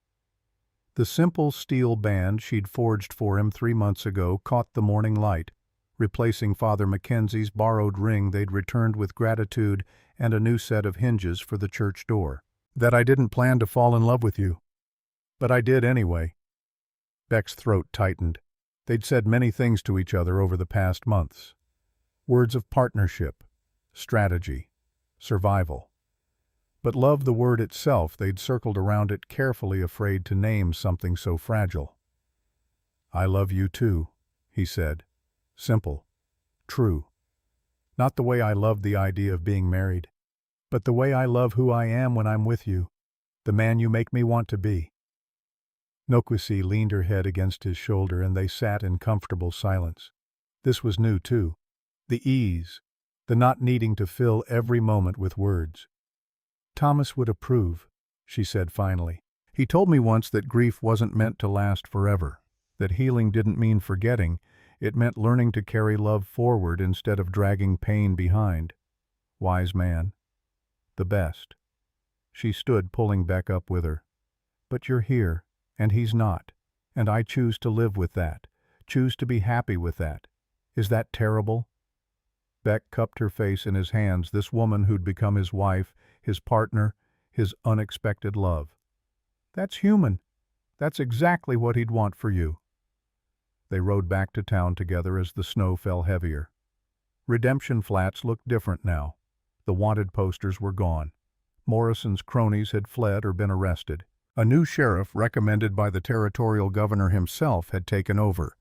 The simple steel band she'd forged for him 3 months ago caught the morning light, replacing Father Mackenzie's borrowed ring they'd returned with gratitude and a new set of hinges for the church door. That I didn't plan to fall in love with you. But I did anyway. Beck's throat tightened. They'd said many things to each other over the past months. Words of partnership, strategy, survival. But love, the word itself, they'd circled around it carefully, afraid to name something so fragile. I love you too, he said. Simple. True. Not the way I loved the idea of being married, but the way I love who I am when I'm with you, the man you make me want to be. Nokisi leaned her head against his shoulder, and they sat in comfortable silence. This was new, too. The ease, the not needing to fill every moment with words. Thomas would approve, she said finally. He told me once that grief wasn't meant to last forever, that healing didn't mean forgetting, it meant learning to carry love forward instead of dragging pain behind. Wise man. The best. She stood, pulling Beck up with her. But you're here, and he's not, and I choose to live with that, choose to be happy with that. Is that terrible? Beck cupped her face in his hands, this woman who'd become his wife, his partner, his unexpected love. That's human. That's exactly what he'd want for you." They rode back to town together as the snow fell heavier. Redemption Flats looked different now. The wanted posters were gone. Morrison's cronies had fled or been arrested. A new sheriff, recommended by the territorial governor himself, had taken over.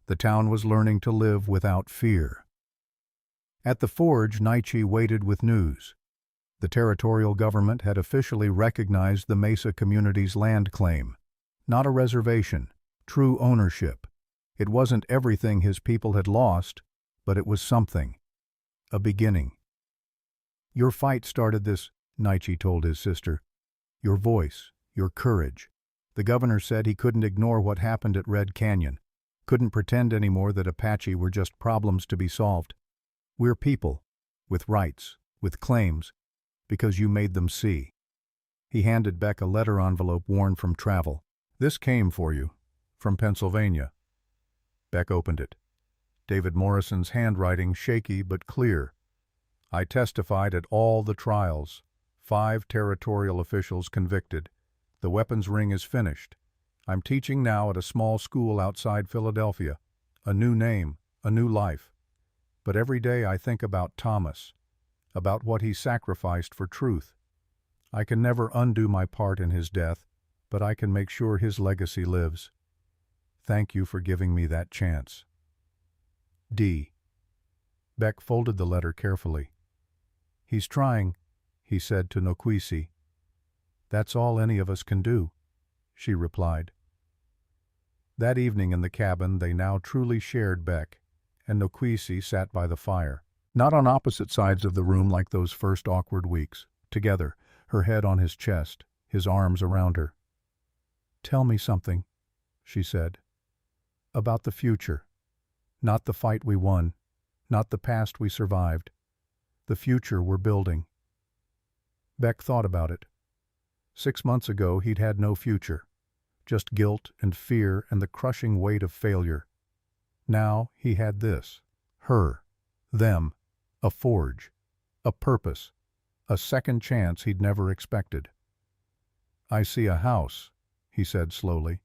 The town was learning to live without fear. At the forge, Nietzsche waited with news. The territorial government had officially recognized the Mesa community's land claim. Not a reservation, true ownership. It wasn't everything his people had lost, but it was something. A beginning. "Your fight started this," Nietzsche told his sister. "Your voice, your courage." The governor said he couldn't ignore what happened at Red Canyon, couldn't pretend anymore that Apache were just problems to be solved. "We're people, with rights, with claims, because you made them see." He handed Beck a letter envelope worn from travel. "This came for you, from Pennsylvania." Beck opened it. David Morrison's handwriting, shaky but clear. "I testified at all the trials. 5 territorial officials convicted. The weapons ring is finished. I'm teaching now at a small school outside Philadelphia. A new name, a new life. But every day I think about Thomas, about what he sacrificed for truth. I can never undo my part in his death, but I can make sure his legacy lives. Thank you for giving me that chance. D." Beck folded the letter carefully. "He's trying," he said to Nokwisi. "That's all any of us can do," she replied. That evening in the cabin they now truly shared Beck, and Nokwisi sat by the fire. Not on opposite sides of the room like those first awkward weeks. Together, her head on his chest, his arms around her. "Tell me something," she said. "About the future. Not the fight we won, not the past we survived. The future we're building." Beck thought about it. 6 months ago he'd had no future, just guilt and fear and the crushing weight of failure. Now he had this, her, them, a forge, a purpose, a second chance he'd never expected. "I see a house," he said slowly.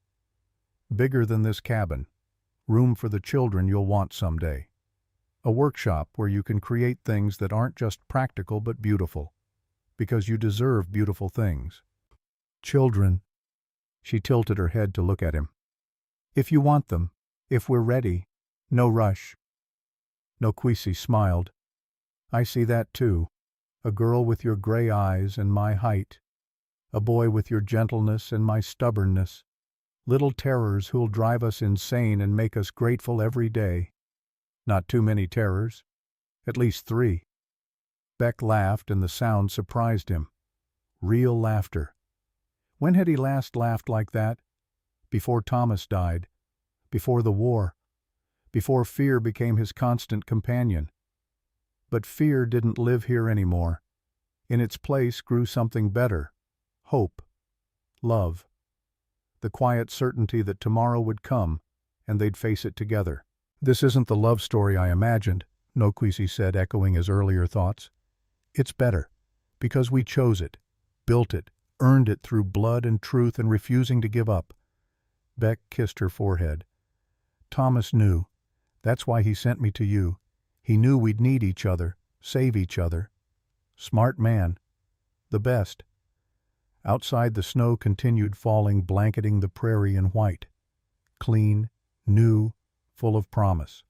"Bigger than this cabin. Room for the children you'll want someday. A workshop where you can create things that aren't just practical but beautiful. Because you deserve beautiful things." "Children." She tilted her head to look at him. "If you want them, if we're ready, no rush." Nokwisi smiled. "I see that too. A girl with your gray eyes and my height. A boy with your gentleness and my stubbornness. Little terrors who'll drive us insane and make us grateful every day. Not too many terrors. At least 3. Beck laughed and the sound surprised him. Real laughter. When had he last laughed like that? Before Thomas died. Before the war. Before fear became his constant companion. But fear didn't live here anymore. In its place grew something better. Hope. Love. The quiet certainty that tomorrow would come, and they'd face it together. "This isn't the love story I imagined," Nokwisi said, echoing his earlier thoughts. "It's better, because we chose it, built it, earned it through blood and truth and refusing to give up." Beck kissed her forehead. "Thomas knew. That's why he sent me to you. He knew we'd need each other, save each other. Smart man. The best." Outside the snow continued falling, blanketing the prairie in white. Clean, new, full of promise.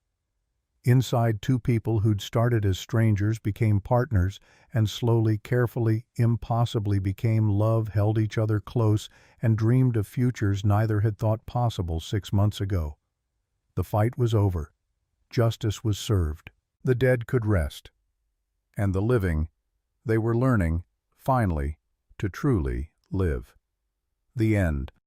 Inside, 2 people who'd started as strangers became partners, and slowly, carefully, impossibly became love, held each other close, and dreamed of futures neither had thought possible 6 months ago. The fight was over. Justice was served. The dead could rest. And the living, they were learning, finally, to truly live. The end.